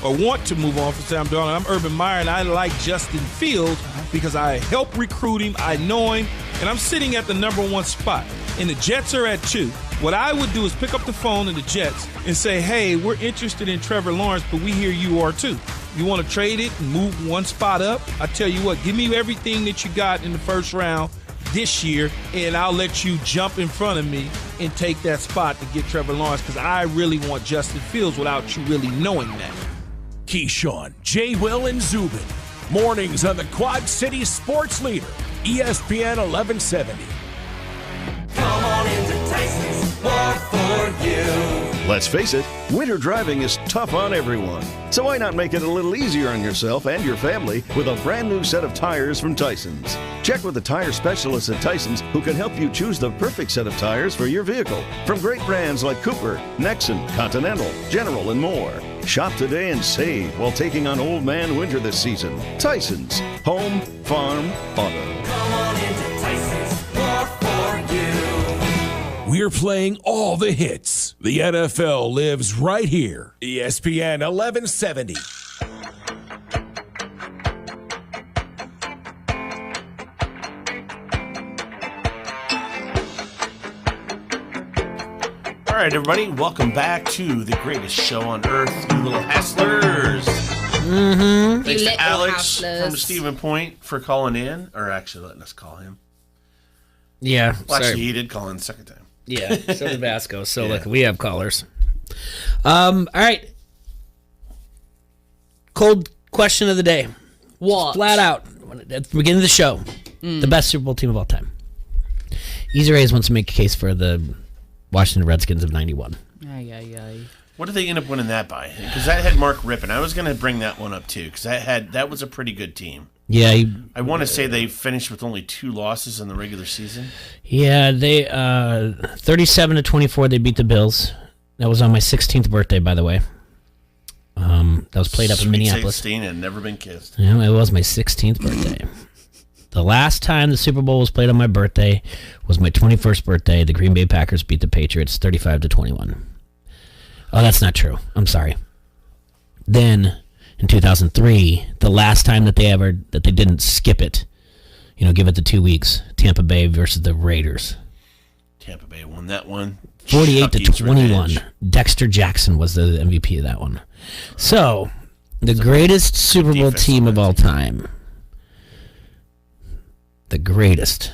or want to move on from Sam Darnold. I'm Urban Meyer, and I like Justin Fields because I helped recruit him, I know him, and I'm sitting at the number 1 spot. And the Jets are at 2. What I would do is pick up the phone to the Jets and say, hey, we're interested in Trevor Lawrence, but we hear you are too. You want to trade it and move 1 spot up? I tell you what, give me everything that you got in the first round this year, and I'll let you jump in front of me and take that spot to get Trevor Lawrence, because I really want Justin Fields without you really knowing that. Keyshawn, J. Will, and Zubin. Mornings on the Quad City Sports Leader, ESPN 1170. Come on into Tyson's War for You. Let's face it, winter driving is tough on everyone. So why not make it a little easier on yourself and your family with a brand new set of tires from Tyson's? Check with the tire specialists at Tyson's who can help you choose the perfect set of tires for your vehicle. From great brands like Cooper, Nexen, Continental, General, and more. Shop today and save while taking on old man winter this season. Tyson's, home, farm, auto. Come on into Tyson's War for You. We're playing all the hits. The NFL lives right here. ESPN 1170. All right, everybody, welcome back to the greatest show on earth, you little hustlers. Mm-hmm. Thanks to Alex from Stephen Point for calling in, or actually letting us call him. Yeah. Well, actually, he did call in the second time. Yeah, so did Vasco. So, Yeah. look, we have callers. All right. Cold question of the day. What? Flat out, at the beginning of the show, the best Super Bowl team of all time. Easy Rays wants to make a case for the Washington Redskins of 91. What did they end up winning that by? Because that had Mark Rippon. I was going to bring that one up, too, because that was a pretty good team. Yeah. I want to say they finished with only 2 losses in the regular season. Yeah, they 37-24, they beat the Bills. That was on my 16th birthday, by the way. That was played up in Minneapolis. 16 and never been kissed. Yeah, it was my 16th birthday. The last time the Super Bowl was played on my birthday was my 21st birthday. The Green Bay Packers beat the Patriots 35-21. Oh, that's not true. I'm sorry. Then in 2003, the last time that they didn't skip it, give it the 2 weeks, Tampa Bay versus the Raiders. Tampa Bay won that one. 48-21. Dexter Jackson was the MVP of that one. So, the greatest Super Bowl team of all time. The greatest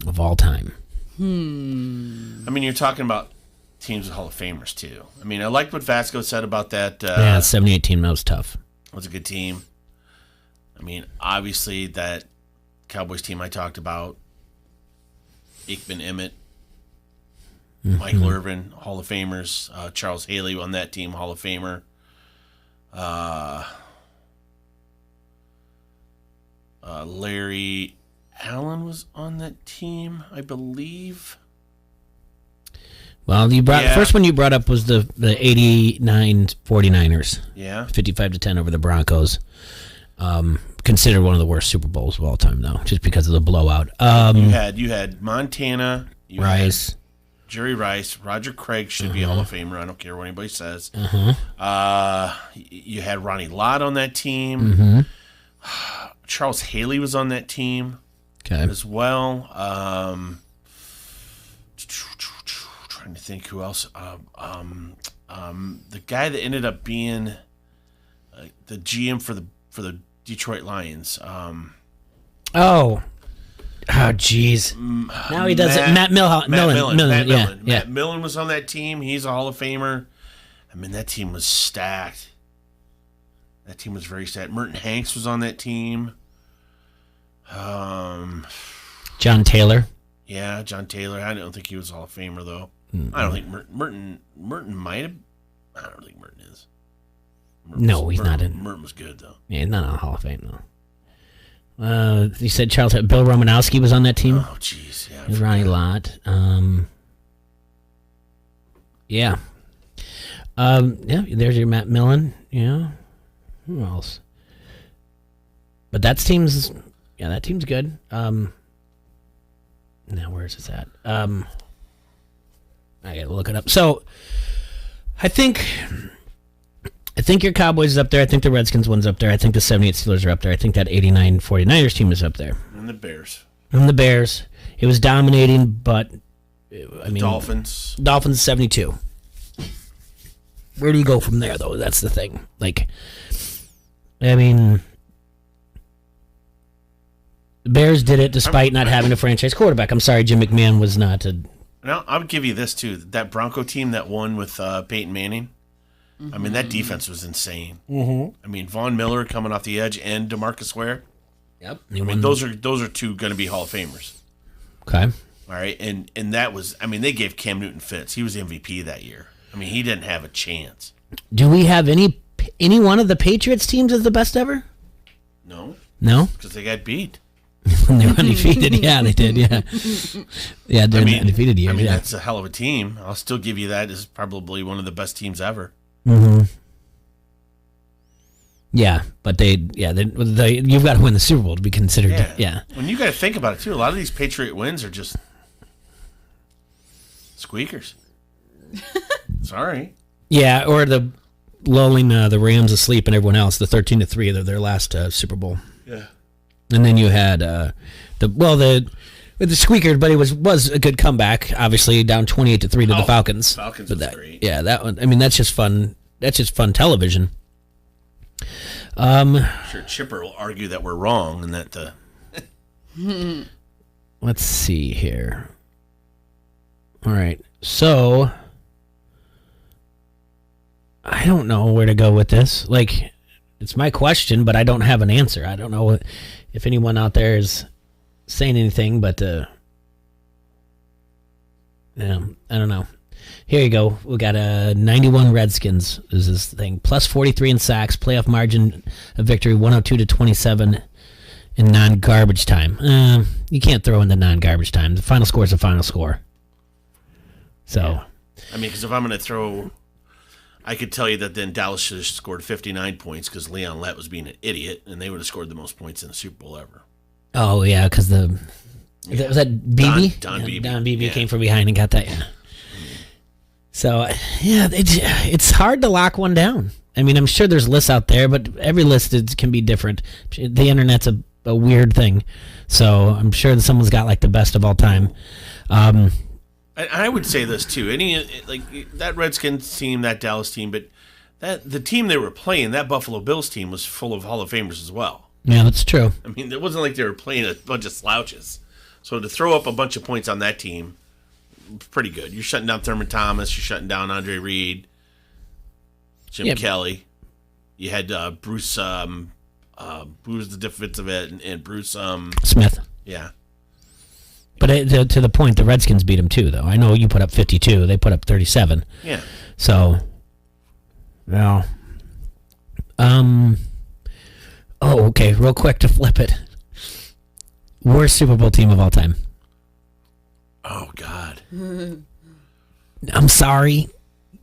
of all time. I mean, you're talking about teams with Hall of Famers, too. I mean, I liked what Vasco said about that. Yeah, 78 team, that was tough. It was a good team. I mean, obviously, that Cowboys team I talked about. Aikman, Emmett, Mm-hmm. Michael Irvin, Hall of Famers. Charles Haley on that team, Hall of Famer. Larry Allen was on that team, I believe. Well, the first one you brought up was the 89 49ers. Yeah. 55-10 over the Broncos. Considered one of the worst Super Bowls of all time, though, just because of the blowout. You had Montana, Rice, had Jerry Rice, Roger Craig should be a Hall of Famer. I don't care what anybody says. You had Ronnie Lott on that team. Charles Haley was on that team as well. Trying to think who else. The guy that ended up being the GM for the Detroit Lions. Jeez. Now he does it. Matt Millen. Matt Millen was on that team. He's a Hall of Famer. I mean, that team was stacked. That team was very stacked. Merton Hanks was on that team. John Taylor. Yeah, John Taylor. I don't think he was a Hall of Famer, though. I don't think Merton might have. I don't think Merton is. He's not in. Merton was good, though. Yeah, he's not on Hall of Fame, though. You said Bill Romanowski was on that team? Oh, jeez. Yeah. Ronnie Lott. Yeah. There's your Matt Millen. Yeah. Who else? But that team's good. Now, where's this at? I gotta look it up. So, I think your Cowboys is up there. I think the Redskins one's up there. I think the 78 Steelers are up there. I think that 89 49ers team is up there. And the Bears. It was dominating, but I mean, Dolphins 72. Where do you go from there, though? That's the thing. Like, I mean, the Bears did it despite not having a franchise quarterback. I'm sorry, Jim McMahon was not a... Now, I'll give you this, too. That Bronco team that won with Peyton Manning, I mean, that defense was insane. I mean, Von Miller coming off the edge and DeMarcus Ware. Yep. I mean, those are two going to be Hall of Famers. Okay. All right, and that was, I mean, they gave Cam Newton fits. He was MVP that year. I mean, he didn't have a chance. Do we have any one of the Patriots teams as the best ever? No. No? Because they got beat. They were undefeated. Yeah, they did. Yeah. Yeah, during the undefeated year. I mean, that's a hell of a team. I'll still give you that as probably one of the best teams ever. Yeah, but you've got to win the Super Bowl to be considered. Yeah. When you got to think about it, too, a lot of these Patriot wins are just squeakers. Sorry. Yeah, or the lulling the Rams asleep and everyone else, the 13-3 of their last Super Bowl. Yeah. And then you had the squeaker, but it was a good comeback. Obviously, down 28-3 to the Falcons. Falcons was great. Yeah, that one. I mean, that's just fun. That's just fun television. Sure, Chipper will argue that we're wrong and that the. Let's see here. All right, so I don't know where to go with this. Like, it's my question, but I don't have an answer. I don't know if anyone out there is saying anything, but yeah, I don't know. Here you go. We got a 91 Redskins is this thing. Plus 43 in sacks, playoff margin of victory 102-27 in non-garbage time. You can't throw in the non-garbage time. The final score is the final score. So, yeah. I mean, because if I'm going to throw, I could tell you that then Dallas should have scored 59 points because Leon Lett was being an idiot, and they would have scored the most points in the Super Bowl ever. Oh yeah, because was that Beebe? Don Beebe. Don Beebe came from behind and got that. Yeah. So yeah, it's hard to lock one down. I mean, I'm sure there's lists out there, but every list can be different. The internet's a weird thing, so I'm sure that someone's got like the best of all time. I would say this too. Like that Redskins team, that Dallas team, but the team they were playing, that Buffalo Bills team, was full of Hall of Famers as well. Yeah, that's true. I mean, it wasn't like they were playing a bunch of slouches. So to throw up a bunch of points on that team, pretty good. You're shutting down Thurman Thomas. You're shutting down Andre Reed, Jim Kelly. You had Bruce who was the defensive end? And Bruce Smith. Yeah. But to the point, the Redskins beat them too, though. I know you put up 52. They put up 37. Yeah. So, well. Oh, okay. Real quick to flip it. Worst Super Bowl team of all time. Oh, God. I'm sorry.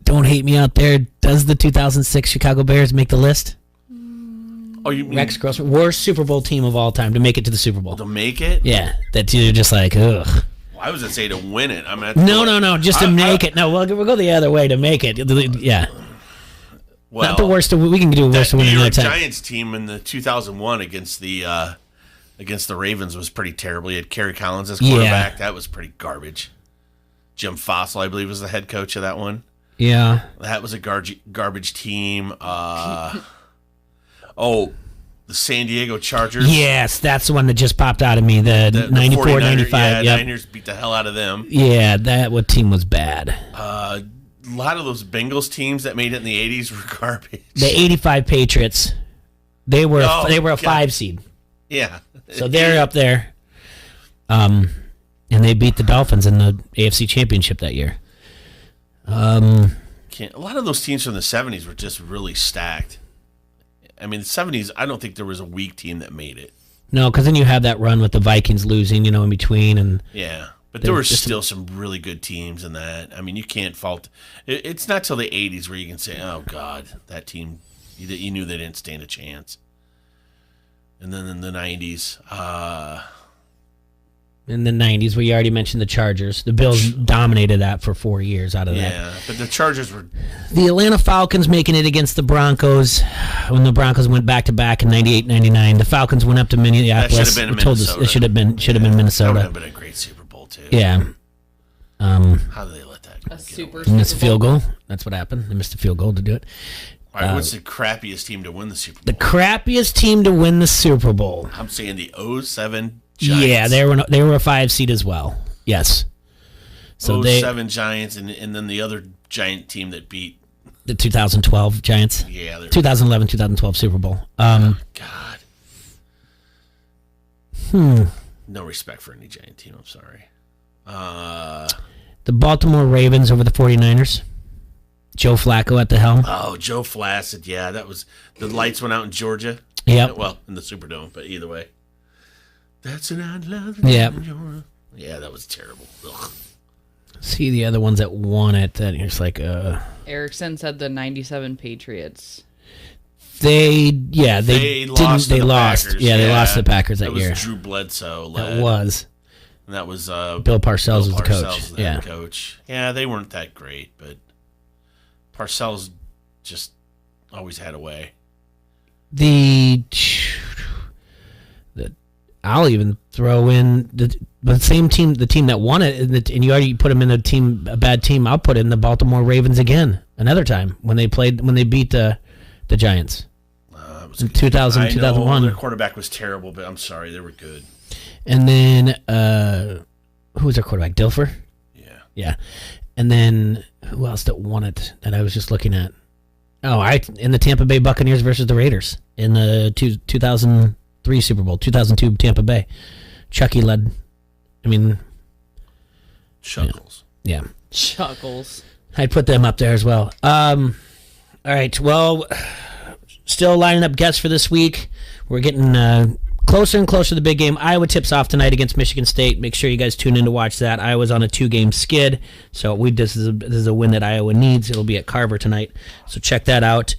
Don't hate me out there. Does the 2006 Chicago Bears make the list? Oh, you mean Rex Grossman, worst Super Bowl team of all time to make it to the Super Bowl. to make it? Yeah, that you're just like, ugh. Well, I was gonna say to win it. I mean, No, just to make it. No, we'll go the other way to make it. Yeah. Well, Not the worst. We can do worst that winning New another York time. Giants team in the 2001 against the Ravens was pretty terrible. You had Kerry Collins as quarterback. That was pretty garbage. Jim Fossil, I believe, was the head coach of that one. Yeah. That was a garbage team. The San Diego Chargers. Yes, that's the one that just popped out of me. The 94, 49ers, 95. Yeah, Yep. Niners beat the hell out of them. Yeah, that team was bad. A lot of those Bengals teams that made it in the 80s were garbage. The 85 Patriots, they were a God. 5 seed. Yeah. So they're up there. And they beat the Dolphins in the AFC Championship that year. A lot of those teams from the 70s were just really stacked. I mean, the 70s, I don't think there was a weak team that made it. No, because then you have that run with the Vikings losing, in between. And Yeah, but there were still some really good teams in that. I mean, you can't fault. It's not till the 80s where you can say, oh, God, that team, you knew they didn't stand a chance. And then in the 90s, in the 90s, where you already mentioned the Chargers. The Bills dominated that for 4 years out of that. yeah, but the Chargers were. The Atlanta Falcons making it against the Broncos when the Broncos went back-to-back in 98, 99. The Falcons went up to Minneapolis. That should have been Minnesota. It should have been Minnesota. That would have been a great Super Bowl, too. Yeah. How did they let that go? They missed a field goal. That's what happened. They missed a field goal to do it. All right, what's the crappiest team to win the Super Bowl? The crappiest team to win the Super Bowl. I'm saying the 07 Giants. Yeah, they were a 5 seed as well. Yes. So 07 Giants and then the other Giant team that beat the 2012 Giants. Yeah, 2011, 2012 Super Bowl. God. Hmm. No respect for any Giant team. I'm sorry. The Baltimore Ravens over the 49ers. Joe Flacco at the helm. Oh, Joe Flacco. Yeah, that was the lights went out in Georgia. Yep. Well, in the Superdome, but either way. That's an odd love. Yep. Yeah, that was terrible. Ugh. See the other ones that won it. Then it's like Erickson said the 97 Patriots. They lost. They to the lost. Packers. Yeah, they lost to the Packers that year. That was Drew Bledsoe led. That was. And that was Bill Parcells was the coach. The head coach. Yeah, they weren't that great, but Parcells just always had a way. I'll even throw in the same team, the team that won it, and you already put them in a bad team. I'll put in the Baltimore Ravens again another time when they beat the Giants. In 2000, 2001. Their quarterback was terrible, but I'm sorry, they were good. And then who was their quarterback? Dilfer? Yeah. And then who else that won it that I was just looking at? In the Tampa Bay Buccaneers versus the Raiders in the 2003 Super Bowl, 2002 Tampa Bay. Chucky led. Chuckles. Yeah. Chuckles. I'd put them up there as well. All right. Well, still lining up guests for this week. We're getting closer and closer to the big game. Iowa tips off tonight against Michigan State. Make sure you guys tune in to watch that. Iowa's on a 2-game skid, so this is a win that Iowa needs. It'll be at Carver tonight, so check that out.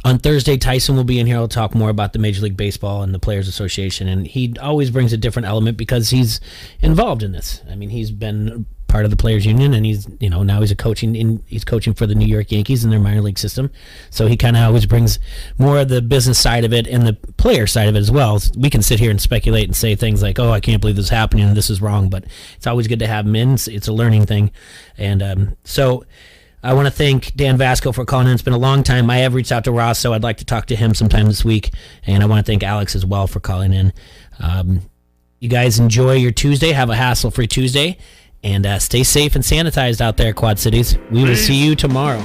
On Thursday, Tyson will be in here. He'll talk more about the Major League Baseball and the Players Association, and he always brings a different element because he's involved in this. He's been part of the Players Union, and he's now he's coaching for the New York Yankees in their minor league system. So he kind of always brings more of the business side of it and the player side of it as well. We can sit here and speculate and say things like, "Oh, I can't believe this is happening and this is wrong," but it's always good to have him in. It's a learning thing, and so. I want to thank Dan Vasco for calling in. It's been a long time. I have reached out to Ross, so I'd like to talk to him sometime this week. And I want to thank Alex as well for calling in. You guys enjoy your Tuesday. Have a hassle-free Tuesday. And stay safe and sanitized out there, Quad Cities. We will see you tomorrow.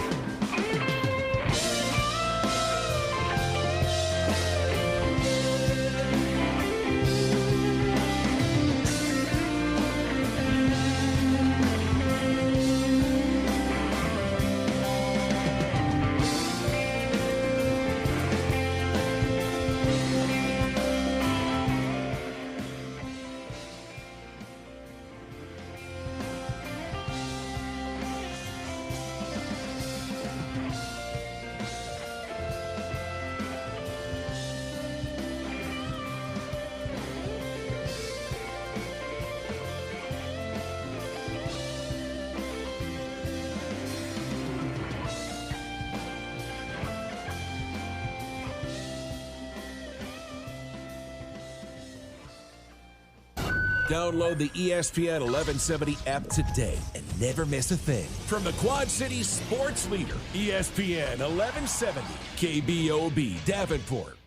Download the ESPN 1170 app today and never miss a thing. From the Quad Cities sports leader, ESPN 1170, KBOB Davenport.